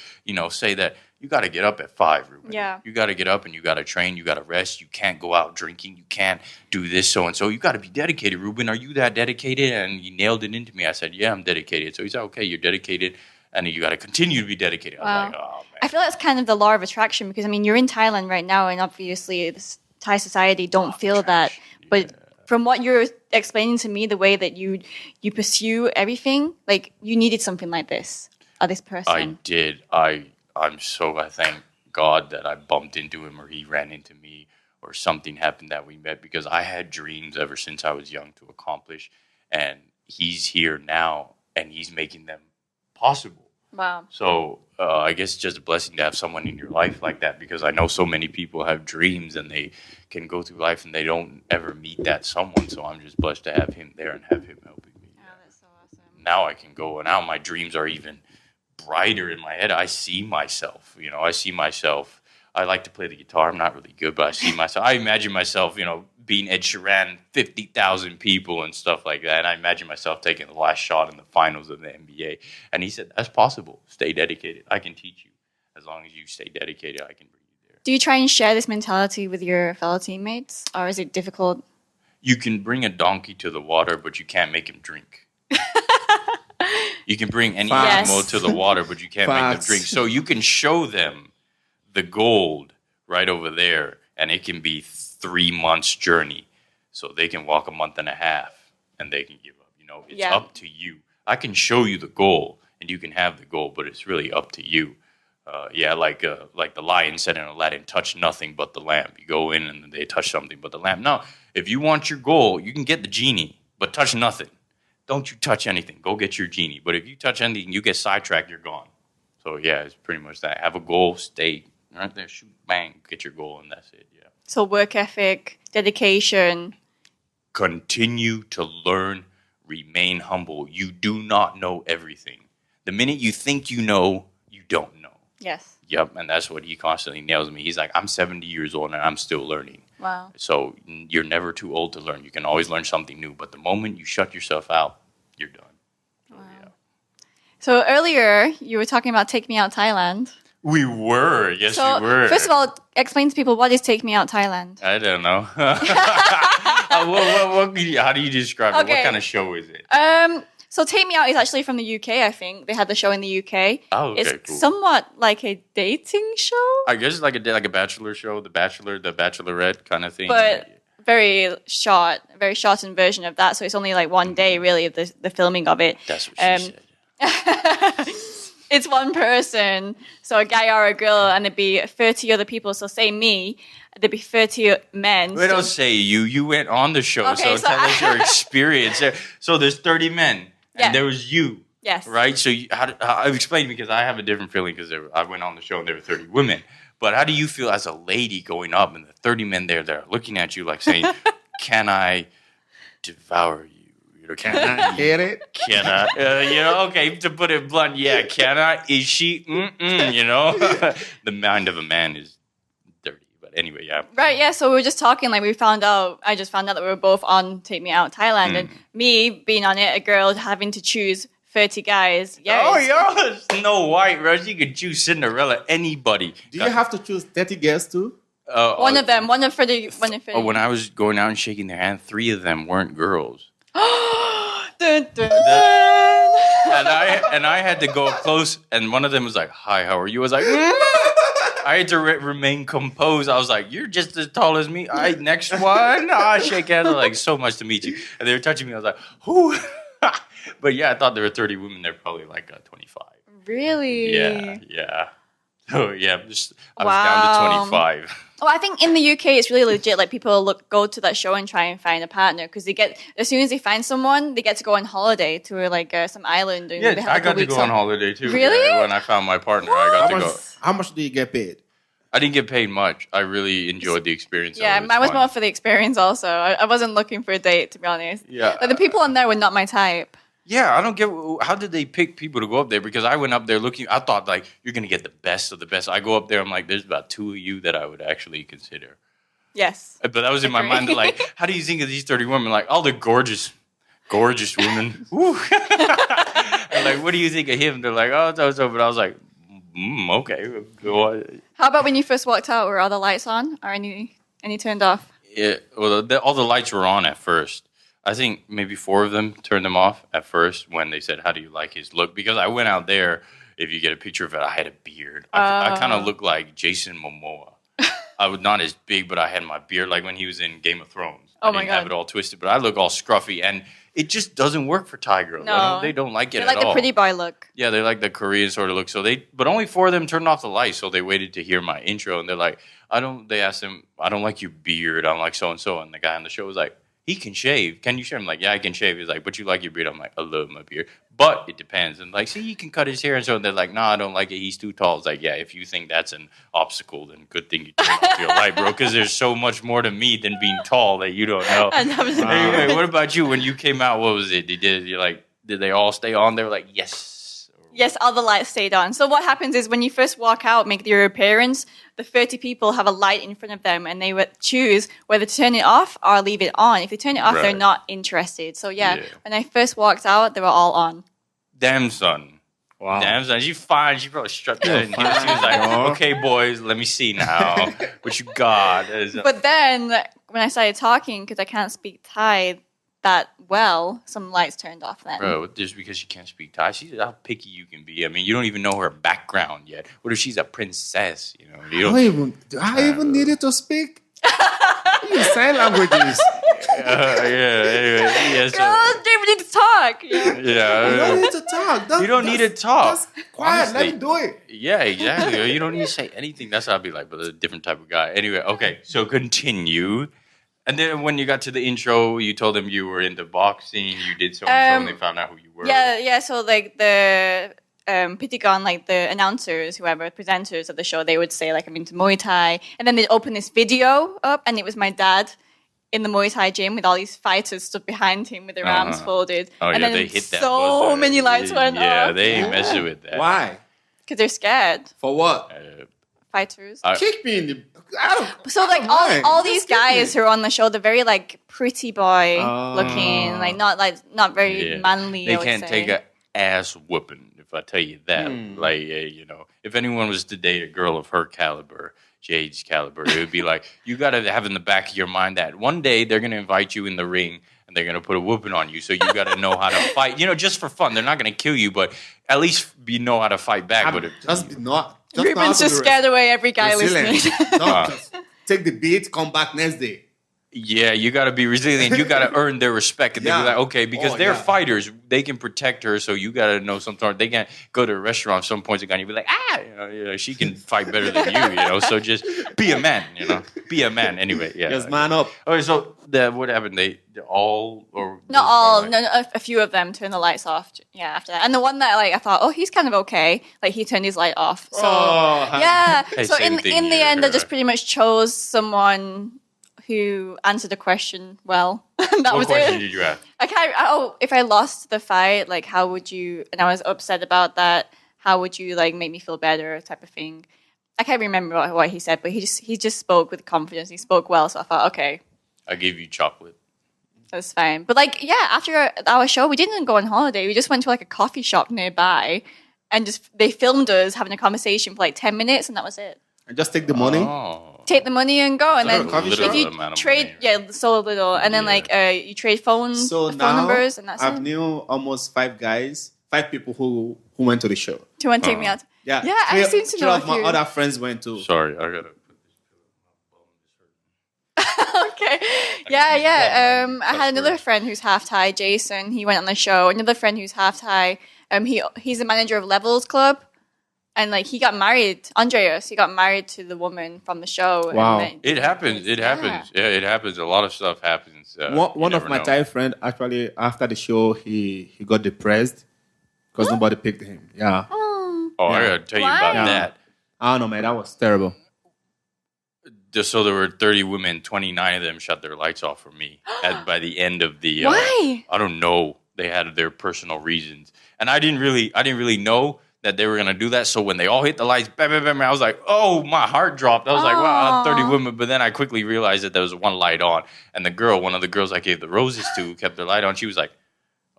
say that, you got to get up at 5, Reuben. Yeah. You got to get up and you got to train. You got to rest. You can't go out drinking. You can't do this, so and so. You got to be dedicated, Reuben. Are you that dedicated? And he nailed it into me. I said, yeah, I'm dedicated. So he said, okay, you're dedicated, and you got to continue to be dedicated. I was like, oh, man. I feel that's kind of the law of attraction because, I mean, you're in Thailand right now, and obviously this Thai society don't feel that. But from what you're explaining to me, the way that you pursue everything, like you needed something like this, or this person. I did. I thank God that I bumped into him or he ran into me or something happened that we met, because I had dreams ever since I was young to accomplish, and he's here now and he's making them possible. Wow. So I guess it's just a blessing to have someone in your life like that, because I know so many people have dreams and they can go through life and they don't ever meet that someone. So I'm just blessed to have him there and have him helping me. Oh, that's so awesome. Now I can go, and now my dreams are even brighter in my head. I see myself, I like to play the guitar. I'm not really good, but I see myself. I imagine myself, being Ed Sheeran, 50,000 people and stuff like that. And I imagine myself taking the last shot in the finals of the NBA. And he said, that's possible. Stay dedicated. I can teach you. As long as you stay dedicated, I can bring you there. Do you try and share this mentality with your fellow teammates, or is it difficult? You can bring a donkey to the water, but you can't make him drink. You can bring any animal to the water, but you can't make them drink. So you can show them the gold right over there, and it can be 3 months journey. So they can walk a month and a half, and they can give up. It's up to you. I can show you the goal, and you can have the goal, but it's really up to you. Like the lion said in Aladdin, touch nothing but the lamp. You go in and they touch something but the lamp. Now, if you want your goal, you can get the genie, but touch nothing. Don't you touch anything. Go get your genie. But if you touch anything, you get sidetracked, you're gone. So, it's pretty much that. Have a goal, stay right there, shoot, bang, get your goal, and that's it, yeah. So work ethic, dedication. Continue to learn, remain humble. You do not know everything. The minute you think you know, you don't know. Yes. Yep, and that's what he constantly nails me. He's like, I'm 70 years old and I'm still learning. Wow. So you're never too old to learn. You can always learn something new. But the moment you shut yourself out, you're done. So, wow. So earlier, you were talking about Take Me Out Thailand. We were. Yes, we were. First of all, explain to people, what is Take Me Out Thailand? I don't know. How do you describe it? What kind of show is it? So Take Me Out is actually from the UK, I think. They had the show in the UK. Oh, okay, it's cool. somewhat like a dating show. I guess it's like a bachelor show, The Bachelor, The Bachelorette kind of thing. But very shortened version of that. So it's only like one day, really, of the filming of it. That's what she said. It's one person, so a guy or a girl, and there'd be 30 other people. So say me, there'd be 30 men. We don't say you. You went on the show, Okay, so tell us your experience. So there's 30 men, and there was you. Yes. Right? So I've explained, because I have a different feeling, because I went on the show and there were 30 women. But how do you feel as a lady going up and the 30 men there that are looking at you like saying, can I devour you? Can I Get it? Can I? Okay, to put it blunt, can I? Is she? The mind of a man is dirty. But anyway, yeah. Right, yeah. So we were just talking, like I just found out that we were both on Take Me Out Thailand, and me being on it, a girl having to choose 30 guys. Yeah. Oh, you're Snow White, Rush. You could choose Cinderella, anybody. Do you have to choose 30 girls too? One of them. When I was going out and shaking their hand, 3 of them weren't girls. Dun, dun, dun. And I had to go up close, and one of them was like, "Hi, how are you?" I was like, I had to remain composed. I was like, "You're just as tall as me." Next one. Shake hands. I was like, "So much to meet you." And they were touching me. I was like, "Who?" But I thought there were 30 women. They're probably like 25. Really? Yeah. So I was down to 25. Oh, I think in the UK it's really legit. Like people go to that show and try and find a partner, because they get, as soon as they find someone, they get to go on holiday to like some island. And yeah, I got to go on holiday too. Really? Yeah, when I found my partner, I got to go. How much do you get paid? I didn't get paid much. I really enjoyed the experience. Yeah, mine was more for the experience also. I wasn't looking for a date, to be honest. Yeah. Like the people on there were not my type. Yeah, I don't get, how did they pick people to go up there? Because I went up there looking, I thought like, you're going to get the best of the best. I go up there, I'm like, there's about 2 of you that I would actually consider. Yes. But that was in my mind, like, how do you think of these 30 women? Like, all the gorgeous women. Woo. And like, what do you think of him? They're like, oh, so. But I was like, Okay. Well, How about when you first walked out? Were all the lights on or any turned off? yeah, well, all the lights were on at first. I think maybe 4 of them turned them off at first when they said, "How do you like his look?" Because I went out there. If you get a picture of it, I had a beard. I kind of looked like Jason Momoa. I was not as big, but I had my beard like when he was in Game of Thrones. Oh I my didn't God. have it all twisted, but I look all scruffy, and it just doesn't work for Thai girls. No. They don't like it They at like all. the pretty boy look. Yeah, they like the Korean sort of look. So but only 4 of them turned off the lights. So they waited to hear my intro, and they're like, they asked him, I don't like your beard. I'm like so-and-so. And the guy on the show was like, he can shave. Can you shave? I'm like, yeah, I can shave. He's like, but you like your beard? I'm like, I love my beard. But it depends. And like, see, he can cut his hair. And so they're like, no, I don't like it. He's too tall. It's like, yeah, if you think that's an obstacle, then good thing you turn off your light, bro. Because there's so much more to me than being tall that you don't know. Anyway, what about you? When you came out, what was it? Did they all stay on? They were like, yes. Yes, all the lights stayed on. So what happens is when you first walk out, make your appearance, the 30 people have a light in front of them and they would choose whether to turn it off or leave it on. If they turn it off, they're Right. not interested. So yeah, when I first walked out, they were all on. Damn, son. Wow. Damn, son. She fine. She probably struck that in here. She was like, okay, boys, let me see now. What you got? But then when I started talking, because I can't speak Thai that well, some lights turned off then. Bro, just because she can't speak Thai, she's how picky you can be. I mean, you don't even know her background yet. What if she's a princess? You know, Do I even needed to speak? Use sign languages. Anyway, yeah, so, Girls, we need to talk. Yeah. You yeah. don't need to talk. You don't need to talk. Just quiet. Honestly. Let me do it. Yeah, exactly. You don't need to say anything. That's how I'd be like, but a different type of guy. Anyway, okay, so continue. And then when you got to the intro, you told them you were into boxing, you did so and so, and they found out who you were. Yeah. So like the Pitigon, like the announcers, whoever, presenters of the show, they would say like I'm into Muay Thai, and then they'd open this video up, and it was my dad in the Muay Thai gym with all these fighters stood behind him with their arms folded. Oh, and yeah, then they hit that. so buzzer. many lights went Yeah, off. they ain't messing with that. Why? Because they're scared. For what? Fighters. Kick me in the. I don't. So like all these guys who are on the show, they're very like pretty boy looking, like not very Yeah. manly. They I would can't say. take a ass whooping, if I tell you that. Like, you know, if anyone was to date a girl of her caliber, Jade's caliber, it would be like, you got to have in the back of your mind that one day they're going to invite you in the ring and they're going to put a whooping on you. So you got to know how to fight, you know, just for fun. They're not going to kill you, but at least you know how to fight back. But Just not. Ruben's just scared away every guy listening. Don't just take the beat, come back next day. Yeah, you got to be resilient. You got to earn their respect. And they'll be like, okay, because they're fighters. They can protect her, so you got to know sometimes. They can't go to a restaurant some points and you be like, you know, she can fight better than you know. So just be a man, you know. Be a man. Anyway, yeah. Just man up. Okay, so what happened? They all or Not all, no, a few of them turned the lights off. Yeah, after that, and the one that like I thought, oh, he's kind of okay. Like he turned his light off. So yeah. Hey, so same in thing the here. end, I just pretty much chose someone who answered the question well. That What was question it. did you ask? I can't. Oh, if I lost the fight, like how would you? And I was upset about that. How would you like make me feel better? Type of thing. I can't remember what he said, but he just spoke with confidence. He spoke well, so I thought, okay, I gave you chocolate. that's fine. But like, yeah, after our show, we didn't go on holiday. We just went to like a coffee shop nearby, and they filmed us having a conversation for like 10 minutes, and that was it. And just take the money. Oh. Take the money and go, and So then coffee if shop? you Amount of trade, money. so little, and then Yeah. like you trade phone now numbers, and that's I've it. knew almost 5 people who went to the show. Do you want to take me out? Yeah, Yeah, I seem to three know of a my few. other friends went too. Sorry, I gotta. Okay. Yeah. I had another friend who's half Thai, Jason. He went on the show. Another friend who's half Thai. He's the manager of Levels Club, and like he got married. Andreas, he got married to the woman from the show. Wow. And It happens. It happens. Yeah, it happens. A lot of stuff happens. One of my Thai friends actually after the show he got depressed because nobody picked him. Yeah, Oh, I gotta tell you about Why? that. I don't know, man. That was terrible. Just so there were 30 women, 29 of them shut their lights off for me. By the end of the, Why? I don't know. They had their personal reasons, and I didn't really know that they were gonna do that. So when they all hit the lights, bam, bam, bam, I was like, oh, my heart dropped. I was like, wow, 30 women. But then I quickly realized that there was one light on, and one of the girls I gave the roses to, kept their light on. She was like,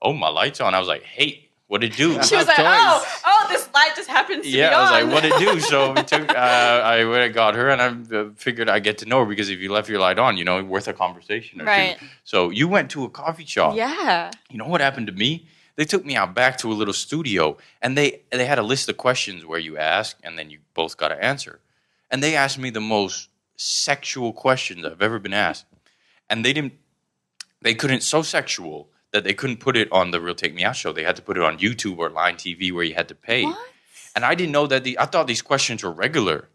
oh, my light's on. I was like, hey, What it do? She was like, oh, this light just happens to be on. I was like, what it do? So we took. I went and got her, and I figured I'd get to know her because if you left your light on, worth a conversation or right. two. So you went to a coffee shop. Yeah. You know what happened to me? They took me out back to a little studio, and they had a list of questions where you ask, and then you both got to answer. And they asked me the most sexual questions I've ever been asked, and they couldn't so sexual that they couldn't put it on the Real Take Me Out show. They had to put it on YouTube or Line TV where you had to pay. What? And I didn't know that I thought these questions were regular.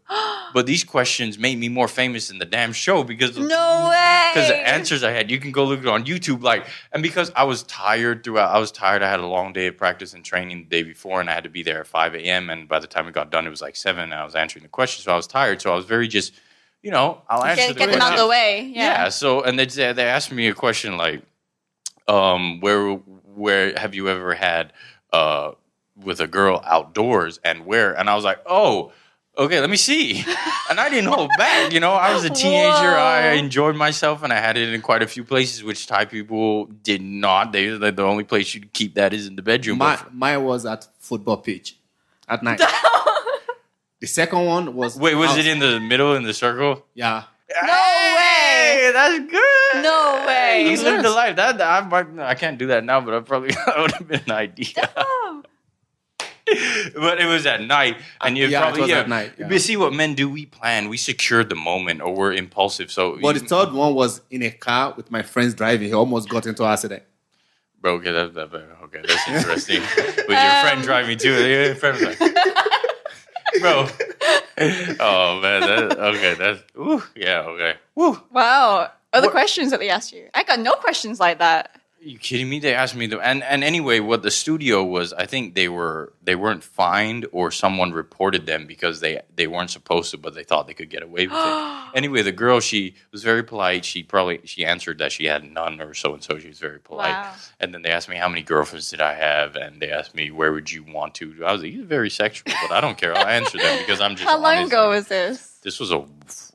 But these questions made me more famous in the damn show because no way. Because the answers I had, you can go look it on YouTube. And because I was tired throughout, I had a long day of practice and training the day before, and I had to be there at 5 a.m. And by the time it got done, it was like 7, and I was answering the questions. So I was tired. So I was very just, I'll answer the question. Get them out of the way. Yeah. So, and they asked me a question like, where have you ever had with a girl outdoors and where? And I was like, oh, okay, let me see. And I didn't hold back. I was a teenager. Whoa. I enjoyed myself, and I had it in quite a few places, which Thai people did not. The only place you keep that is in the bedroom. Mine was at football pitch at night. The second one was... Wait, was it in the middle, in the circle? Yeah. No way. That's good. No way. You lived the life. I can't do that now, but that would have been an idea. Damn. But it was at night, and you probably it was at night. Yeah. But see what men do? We plan, we secured the moment, or we're impulsive. So, the third one was in a car with my friends driving. He almost got into an accident. Bro, okay, that's interesting. With your friend driving too, your friend was like, bro. Oh man, okay. Woo. Wow. Other questions that they asked you? I got no questions like that. Are you kidding me? They asked me and anyway, what the studio was, I think they weren't fined or someone reported them because they weren't supposed to, but they thought they could get away with it. Anyway, the girl, she was very polite. She answered that she had none or so and so. She was very polite. Wow. And then they asked me how many girlfriends did I have, and they asked me where would you want to. I was like, you're very sexual, but I don't care. I'll answer them because I'm just. How long ago was this? This was a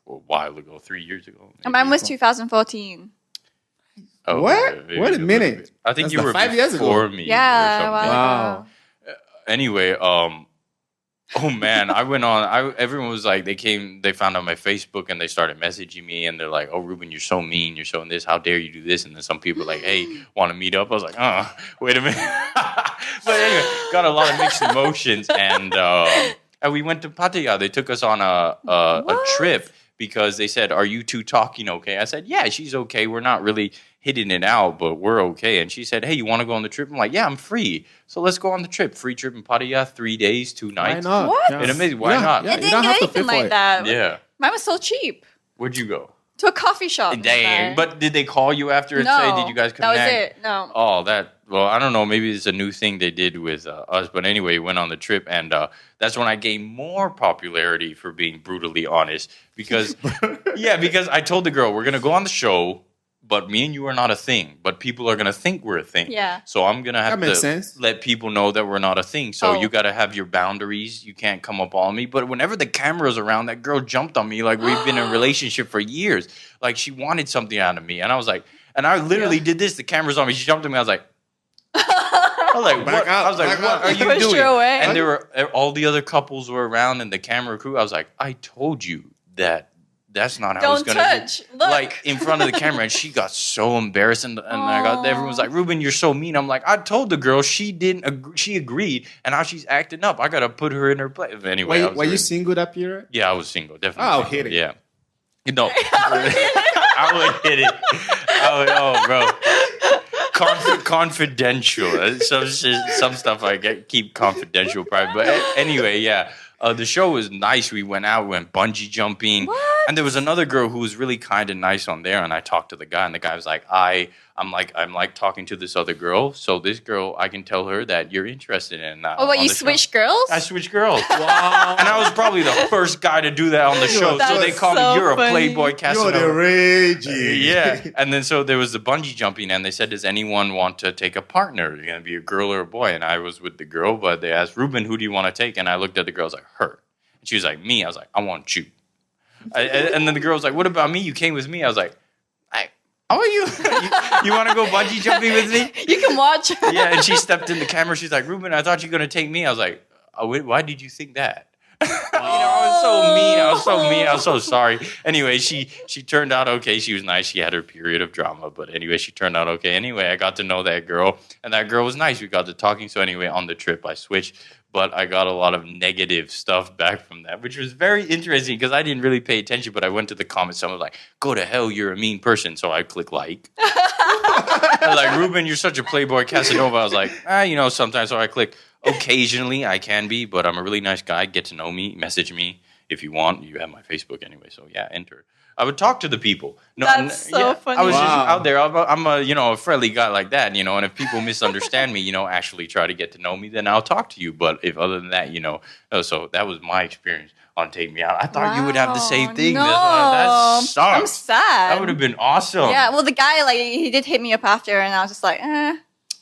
while ago, 3 years ago. Mine was 2014. Oh, what? Wait a minute. I think That's you were 5 years before ago. me. Yeah. Wow. Anyway, oh man, I went on. Everyone was like, they found out my Facebook and they started messaging me and they're like, "Oh, Reuben, you're so mean. You're so this. How dare you do this?" And then some people were like, "Hey, want to meet up?" I was like, wait a minute." But anyway, got a lot of mixed emotions, and we went to Pattaya. They took us on a trip. Because they said, "Are you two talking okay?" I said, "Yeah, she's okay. We're not really hitting it out, but we're okay." And she said, "Hey, you want to go on the trip?" I'm like, "Yeah, I'm free. So let's go on the trip. Free trip in Pattaya, 3 days, 2 nights." Why not? What? Yeah. It's amazing. Why not? Yeah, I didn't get anything like that. Yeah. Mine was so cheap. Where'd you go? To a coffee shop. Dang. But did they call you after and say, did you guys connect? That was it. No. Oh, well, I don't know. Maybe it's a new thing they did with us. But anyway, went on the trip. And that's when I gained more popularity for being brutally honest. Because I told the girl, we're going to go on the show, but me and you are not a thing. But people are going to think we're a thing. Yeah. So I'm going to have to let people know that we're not a thing. So you got to have your boundaries. You can't come up on me. But whenever the camera's around, that girl jumped on me like we've been in a relationship for years. Like she wanted something out of me. And I was like, and I literally did this. The camera's on me. She jumped on me. I was like, what? I was like, what are you doing? Away. And there were all the other couples were around and the camera crew. I was like, I told you that's not how it's going to be. Like in front of the camera, and she got so embarrassed, and everyone was like, "Reuben, you're so mean." I'm like, I told the girl, she didn't agree, she agreed, and now she's acting up. I got to put her in her place. Anyway, were you single that period? Yeah, I was single, definitely. Oh, hit it. Yeah, I would hit it. Bro. Confidential. Some stuff I keep confidential, private. But anyway, yeah. The show was nice. We went out, we went bungee jumping. What? And there was another girl who was really kind and nice on there. And I talked to the guy, and the guy was like, I'm like talking to this other girl. So this girl, I can tell her that you're interested in. You switched girls? I switched girls. Wow. And I was probably the first guy to do that on the show. So they call me, you're a Playboy Casanova. You're the raging. Yeah. And then so there was the bungee jumping, and they said, does anyone want to take a partner? You're going to be a girl or a boy? And I was with the girl, but they asked, Reuben, who do you want to take? And I looked at the girl, I was like, her. And she was like, me. I was like, I want you. And then the girl was like, what about me? You came with me. I was like, How are you? You want to go bungee jumping with me? You can watch. Yeah, and she stepped in the camera. She's like, Reuben, I thought you were going to take me. I was like, oh, wait, why did you think that? I was so mean. I was so sorry. Anyway, she turned out okay. She was nice. She had her period of drama. But anyway, she turned out okay. Anyway, I got to know that girl. And that girl was nice. We got to talking. So anyway, on the trip, I switched. But I got a lot of negative stuff back from that, which was very interesting because I didn't really pay attention. But I went to the comments. Someone was like, go to hell, you're a mean person. So I click like. I was like, Reuben, you're such a playboy Casanova. I was like, sometimes. So I click. Occasionally I can be, but I'm a really nice guy. Get to know me. Message me if you want. You have my Facebook anyway. So yeah, enter. I would talk to the people. No, That's so funny. I was just out there. I'm a friendly guy like that, and if people misunderstand me, actually try to get to know me, then I'll talk to you. But if other than that, so that was my experience on Take Me Out. I thought you would have the same thing. No. That sucks. I'm sad. That would have been awesome. Yeah, well, the guy, he did hit me up after, and I was just like,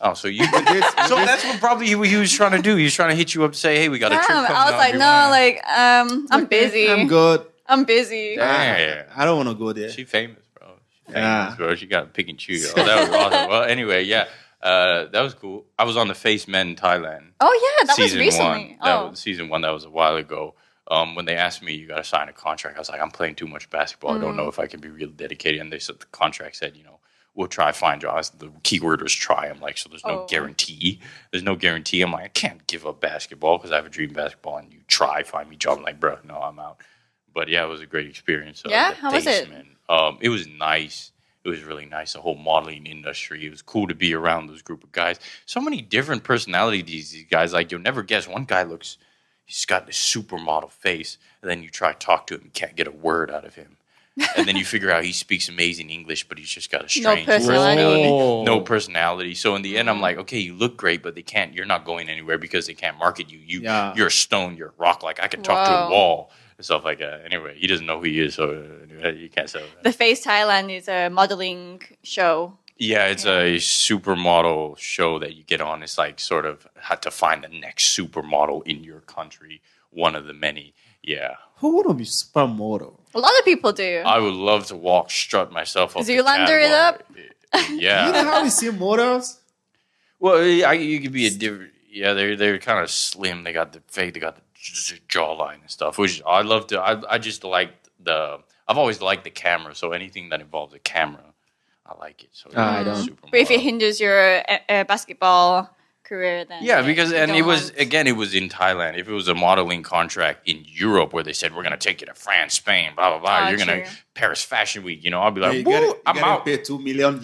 Oh, so you did this? So that's what probably he was trying to do. He was trying to hit you up to say, hey, we got a trip coming I was like, no, I'm busy. I'm good. I'm busy. Yeah. I don't want to go there. She's famous, bro. Bro. She got to pick and choose. Oh, that was awesome. Well, anyway, yeah. That was cool. I was on the Face Men in Thailand. Oh, yeah. That was season recently. 1. That was season 1. That was a while ago. When they asked me, you got to sign a contract, I was like, I'm playing too much basketball. I don't know if I can be really dedicated. And they said the contract said, we'll try to find jobs. The key word was try. I'm like, so there's no guarantee. There's no guarantee. I'm like, I can't give up basketball because I have a dream basketball and you try, find me a job. I'm like, bro, no, I'm out. But yeah, it was a great experience. Yeah? How was it? It was nice. It was really nice. The whole modeling industry. It was cool to be around those group of guys. So many different personalities, these guys. Like, you'll never guess. One guy he's got this supermodel face. And then you try to talk to him. You can't get a word out of him. And then you figure out he speaks amazing English, but he's just got a strange personality. No personality. So in the end, I'm like, okay, you look great, but you're not going anywhere because they can't market you. You're a stone, you're a rock. Like, I can talk to a wall and stuff like that. Anyway, he doesn't know who he is, so you can't say that. The Face Thailand is a modeling show. Yeah, it's a supermodel show that you get on. It's like sort of how to find the next supermodel in your country, one of the many. Yeah. Who would be supermodel? A lot of people do. I would love to strut myself up. Zoolander it up? Yeah. You know how we see models? Well, you could be a different. Yeah, they're kind of slim. They got the jawline and stuff, which I love to. I just like I've always liked the camera, so anything that involves a camera, I like it. So I don't. But if it hinders your basketball career, then because it was in Thailand. If it was a modeling contract in Europe where they said we're going to take you to France, Spain, blah blah blah, you're going to Paris Fashion Week. I'll be like, I'm out. Pay €2 million.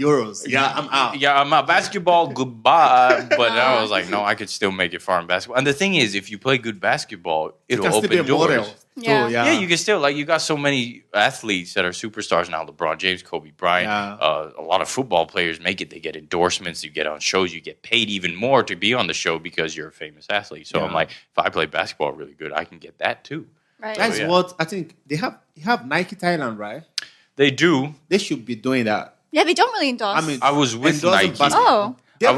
Yeah, I'm out. Yeah, I'm out. Basketball, goodbye. But I was like, no, I could still make it far in basketball. And the thing is, if you play good basketball, it'll open doors. Yeah, you can still you got so many athletes that are superstars now. LeBron James, Kobe Bryant, a lot of football players make it. They get endorsements. You get on shows. You get paid even more to be on the show because you're a famous athlete. So I'm like, if I play basketball really good, I can get that too. Right. That's what I think. They have Nike Thailand, right? They do. They should be doing that. Yeah, they don't really endorse. I was with Nike. Oh. They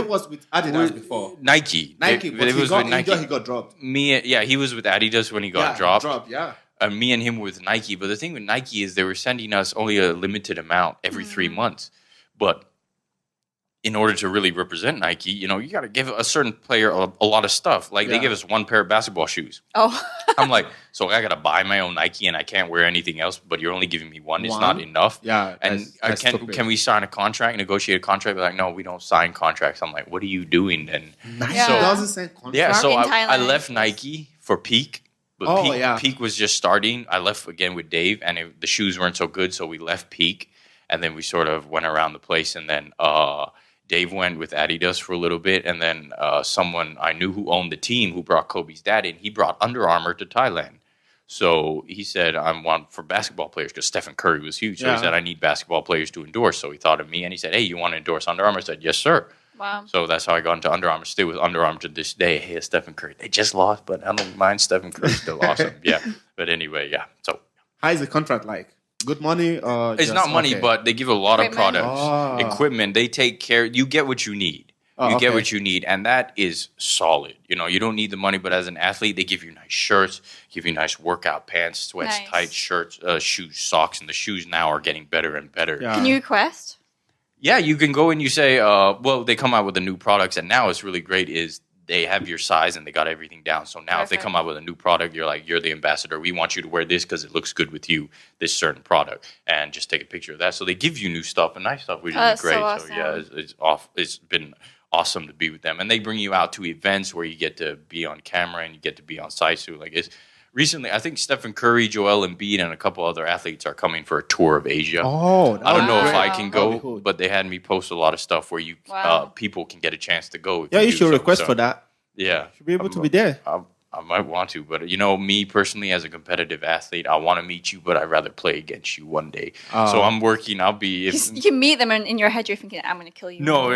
was with Adidas before. Nike. But he got dropped. He was with Adidas when he got dropped. Me and him were with Nike. But the thing with Nike is they were sending us only a limited amount every 3 months. But in order to really represent Nike, you got to give a certain player a lot of stuff. Like they give us one pair of basketball shoes. Oh. I'm like, so I got to buy my own Nike and I can't wear anything else, but you're only giving me one. It's not enough. Yeah. And can we sign a contract, negotiate a contract? They're like, no, we don't sign contracts. I'm like, what are you doing then? Nike doesn't sign contracts? Yeah, so I left Nike for Peak. But Peak was just starting. I left again with Dave, and the shoes weren't so good, so we left Peak. And then we sort of went around the place, and then Dave went with Adidas for a little bit, and then someone I knew who owned the team who brought Kobe's dad in, he brought Under Armour to Thailand. So he said, I want for basketball players, because Stephen Curry was huge. So he said, I need basketball players to endorse. So he thought of me, and he said, hey, you want to endorse Under Armour? I said, yes, sir. Wow. So that's how I got into Under Armour. Still with Under Armour to this day. Hey, Stephen Curry. They just lost, but I don't mind Stephen Curry. Still awesome. Yeah. But anyway, yeah. So how is the contract like? Good money? It's not money, but they give a lot of products, equipment. They take care. You get what you need. You get what you need, and that is solid. You don't need the money, but as an athlete, they give you nice shirts, give you nice workout pants, sweats, tight shirts, shoes, socks, and the shoes now are getting better and better. Yeah. Can you request? Yeah, you can go and you say, they come out with the new products, and now it's really great is they have your size and they got everything down. So now if they come out with a new product, you're the ambassador. We want you to wear this because it looks good with you, this certain product, and just take a picture of that. So they give you new stuff and nice stuff, which is great. So, awesome. It's been awesome to be with them. And they bring you out to events where you get to be on camera and you get to be on site. So recently, I think Stephen Curry, Joel Embiid, and a couple other athletes are coming for a tour of Asia. I don't know if I can go, but they had me post a lot of stuff where people can get a chance to go. You should request for that. Yeah. Should be able to be there. I might want to, but me personally as a competitive athlete, I want to meet you, but I'd rather play against you one day. So I'm working. You can meet them, and in your head you're thinking, "I'm going to kill you." No,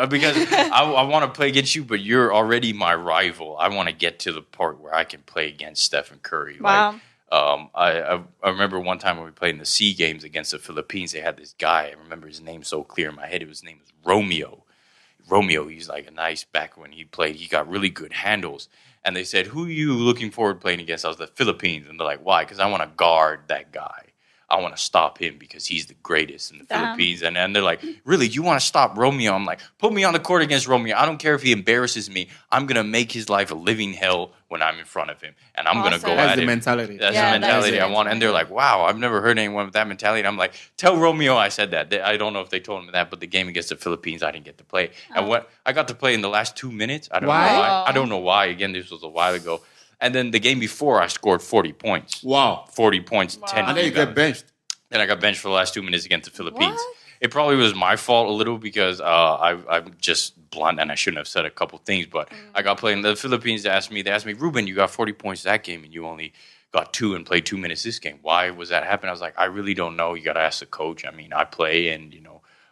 because I want to play against you, but you're already my rival. I want to get to the part where I can play against Stephen Curry. Wow. I remember one time when we played in the SEA Games against the Philippines, they had this guy. I remember his name so clear in my head. His name was Romeo. He's like a nice back when he played. He got really good handles. And they said, who are you looking forward to playing against? I was the Philippines. And they're like, why? Because I want to guard that guy. I want to stop him because he's the greatest in the Philippines. And then they're like, really, you want to stop Romeo? I'm like, put me on the court against Romeo. I don't care if he embarrasses me. I'm going to make his life a living hell when I'm in front of him. And I'm going to go at him. That's the mentality. That's the mentality I want. And they're like, wow, I've never heard anyone with that mentality. I'm like, tell Romeo I said that. I don't know if they told him that, but the game against the Philippines, I didn't get to play. And what I got to play in the last 2 minutes. I don't know why. I don't know why. Again, this was a while ago. And then the game before, I scored 40 points. Wow. 40 points, 10. And then you get benched. Then I got benched for the last 2 minutes against the Philippines. What? It probably was my fault a little because I'm just blunt and I shouldn't have said a couple things. But I got playing the Philippines. They asked me, Reuben, you got 40 points that game and you only got 2 and played 2 minutes this game. Why was that happening? I was like, I really don't know. You got to ask the coach. I mean, I play and,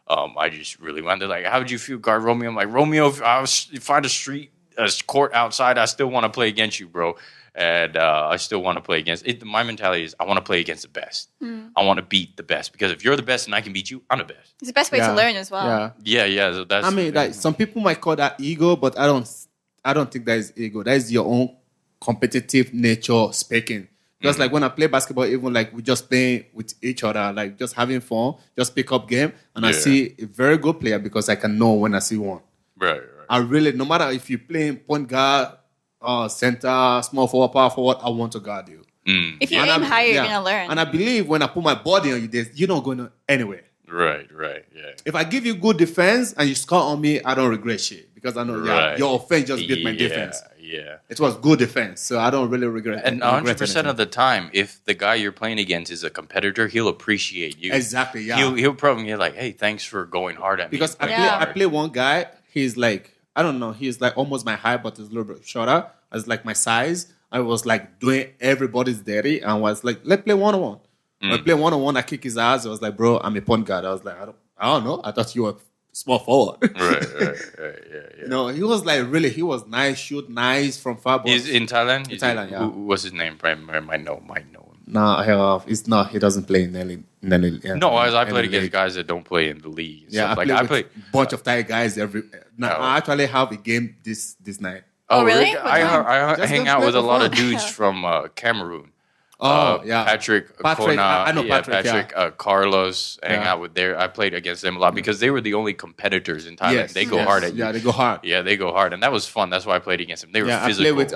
I just really went. They're like, how would you feel guard Romeo? I'm like, Romeo, if I find a court outside, I still want to play against you, bro. And I still want to play against it. My mentality is I want to play against the best. I want to beat the best because if you're the best and I can beat you, I'm the best. It's the best way to learn as well. Yeah. So that's. Some people might call that ego, but I don't think that is ego. That is your own competitive nature speaking. Just like when I play basketball, even like we just playing with each other, like just having fun, just pick up game, and I see a very good player because I can know when I see one. Right. I really, no matter if you're playing point guard, center, small forward, power forward, I want to guard you. If you aim higher, you're going to learn. And I believe when I put my body on you, you're not going anywhere. Right, yeah. If I give you good defense and you score on me, I don't regret shit because I know your offense just beat my defense. Yeah. It was good defense, so I don't really regret it. And 100% of the time, if the guy you're playing against is a competitor, he'll appreciate you. Exactly, yeah. He'll probably be like, hey, thanks for going hard at me. Because I play one guy, he's like, I don't know, he's like almost my height, but he's a little bit shorter. As like my size. I was like doing everybody's dirty and was like, let's play one-on-one. When I play one-on-one, I kick his ass. I was like, bro, I'm a point guard. I was like, I don't know. I thought you were small forward. Right. No, he was like he was nice, shoot nice from far. He's in Thailand? In Thailand, yeah. What's his name? I might know him. No, it's not. He doesn't play in Nelly. No, I played against guys that don't play in the league. Yeah, I play with a bunch of Thai guys I actually have a game this night. Oh, really? I hang out with a lot of dudes from Cameroon. Patrick. I know Patrick. Carlos. Hang out with I played against them a lot because they were the only competitors in Thailand. Yes, they go hard at you. Yeah, they go hard. Yeah, they go hard, and that was fun. That's why I played against them. They were physical. I play with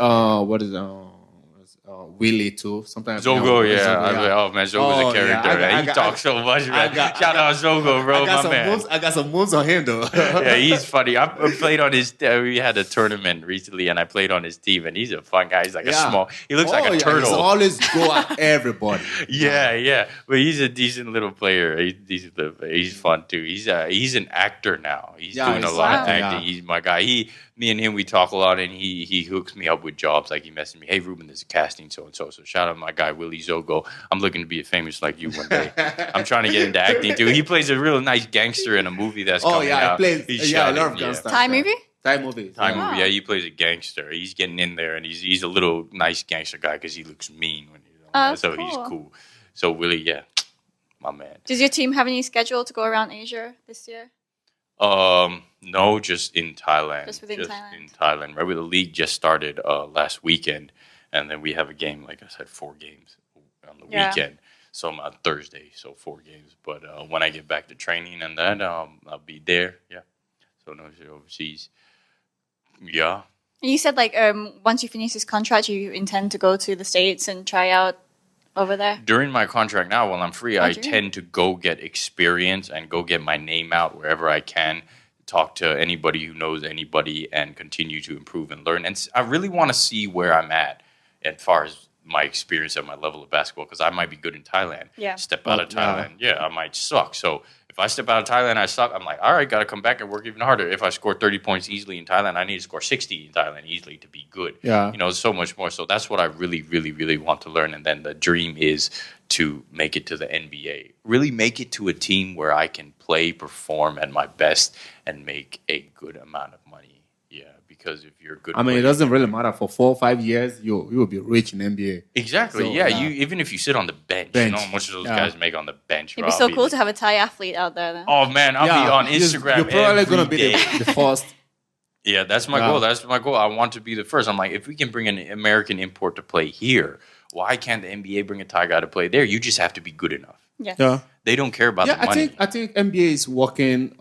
Willie too. Sometimes Zogo, Zogo's a character. He talks so much, man. Shout out Zogo, bro, my man. I got some moves on him though. Yeah, he's funny. I played on his. We had a tournament recently, and I played on his team, and he's a fun guy. He's like a small. He looks like a turtle. He always go at everybody. Yeah, but he's a decent little player. He's fun too. He's an actor now. He's doing a lot of acting. He's my guy. Me and him, we talk a lot, and he hooks me up with jobs. Like he messaged me, hey, Reuben, there's a casting, so-and-so. So shout out my guy, Willie Zogo. I'm looking to be famous like you one day. I'm trying to get into acting, too. He plays a real nice gangster in a movie that's coming out. I love gangster. Thai movie? Thai movie. Yeah, he plays a gangster. He's getting in there, and he's a little nice gangster guy because he looks mean when he's on there. So he's cool. So Willie, my man. Does your team have any schedule to go around Asia this year? No, just in Thailand. Just within Thailand. In Thailand. Right, where the league just started last weekend, and then we have a game. Like I said, 4 games on the weekend. So I'm on Thursday, so 4 games. But when I get back to training and that, I'll be there. Yeah. So no, overseas. Yeah. And you said like once you finish this contract, you intend to go to the States and try out over there? During my contract now, while I'm free, I tend to go get experience and go get my name out wherever I can, talk to anybody who knows anybody, and continue to improve and learn. And I really want to see where I'm at as far as my experience at my level of basketball, because I might be good in Thailand. Yeah. Step out of Thailand, I might suck. So if I step out of Thailand, I suck. I'm like, all right, got to come back and work even harder. If I score 30 points easily in Thailand, I need to score 60 in Thailand easily to be good. Yeah. So much more. So that's what I really, really, really want to learn. And then the dream is to make it to the NBA. Really make it to a team where I can play, perform at my best, and make a good amount of money. Yeah, because if you're a good player, it doesn't really matter. For 4 or 5 years, you will be rich in NBA. Exactly. So, You even if you sit on the bench, you know how much those guys make on the bench. It'd be so cool to have a Thai athlete out there then. Oh man, I'll be on Instagram. You're probably going to be the first. Yeah, that's my goal. That's my goal. I want to be the first. I'm like, if we can bring an American import to play here, why can't the NBA bring a Thai guy to play there? You just have to be good enough. Yeah. They don't care about the money. I think NBA is working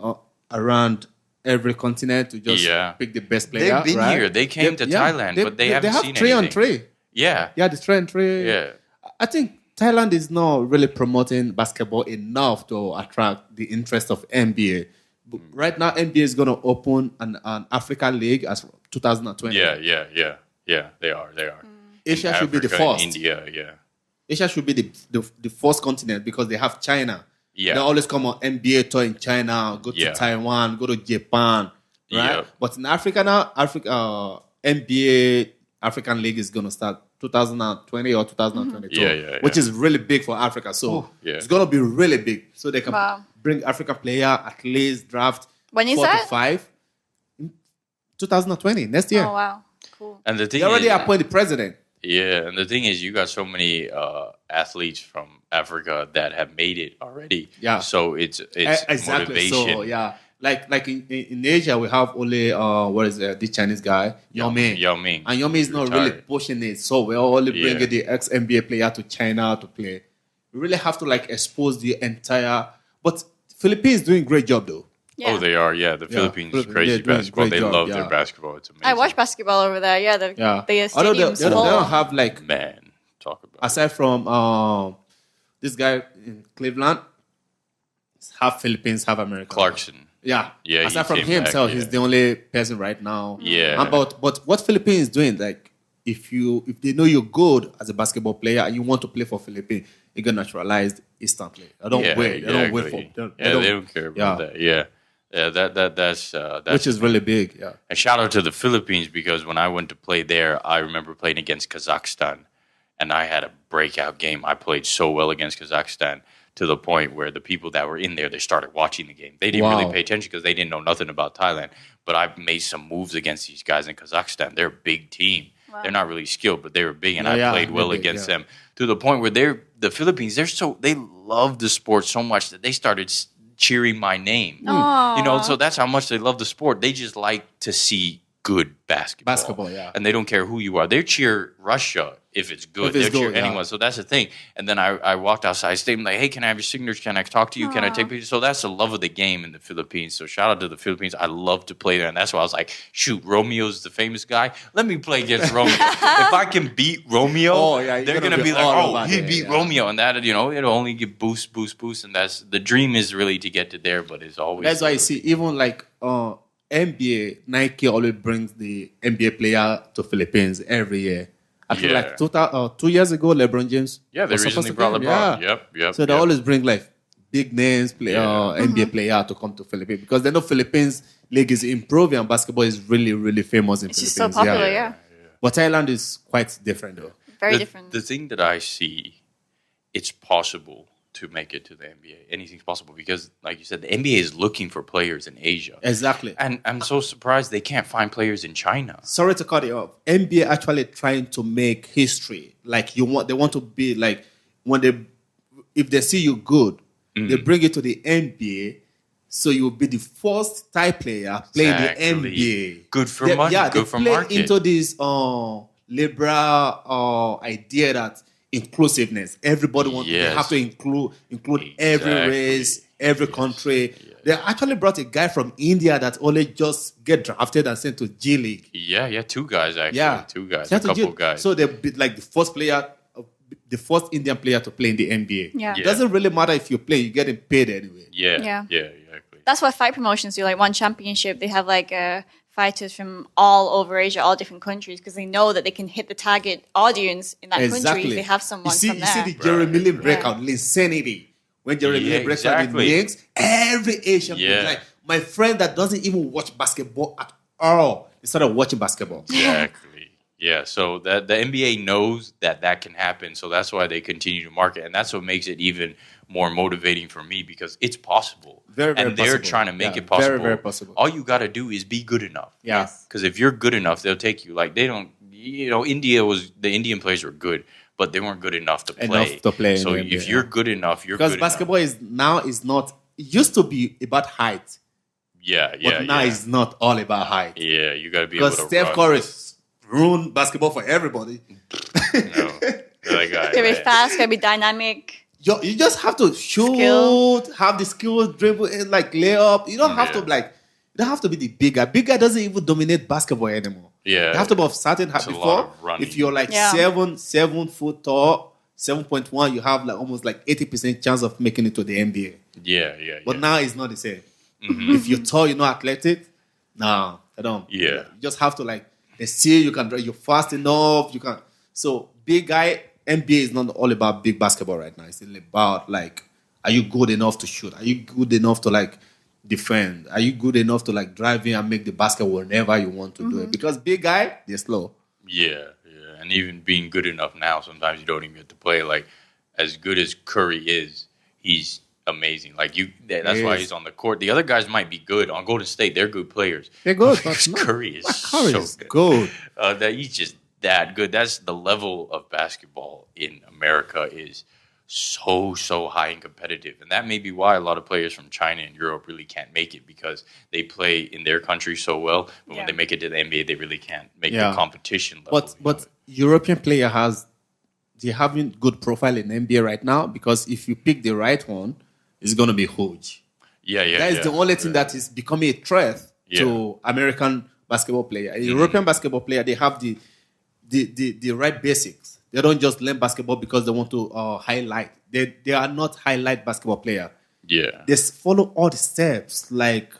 around every continent to just pick the best player. They've been here. They came to Thailand, but they haven't seen anything. They have 3 on 3. Yeah. Yeah, the 3 on 3. Yeah. I think Thailand is not really promoting basketball enough to attract the interest of NBA. But right now, NBA is going to open an African league as 2020. Yeah, they are. Asia should be the first. India, Asia should be the first continent because they have China. Yeah. They always come on NBA tour in China, go to Taiwan, go to Japan, right? Yep. But in Africa now, NBA African League is going to start 2020 or 2022, which is really big for Africa. So it's going to be really big. So they can bring African player, at least draft when is 4 to 5 in 2020, next year. Oh, wow. Cool. And the thing they already appointed the president. Yeah, and the thing is, you got so many athletes from Africa that have made it already. Yeah. So it's exactly. motivation. So like in Asia, we have only the Chinese guy Yao Ming. And Yao Ming is not really pushing it. So we're only bringing the ex NBA player to China to play. We really have to expose the entire. But Philippines doing great job though. Yeah. Oh, they are. Yeah, the Philippines is crazy basketball. They love their basketball. It's amazing. I watch basketball over there. Yeah, the stadium's they don't have talk about aside from this guy in Cleveland, it's half Philippines, half American. Clarkson. Yeah. Aside from himself, he's the only person right now. Yeah. But what Philippines is doing, if they know you're good as a basketball player and you want to play for Philippines, you get naturalized instantly. They don't wait. They don't wait for. They don't care about that. Yeah. Yeah, that's which is really big. Yeah. And shout out to the Philippines, because when I went to play there, I remember playing against Kazakhstan, and I had a breakout game. I played so well against Kazakhstan to the point where the people that were in there, they started watching the game. They didn't really pay attention because they didn't know nothing about Thailand. But I made some moves against these guys in Kazakhstan. They're a big team. Wow. They're not really skilled, but they were big, and I played well against them to the point where the Philippines. They love the sport so much that they started cheering my name. So that's how much they love the sport. They just like to see good basketball. And they don't care who you are. They cheer Russia if it's good. They'll cheer anyone. So that's the thing. And then I walked outside, stayed like, hey, can I have your signatures? Can I talk to you? Can I take pictures? So that's the love of the game in the Philippines. So shout out to the Philippines. I love to play there. And that's why I was like, shoot, Romeo's the famous guy. Let me play against Romeo. If I can beat Romeo, they're going to be like, he beat Romeo. And that, it'll only give boost. And that's the dream, is really to get to there, but it's always. That's why you see, even NBA, Nike always brings the NBA player to Philippines every year. I feel 2 years ago, Lebron James. Yeah, they recently brought LeBron. Yep. So they always bring big names, NBA player to come to Philippines, because they know Philippines league is improving and basketball is really, really famous in Philippines. It's just so popular, But Thailand is quite different though. Very different. The thing that I see, it's possible to make it to the NBA. Anything's possible because, like you said, the NBA is looking for players in Asia. Exactly. And I'm so surprised they can't find players in China. Sorry to cut you off. NBA actually trying to make history. They want to be if they see you good, they bring it to the NBA. So you will be the first Thai player playing the NBA. Good for money. Yeah, good they for play market. into this liberal idea that inclusiveness. Everybody wants. They have to include every race, every country. Yes. They actually brought a guy from India that only just get drafted and sent to G League. Yeah, 2 guys actually. Yeah, 2 guys, a couple guys. So they'll be like the first Indian player to play in the NBA. Yeah. It doesn't really matter if you play; you're getting paid anyway. Yeah, exactly. That's what fight promotions do. Like one championship, they have like fighters from all over Asia, all different countries, because they know that they can hit the target audience in that country if they have someone from there. You see the Jeremy Lin breakout, Linsanity. When Jeremy Lin breaks out in links, every Asian people like, my friend that doesn't even watch basketball at all, they started watching basketball. Exactly. Yeah, so the NBA knows that can happen, so that's why they continue to market, and that's what makes it even more motivating for me because it's possible. Very, very and they're possible. trying to make it possible. Very, very possible. All you got to do is be good enough. Yeah. Because if you're good enough, they'll take you. Like, they don't, the Indian players were good, but they weren't good enough to play. So if you're good enough, you're good enough. Because basketball is not, it used to be about height. But now it's not all about height. Yeah, you got to be able to Because Steph Curry ruined basketball for everybody. Gotta be fast, gotta be dynamic. You just have to shoot, have the skill, dribble, like lay up. You don't have to you don't have to be the big guy. Big guy doesn't even dominate basketball anymore. Yeah, you have to be of certain height before. If you're like 7 foot tall, 7.1, you have like almost like 80% chance of making it to the NBA. Yeah. But now it's not the same. Mm-hmm. If you're tall, you're not athletic. No, I don't. Yeah, you just have to like they see you can. You're fast enough. You can. So big guy. NBA is not all about big basketball right now. It's all about like, are you good enough to shoot? Are you good enough to like defend? Are you good enough to like drive in and make the basket whenever you want to do it? Because big guy, they're slow. Yeah. And even being good enough now, sometimes you don't even get to play. Like, as good as Curry is, he's amazing. Like that's why he's on the court. The other guys might be good on Golden State. They're good players. They're good. Because Curry is so good. That he's just that good. That's the level of basketball in America is so high and competitive, and that may be why a lot of players from China and Europe really can't make it because they play in their country so well. But when they make it to the NBA, they really can't make the competition level. But European player they're having good profile in NBA right now because if you pick the right one, it's gonna be huge. That is the only thing that is becoming a threat to American basketball player. A European basketball player, they have the right basics. They don't just learn basketball because they want to highlight. They are not highlight basketball player. Yeah. They follow all the steps like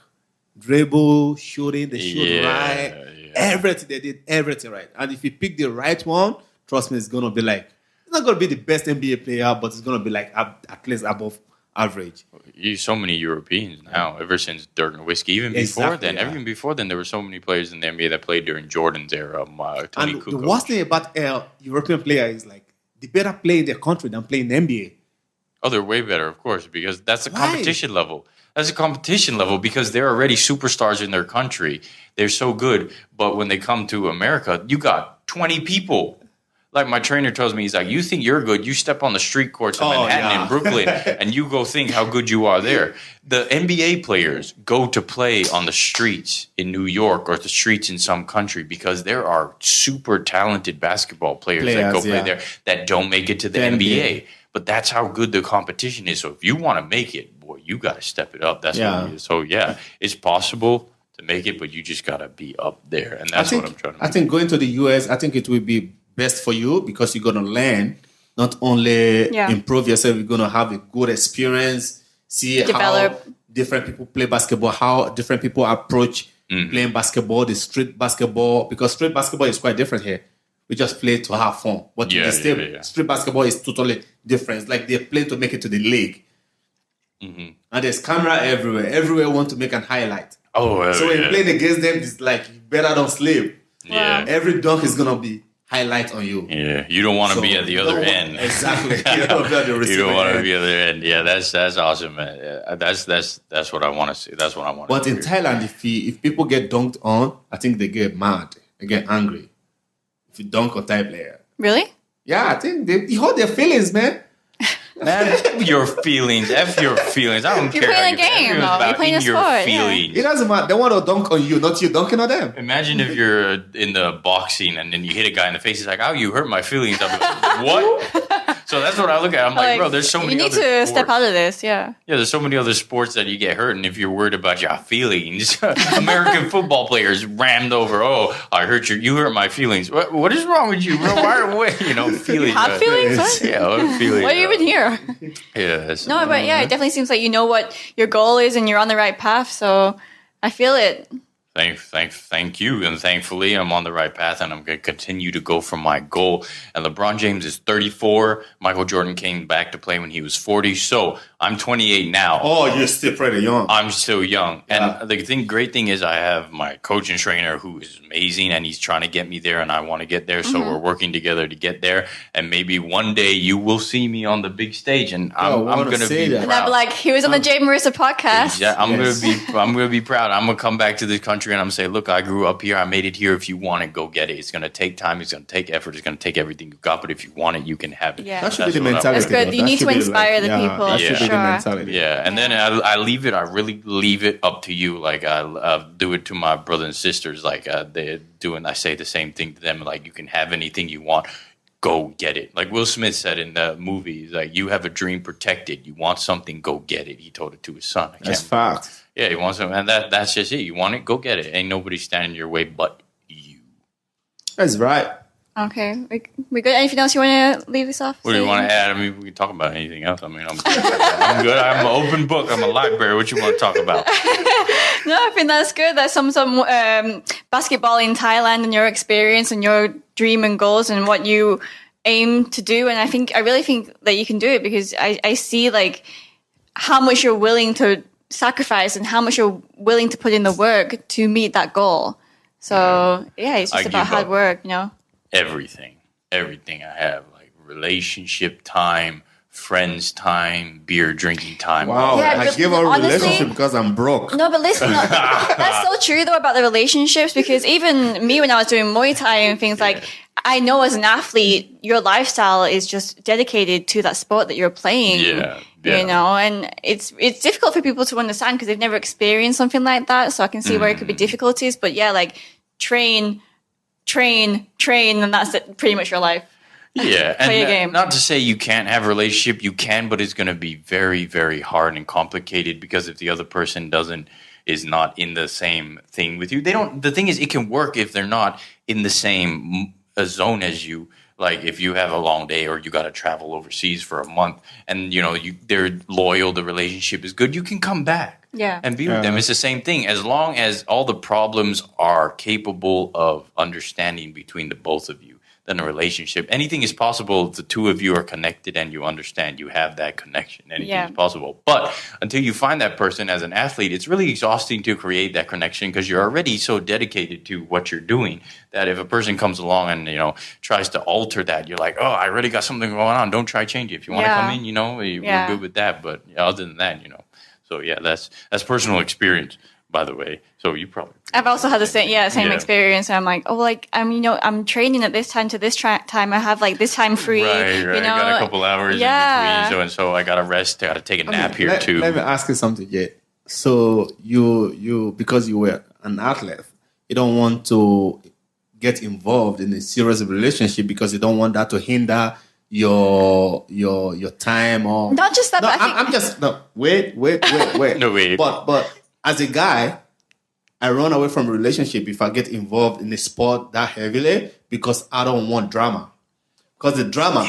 dribble, shooting, they shoot right. Everything. They did everything right. And if you pick the right one, trust me, it's going to be like, it's not going to be the best NBA player, but it's going to be like at least above average. So many Europeans now, ever since Dirk Nowitzki. Even before then, there were so many players in the NBA that played during Jordan's era. Tony And Kukoc. the worst thing about European player is like they better play in their country than play in the NBA. Oh, they're way better, of course, because that's the competition level. That's a competition level because they're already superstars in their country. They're so good. But when they come to America, you got 20 people. Like my trainer tells me, he's like, you think you're good, you step on the street courts of Manhattan and Brooklyn, and you go think how good you are there. The NBA players go to play on the streets in New York or the streets in some country because there are super talented basketball players that go play there that don't make it to the NBA. But that's how good the competition is. So if you want to make it, boy, you got to step it up. That's what it is. So, it's possible to make it, but you just got to be up there. And that's what I'm trying to make. I think going to the US, I think it will be best for you because you're going to learn, not only improve yourself, you're going to have a good experience, see how different people play basketball, how different people approach playing basketball, the street basketball, because street basketball is quite different here. We just play to have fun. But street basketball is totally different. It's like they play to make it to the league. Mm-hmm. And there's camera everywhere. Everywhere want to make an highlight. So when you play against them, it's like you better don't sleep. Yeah. Every dunk is going to be highlight on you. Yeah, you don't want to be at the other end. Exactly. You don't want to be at the other end. Yeah, that's awesome, man. Yeah, that's what I want to see. That's what I want. But in Thailand, if people get dunked on, I think they get mad. They get angry. If you dunk on Thai player. Really? Yeah, I think they hold their feelings, man. Man, your feelings. F your feelings. I don't care. You're playing a game, though. You're playing a your sport. feelings. It doesn't matter. They want to dunk on you, not you dunking on them. Imagine if you're in the boxing and then you hit a guy in the face. He's like, "Oh, you hurt my feelings." I'll be like, "What?" So that's what I look at. I'm like, bro, there's so many. You need other to sports. step out of this. Yeah. Yeah, there's so many other sports that you get hurt, and if you're worried about your feelings, American football players rammed over. Oh, I hurt you hurt my feelings. What is wrong with you, bro? Why feelings? You have feelings? What? Yeah, what feelings? Why are you even here? Yeah. No, but yeah, it definitely seems like you know what your goal is and you're on the right path. So I feel it. Thank you, and thankfully I'm on the right path, and I'm going to continue to go for my goal. And LeBron James is 34. Michael Jordan came back to play when he was 40. So I'm 28 now. Oh, you're still pretty young. I'm still young. Yeah. And the great thing is I have my coach and trainer who is amazing, and he's trying to get me there, and I want to get there. So we're working together to get there. And maybe one day you will see me on the big stage, and I'm going to be proud. And I'll be like, he was on the Jade Marrisa podcast. Yeah, I'm going to be proud. I'm going to come back to this country and I'm say, look, I grew up here. I made it here. If you want it, go get it. It's going to take time. It's going to take effort. It's going to take everything you got. But if you want it, you can have it. Yeah. That should be the mentality. That's good. You need to inspire the people. That should be the Sure. mentality. Yeah, and then I leave it. I really leave it up to you. Like I do it to my brothers and sisters. Like they're doing. I say the same thing to them. Like you can have anything you want. Go get it. Like Will Smith said in the movie. He's like, you have a dream, protect it. You want something, go get it. He told it to his son. That's fact. Yeah, he wants something, and that's just it. You want it, go get it. Ain't nobody standing in your way but you. That's right. Okay. We good? Anything else you want to leave this off? What do you want to add? I mean, we can talk about anything else. I mean, I'm good. I'm an open book. I'm a library. What you want to talk about? No, I think that's good. That's some basketball in Thailand and your experience and your dream and goals and what you aim to do. And I really think that you can do it because I see like how much you're willing to sacrifice and how much you're willing to put in the work to meet that goal. So yeah, it's just about hard work, you know. Everything I have, like relationship time, friends time, beer drinking time. Wow, Yeah, I but give up honestly- relationship because I'm broke. No, but listen, that's so true though about the relationships because even me when I was doing Muay Thai and things like, I know as an athlete, your lifestyle is just dedicated to that sport that you're playing. Yeah. You know, and it's difficult for people to understand because they've never experienced something like that. So I can see where it could be difficulties. But yeah, like train, and that's it, pretty much your life. Yeah, Play a game. Not to say you can't have a relationship, you can, but it's going to be very, very hard and complicated because if the other person is not in the same thing with you, the thing is, it can work if they're not in the same zone as you. Like if you have a long day or you got to travel overseas for a month and they're loyal, the relationship is good, you can come back and be with them. It's the same thing. As long as all the problems are capable of understanding between the both of you, then a relationship, anything is possible if the two of you are connected and you understand you have that connection. Anything is possible. But until you find that person as an athlete, it's really exhausting to create that connection because you're already so dedicated to what you're doing that if a person comes along and, tries to alter that, you're like, oh, I already got something going on. Don't try change it. If you want to come in, we're good with that. But other than that, So yeah, that's personal experience, by the way. So you probably. I've also had the same experience. I'm like, I'm training at this time to this time. I have like this time free. Right. I got a couple hours in between, so I got to rest. I got to take a nap here too. Let me ask you something, Jade. So you because you were an athlete, you don't want to get involved in a serious relationship because you don't want that to hinder your time or not just that. No, but I think, wait. No, wait. But as a guy, I run away from a relationship if I get involved in a sport that heavily because I don't want drama. Because the drama,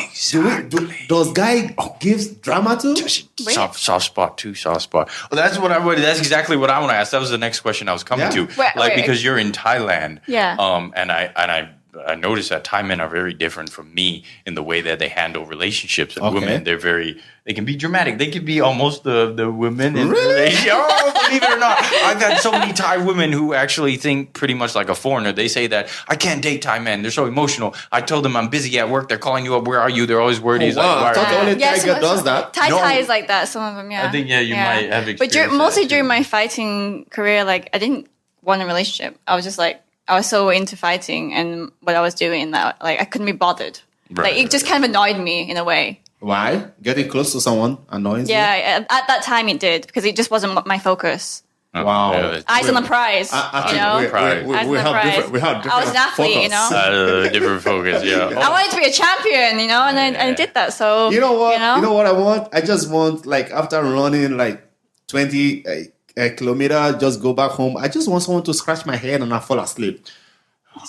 does guy gives drama to? Soft spot. Well, that's exactly what I want to ask. That was the next question I was coming to. Because you're in Thailand. Yeah. And I noticed that Thai men are very different from me in the way that they handle relationships. And women, they can be dramatic. They can be almost the women in relationship. Oh, believe it or not, I've had so many Thai women who actually think pretty much like a foreigner. They say that I can't date Thai men. They're so emotional. I told them I'm busy at work. They're calling you up. Where are you? They're always worried. He's I thought only Tiger does that. Thai is like that. Some of them, yeah. I think you might have experienced But mostly during my fighting career, like I didn't want a relationship. I was just like. I was so into fighting and what I was doing that like I couldn't be bothered. It just kind of annoyed me in a way. Why? Getting close to someone annoys you? Yeah, at that time it did because it just wasn't my focus. Wow. Yeah, Eyes on the prize, you know. We have different I was an athlete, you know. different focus, yeah. I wanted to be a champion, you know, and I did that. So You know what? You know what I want? I just want, like, after running like 20 kilometers, just go back home. I just want someone to scratch my head and I fall asleep.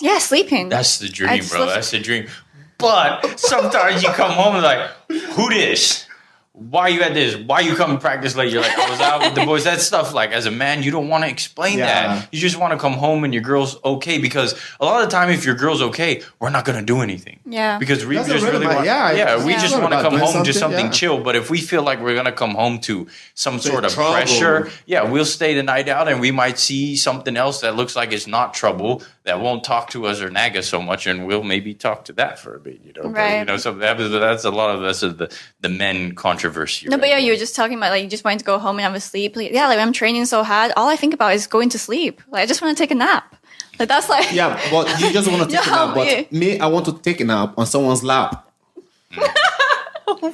yeah, sleeping. That's the dream, bro. That's the dream. But sometimes you come home and like, who this? Why you at this? Why you come to practice late? You're like, I was out with the boys. That stuff, like, as a man, you don't want to explain that. You just want to come home and your girl's okay. Because a lot of the time, if your girl's okay, we're not going to do anything. Yeah. Because we Doesn't just really really want, matter. we It's just not want to about come doing home to something yeah. chill. But if we feel like we're going to come home to some sort of trouble. pressure, we'll stay the night out and we might see something else that looks like it's not trouble, that won't talk to us or nag us so much, and we'll maybe talk to that for a bit, you know. Right. But, you know, so that's a lot of the men controversy. No, but yeah, you were just talking about like you just wanting to go home and have a sleep. Like, yeah, like when I'm training so hard, all I think about is going to sleep. Like I just want to take a nap. Like that's like Yeah, but you just want to take a No, nap. But me, I want to take a nap on someone's lap.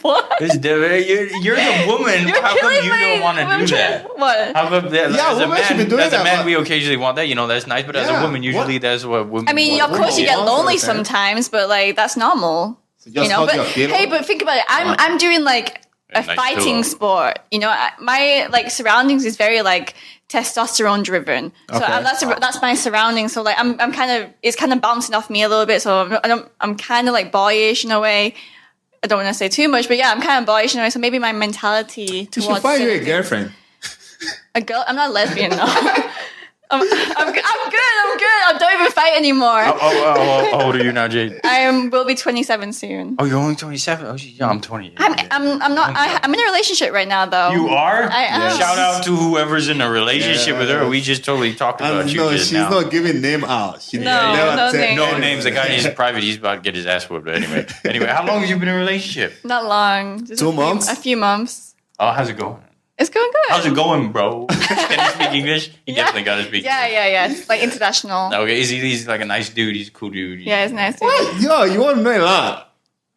what? You're the woman. You're How come killing you me. don't want to do that? What? How come that? Yeah, as a women should be man, doing as a that, man, but- we occasionally want that. You know, that's nice. But as a Yeah, woman, usually what? that's what women. I mean, want. of course you get want lonely for that. sometimes, but like that's normal. Just You know, hug but your pillow. hey, but think about it. I'm doing like a nice fighting pillow. sport. You know, my like surroundings is very like testosterone driven. So Okay. that's my surroundings. So like I'm kind of it's kind of bouncing off me a little bit. So I'm kind of like boyish in a way. I don't want to say too much, but yeah, I'm kind of boyish in a way. So maybe my mentality You towards should find you a certain- girlfriend. a girl. I'm not lesbian though. I'm good. I don't even fight anymore. How old are you now, Jade? Will be 27 soon. Oh, you're only 27. Oh, yeah, I'm 28. I'm not. I'm in a relationship right now, though. You are? I am. Shout out to whoever's in a relationship with her. We just totally talked about you No, just she's now. not giving name out. She No, never no said- name. No names. The guy is private. He's about to get his ass whooped. But anyway, how long have you been in a relationship? Not long. Just 2 months? A few months. Oh, how's it going? It's going good. How's it going, bro? Can he speak English? He definitely got to speak Yeah, English. yeah. It's like international. Okay, he's like a nice dude. He's a cool dude. Yeah, it's nice. What? Yo, you want to know a lot.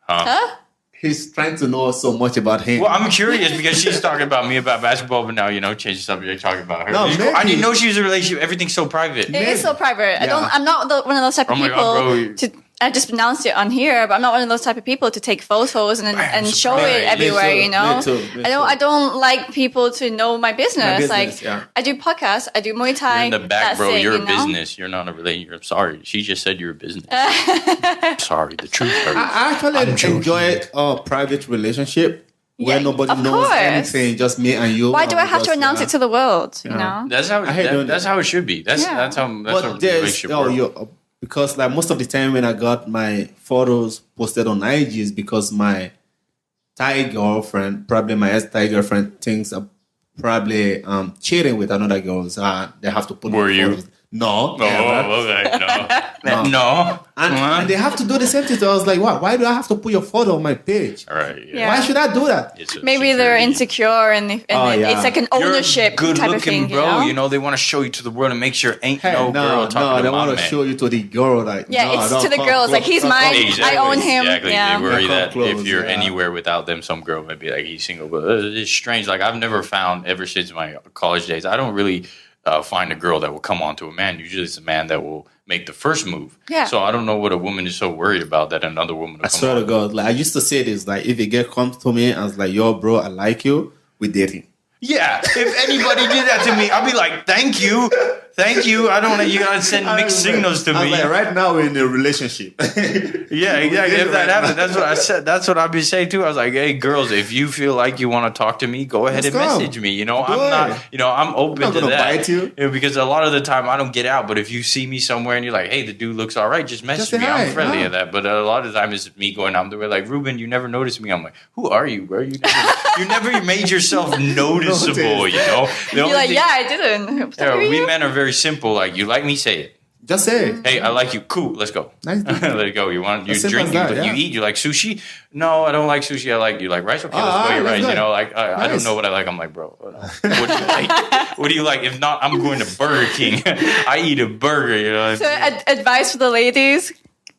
Huh? He's trying to know so much about him. Well, I'm curious because she's talking about me about basketball, but now, change the subject, talking about her. No, It's cool. I maybe- didn't know she was in a relationship. Everything's so private. It is so private. Yeah. I'm not one of those type of Oh my people God, bro. I just announced it on here, but I'm not one of those type of people to take photos and show surprised. it everywhere. Me too, You know, me too, me I don't like people to know my business. Like yeah. I do podcasts, I do Muay Thai. You're in the back, that's bro. it, You're you a know? business. You're not a relationship. I'm sorry. She just said you're a business. I'm sorry. The truth hurts. I actually enjoy a private relationship where Yeah, nobody of knows course. anything, just me and you. Why do I have to Just, announce it to the world? You Yeah. know. That's how. I hate doing That's that. how it should be. That's Yeah. that's how. That's how But there's relationship works. because like most of the time when I got my photos posted on IG is because my Thai girlfriend, probably my ex-Thai girlfriend, thinks I'm probably cheating with another girl. So they have to put. Were my you? photos. No. Oh, never. okay. No. No. No. And they have to do the same thing. So I was like, why do I have to put your photo on my page? All right. Yeah. Why should I do that? It's a Maybe they're security. insecure and yeah. it's like an You're ownership good type looking, of thing. bro. You know? They want to show you to the world and make sure ain't Hey, no girl talking they to my want to man. show you to the girl. Like, Yeah, no, it's don't to the come girls. Like close, he's don't mine. come Exactly. I own him. Exactly. Yeah. They worry Come that close, if you're yeah. anywhere without them, some girl might be like, he's single. But it's strange. Like, I've never found, ever since my college days, I don't really find a girl that will come on to a man. Usually it's a man that will make the first move. Yeah. So I don't know what a woman is so worried about that another woman will I come swear on. to God, like I used to say this, like if a girl comes to me and is like, "Yo, bro, I like you," we dating. Yeah, if anybody did that to me, I'll be like, thank you. I don't want you gotta send mixed signals to I was me. like, right now we're in a relationship. Yeah, exactly. If that Right happens, now. that's what I said. That's what I'd be saying too. I was like, hey, girls, if you feel like you want to talk to me, go ahead Let's and go. message me. Do I'm it. not, I'm open I'm not to gonna that. bite you. Because a lot of the time I don't get out. But if you see me somewhere and you're like, hey, the dude looks all right, just message say me. hi. I'm friendly Yeah. at that. But a lot of the time it's me going out there like, Reuben, you never noticed me. I'm like, who are you, bro? You never made yourself noticeable, you know? The You're only like, thing- yeah, I didn't. Yeah, we You? men are very simple. Like, you like me, say it. Just say it. Hey, I like you. Cool, let's go. Nice. Let it go. You want you As simple drink? as that, you yeah. eat? You like sushi? No, I don't like sushi. You like rice? Okay, let's go. You're let's right. go. You know, like I don't Nice. know what I like. I'm like, bro, what do you like? What do you like? If not, I'm going to Burger King. I eat a burger. You know. So advice for the ladies: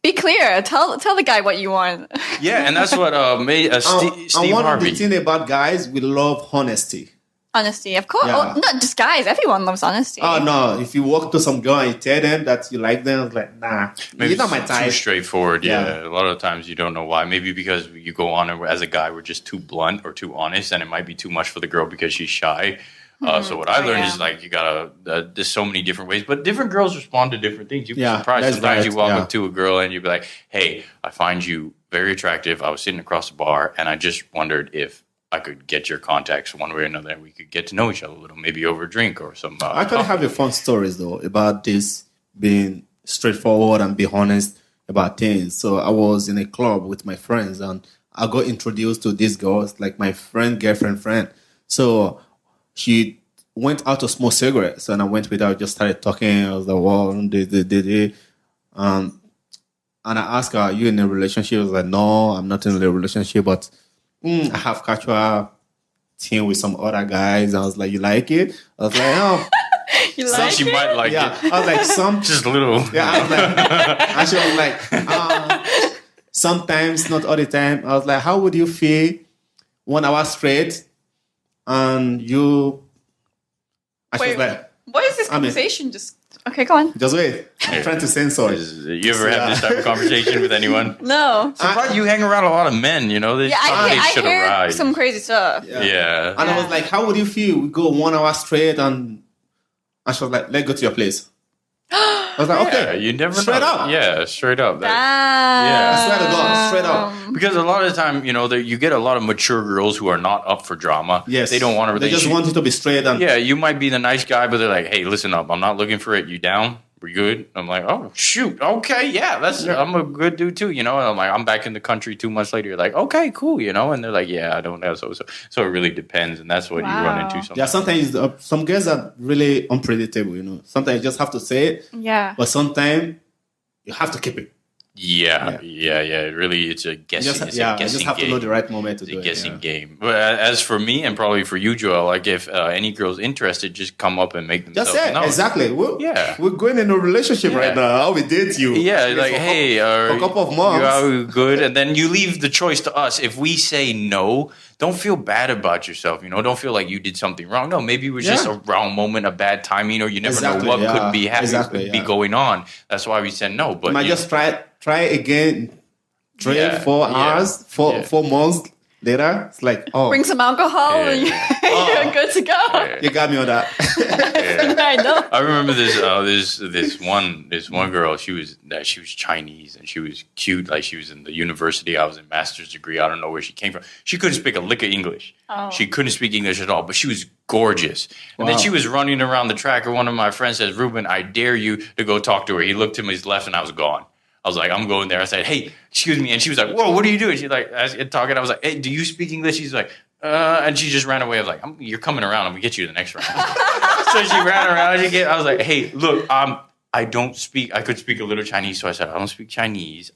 Be clear. Tell the guy what you want. Yeah, and that's what made Steve one Harvey. of the thing about guys, we love honesty. Honesty, of course. Yeah. Oh, not just guys. Everyone loves honesty. Oh no! If you walk to some girl and you tell them that you like them, it's like nah, Maybe you're not my it's type. too straightforward. Yeah. Yeah. A lot of times you don't know why. Maybe because you go on and as a guy, we're just too blunt or too honest, and it might be too much for the girl because she's shy. So what I learned is like you gotta. There's so many different ways, but different girls respond to different things. You'd be surprised. that's Sometimes right, you walk up to a girl and you'd be like, "Hey, I find you very attractive. I was sitting across the bar, and I just wondered if I could get your contacts one way or another, and we could get to know each other a little, maybe over a drink or some." I actually have a fun stories though about this being straightforward and be honest about things. So I was in a club with my friends and I got introduced to these girls, like my girlfriend friend. So she went out to smoke cigarettes and I went with her, just started talking. I was like, well, and I asked her, are you in a relationship? I was like, no, I'm not in a relationship, but I have casual thing with some other guys. I was like, you like it? I was like, oh. You like she it? might like Yeah, it. I was like, some. Just a little. Yeah, I was like, and she was like, sometimes, not all the time. I was like, how would you feel 1 hour straight and you. And she was like, what is this conversation? Okay, go on. just wait. I'm trying to censor it. You ever have this type of conversation with anyone? No. Surprised you hang around a lot of men, you know? Yeah, I hear some crazy stuff. Yeah. And I was like, how would you feel? We go 1 hour straight and she was like, let's go to your place. I was like, okay. Yeah, you never straight know. up. Yeah, straight up. I swear to God, straight up. Because a lot of the time, you know, you get a lot of mature girls who are not up for drama. Yes. They don't want to. They just want you to be straight. And yeah, you might be the nice guy, but they're like, hey, listen up. I'm not looking for it. You down? We good? I'm like, oh, shoot. Okay, yeah. I'm a good dude too, you know? And I'm like, I'm back in the country 2 months later. You're like, okay, cool, you know? And they're like, yeah, I don't know. So it really depends. And that's what you run into sometimes. Yeah, sometimes some girls are really unpredictable, you know? Sometimes you just have to say it. Yeah. But sometimes you have to keep it. Yeah. Really, it's a guessing. It's a guessing you just have to know the right moment to do it. It's a guessing game. But as for me, and probably for you, Joel, like if any girl's interested, just come up and make themselves Just say known. exactly. We're going in a relationship right now. How we date you? Yeah, like hey, for a couple of months. Are good? And then you leave the choice to us. If we say no, don't feel bad about yourself. You know, don't feel like you did something wrong. No, maybe it was just a wrong moment, a bad timing, or you never know what could be happening, be going on. That's why we said no. But might just try again. 4 hours, 4 months later. It's like, oh, bring some alcohol and you're good to go. You got me on that. I know. I remember this one girl. She was Chinese and she was cute. Like she was in the university. I was in master's degree. I don't know where she came from. She couldn't speak a lick of English. Oh. She couldn't speak English at all. But she was gorgeous. And then she was running around the track. And one of my friends says, "Reuben, I dare you to go talk to her." He looked to his left and I was gone. I was like, I'm going there. I said, hey, excuse me. And she was like, whoa, what are you doing? She's like, talking. I was like, hey, do you speak English? She's like, and she just ran away. I was like, you're coming around. I'm going to get you the next round. So she ran around. I was like, hey, look, I don't speak. I could speak a little Chinese. So I said, I don't speak Chinese.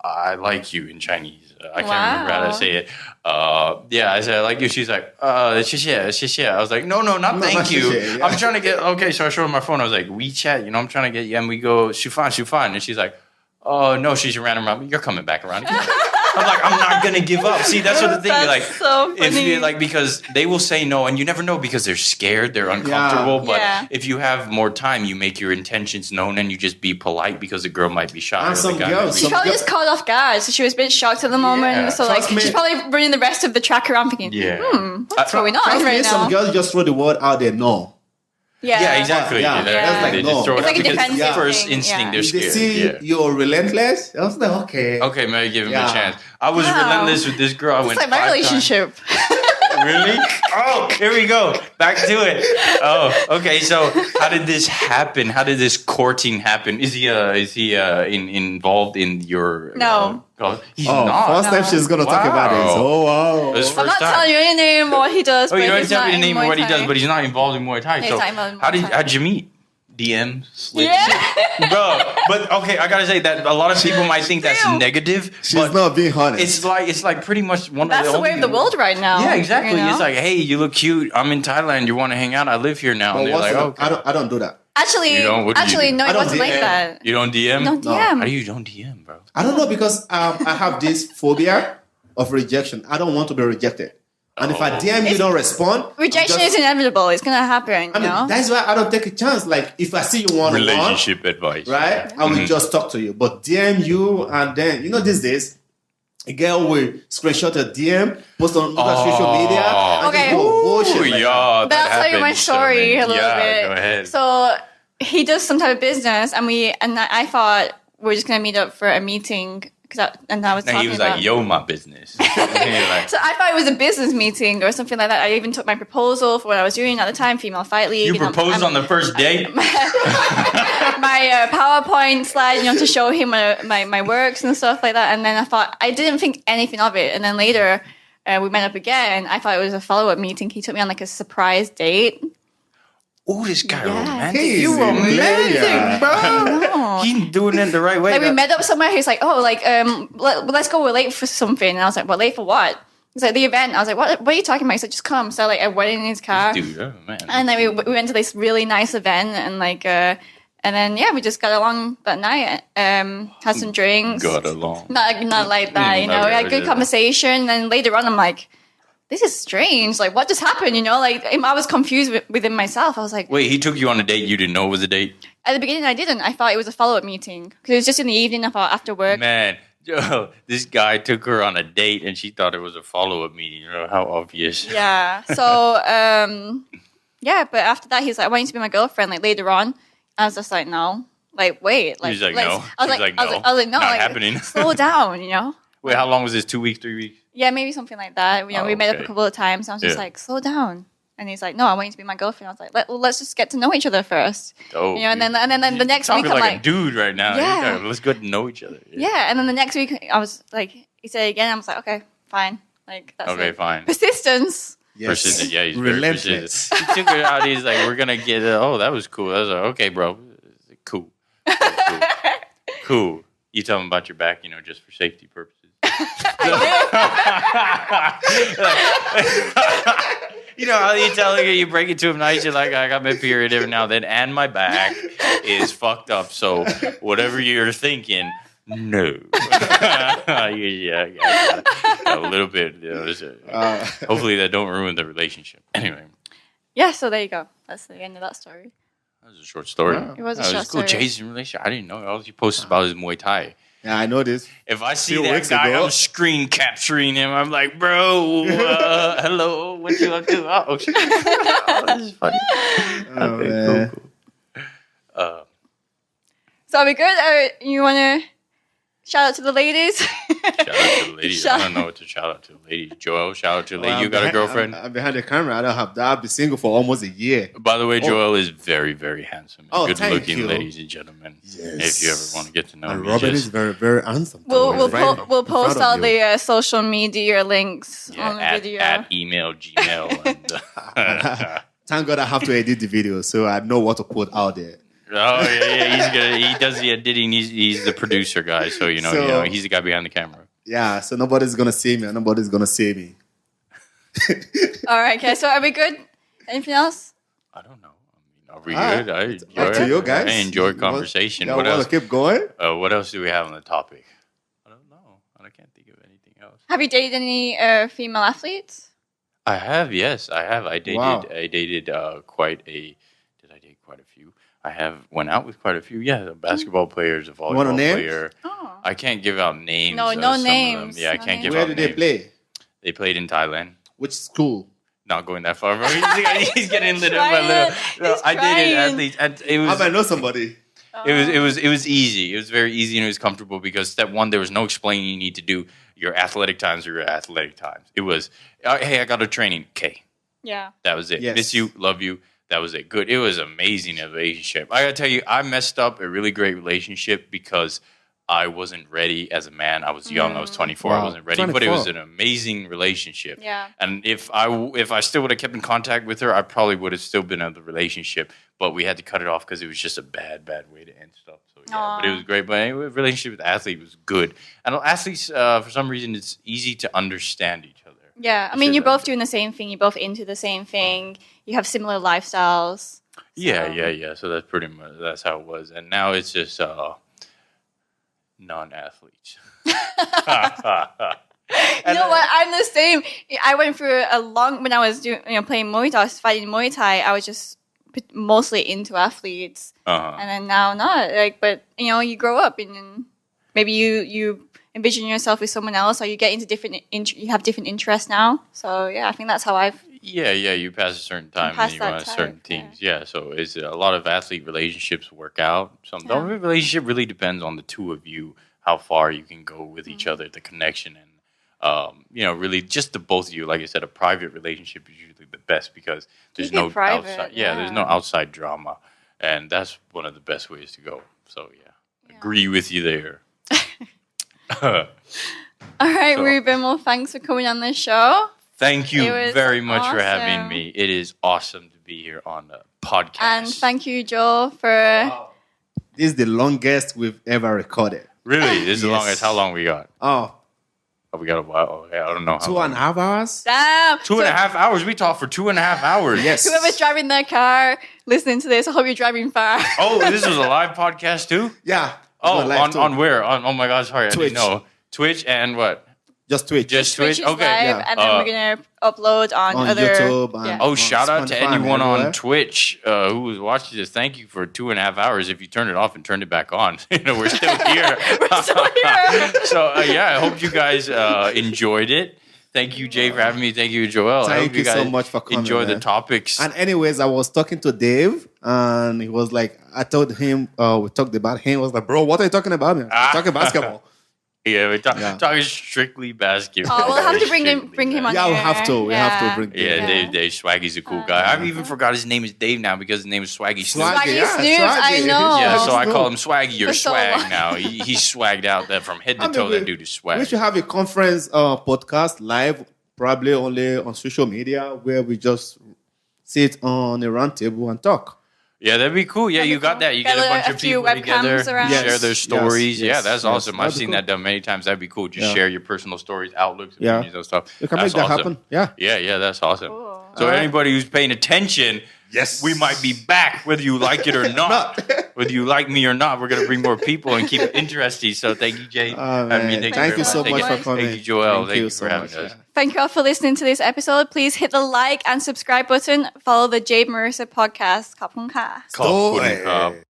I like you in Chinese. I can't remember how to say it. I said, I like you. She's like, 谢谢. I was like, no, not thank you. Yeah. I'm trying to get, okay. So I showed her my phone. I was like, WeChat, you know, I'm trying to get you. And we go, 吃饭. And she's like, oh, no, she's ran around. You're coming back around again. I'm like, I'm not going to give up. See, that's what the thing. Like, so funny. If you like, because they will say no, and you never know because they're scared, they're uncomfortable. But if you have more time, you make your intentions known and you just be polite because the girl might be shy. And some girls, she's probably just caught off guard, so she was a bit shocked at the moment. Yeah. So like, she's probably running the rest of the track around thinking, what's going on right now? Some girls just throw the word out there, no. Yeah, exactly. That's like, they no. just throw it it's like a because defensive first thing. instinct, they're They scared. see you're relentless. I was like, okay. Okay, maybe give him a chance. I was relentless with this girl. I went like my relationship. Really? Oh, here we go. Back to it. Oh, okay. So, how did this happen? How did this courting happen? Is he involved in your? No. He's not. First time she's gonna talk about this. Oh wow. I'm not telling you any name or what he does. Oh, you don't tell me the name of what he does, but he's not involved in Muay Thai. So, how'd you meet? DMs, bro. But okay, I gotta say that a lot of people might think that's negative. She's not being honest. It's like pretty much one that's of the way of the world right now. Yeah, exactly. You know? It's like, hey, you look cute. I'm in Thailand. You want to hang out? I live here now. And they're like, okay. I don't do that. Actually, You don't? What do you do? no, I it don't wasn't like DM. that. You don't DM? Don't DM. How do you don't DM, bro? I don't know because I have this phobia of rejection. I don't want to be rejected. And if I DM you, don't respond. Rejection is inevitable. It's gonna happen. I mean, that's why I don't take a chance. Like if I see you one-on-one, Relationship advice. right? I will just talk to you. But DM you and then these days, a girl will screenshot a DM, post on social media, and Okay. just go bullshit. Like Yeah, But I'll tell you my happens so story many- a little bit. Go ahead. So he does some type of business, and I thought we are just gonna meet up for a meeting I was And talking he was about. like, "Yo, my business." And you're like, So I thought it was a business meeting or something like that. I even took my proposal for what I was doing at the time, Female Fight League. you proposed on the first date? my PowerPoint slide, to show him my works and stuff like that. And then I didn't think anything of it. And then later we met up again. I thought it was a follow-up meeting. He took me on like a surprise date. Oh, this guy Yeah. romantic. He's You a romantic, player. bro. No. He's doing it the right way. Like we met up somewhere. He's like, "Oh, like let's go. We're late for something." And I was like, "Well, late for what?" He's like, "The event." I was like, "What are you talking about?" He's like, "Just come." So like I went in his car. Dude, oh man. And then we went to this really nice event and and then we just got along that night. Had some drinks. Got along. Not like that, We had good conversation. And then later on, I'm like, this is strange. Like, what just happened? Like I was confused within myself. I was like, Wait, he took you on a date you didn't know it was a date? at the beginning, I didn't. I thought it was a follow up meeting because it was just in the evening. I thought after work. Man, Joe, this guy took her on a date and she thought it was a follow-up meeting. How obvious. Yeah. So but after that, he's like, I want you to be my girlfriend. Like later on, I was just like, no. Like wait. Like He's like, let's- no. I was She's like, like, I was no. like, no. Not like, happening. Slow down. Wait, how long was this? 2 weeks, 3 weeks? Yeah, maybe something like that. We met up okay. a couple of times. I was just Yeah. like, slow down. And he's like, no, I want you to be my girlfriend. I was like, let's just get to know each other first. Oh, And then the next talking week I'm like like, a dude right now. Yeah. Let's get to know each other. yeah. And then the next week I was like, he said it again. I was like, okay, fine. Like that's Okay, it. fine. Persistence. Yes. Persistent. Yeah, he's very Relentless. persistent. He took her out. He's like, we're gonna get. That was cool. I was like, okay, bro, cool. Cool. You tell him about your back, just for safety purposes. How you tell her, you break it to him nice, you're like, I got my period every now and then, and my back is fucked up, so whatever you're thinking, no. Yeah, a little bit. Hopefully that don't ruin the relationship. Anyway. Yeah, so there you go. That's the end of that story. That was a short story. Wow. It was a That short cool. story. Jade's relationship. I didn't know. All he posted about is Muay Thai. Yeah, I know this. If I see Few that weeks guy, ago. I'm screen capturing him. I'm like, bro, hello, what you up to? Oh, shit. Oh, this is funny. Oh, Okay, man. cool. So are we good? You want to shout out to the ladies? Shout out to the ladies. I don't know what to shout out to the ladies. Joel, shout out to the lady. Well, You got a girlfriend? I'm behind the camera. I don't have that. I've been single for almost a year. By the way, Joel is very, very handsome. Oh, Good thank looking, you. ladies and gentlemen. Yes. If you ever want to get to know And me, Robin just, is very, very handsome. We'll He's right we'll in front post of all you. the social media links on the at, video. at email, Gmail. And, Thank God I have to edit the video, so I know what to put out there. Oh yeah, he does the editing. He's the producer guy, so you know he's the guy behind the camera. Yeah, so nobody's gonna see me, and nobody's gonna see me. All right, okay. So are we good? Anything else? I don't know. Are we Ah, good? I Up to enjoy you guys. I enjoy conversation. Y'all What want else? to keep going? What else do we have on the topic? I don't know. I can't think of anything else. Have you dated any female athletes? I have, yes, I have. I dated. Wow. I dated quite a. Did I date quite a few? I have went out with quite a few. Yeah, the basketball players, a volleyball Wanna name? player. Oh. I can't give out names. No of some of them. names. Yeah, I No can't names. give Where out did names. they play? They played in Thailand. Which school? Not going that far, bro. He's getting little by Trying little. it. No, He's I dated trying. athletes, and it I was. might know somebody. It was easy. It was very easy and it was comfortable because step one, there was no explaining you need to do. Your athletic times are your athletic times. It was, hey, I got a training. Okay, Yeah. that was it. Yes. Miss you, love you. That was it. Good. It was amazing relationship. I gotta tell you, I messed up a really great relationship because I wasn't ready as a man. I was young. I was 24. I Wow. wasn't ready, but it was 24. an amazing relationship. Yeah. And if I still would have kept in contact with her, I probably would have still been in the relationship. But we had to cut it off because it was just a bad way to end stuff. So yeah, but it was great. But anyway, relationship with the athlete was good. And athletes, for some reason, it's easy to understand each other. Yeah. I mean, you're both doing the same thing. You're both into the same thing. You have similar lifestyles. Yeah. So that's pretty much that's how it was, and now it's just non-athletes. You know what? I'm the same. I went through when I was playing Muay Thai, I was fighting Muay Thai. I was just mostly into athletes, and then now not. But you grow up and then maybe you envision yourself with someone else, or you get into you have different interests now. So I think that's how I've. Yeah. You pass a certain time and you go on certain teams. Yeah. So it's a lot of athlete relationships work out. The relationship really depends on the two of you, how far you can go with each other, the connection, and really just the both of you. Like I said, a private relationship is usually the best because there's no outside. Yeah, there's no outside drama, and that's one of the best ways to go. So agree with you there. All right, Reuben. Well, thanks for coming on the show. Thank you very much for having me. It is awesome to be here on the podcast. And thank you, Joel, for. Wow. This is the longest we've ever recorded. Really? This is the longest? How long we got? Oh, we got a while. I don't know. 2.5 hours? Damn. 2.5 hours? We talked for 2.5 hours. Yes. Whoever's driving their car, listening to this, I hope you're driving far. Oh, this was a live podcast too? Yeah. Oh, on where? Oh my God, sorry. Twitch. I didn't know. Twitch and what? Just Twitch. Just Twitch? Is Okay. live, and then we're going to upload on other... YouTube. And shout out to Spotify anyone everywhere. on Twitch who was watching this. Thank you for 2.5 hours. If you turned it off and turned it back on, we're still here. We're still here. So, I hope you guys enjoyed it. Thank you, Jay, for having me. Thank you, Joel. I Thank hope you guys so much for coming. enjoy man. the topics. And anyways, I was talking to Dave, and he was like, I told him, we talked about him. I was like, bro, what are you talking about, man? We're talking basketball. Yeah, we're talking strictly basketball. Oh, we'll have to bring him on. Yeah, here. we have to. We have to bring Dave. Yeah, Dave Swaggy's a cool guy. I even forgot his name is Dave now because his name is Swaggy Snoop. Swaggy Snoops, I know. Yeah, so I call him Swaggy or For so Swag long. now. He's swagged out there from head to toe. That dude is swag. We should have a conference podcast live, probably only on social media, where we just sit on a round table and talk. Yeah, that'd be cool. Yeah, That'd be you got cool. that. You Get get a a bunch of few people together, webcams around. share their stories. Yes, That's yes. awesome. I've That'd be seen cool. that done many times. That'd be cool. Just share your personal stories, outlooks, Yeah. opinions, and stuff. We can That's make that awesome. happen. Yeah. Yeah, that's awesome. Cool. So All right. anybody who's paying attention, Yes. we might be back, whether you like it or not. Whether you like me or not, we're going to bring more people and keep it interesting. So thank you, Jay. Thank you so much for coming. Thank you, Joel. Thank you so for having much, us. yeah. Thank you all for listening to this episode. Please hit the like and subscribe button. Follow the Jade Marrisa podcast. ขอบคุณค่ะ ขอบคุณครับ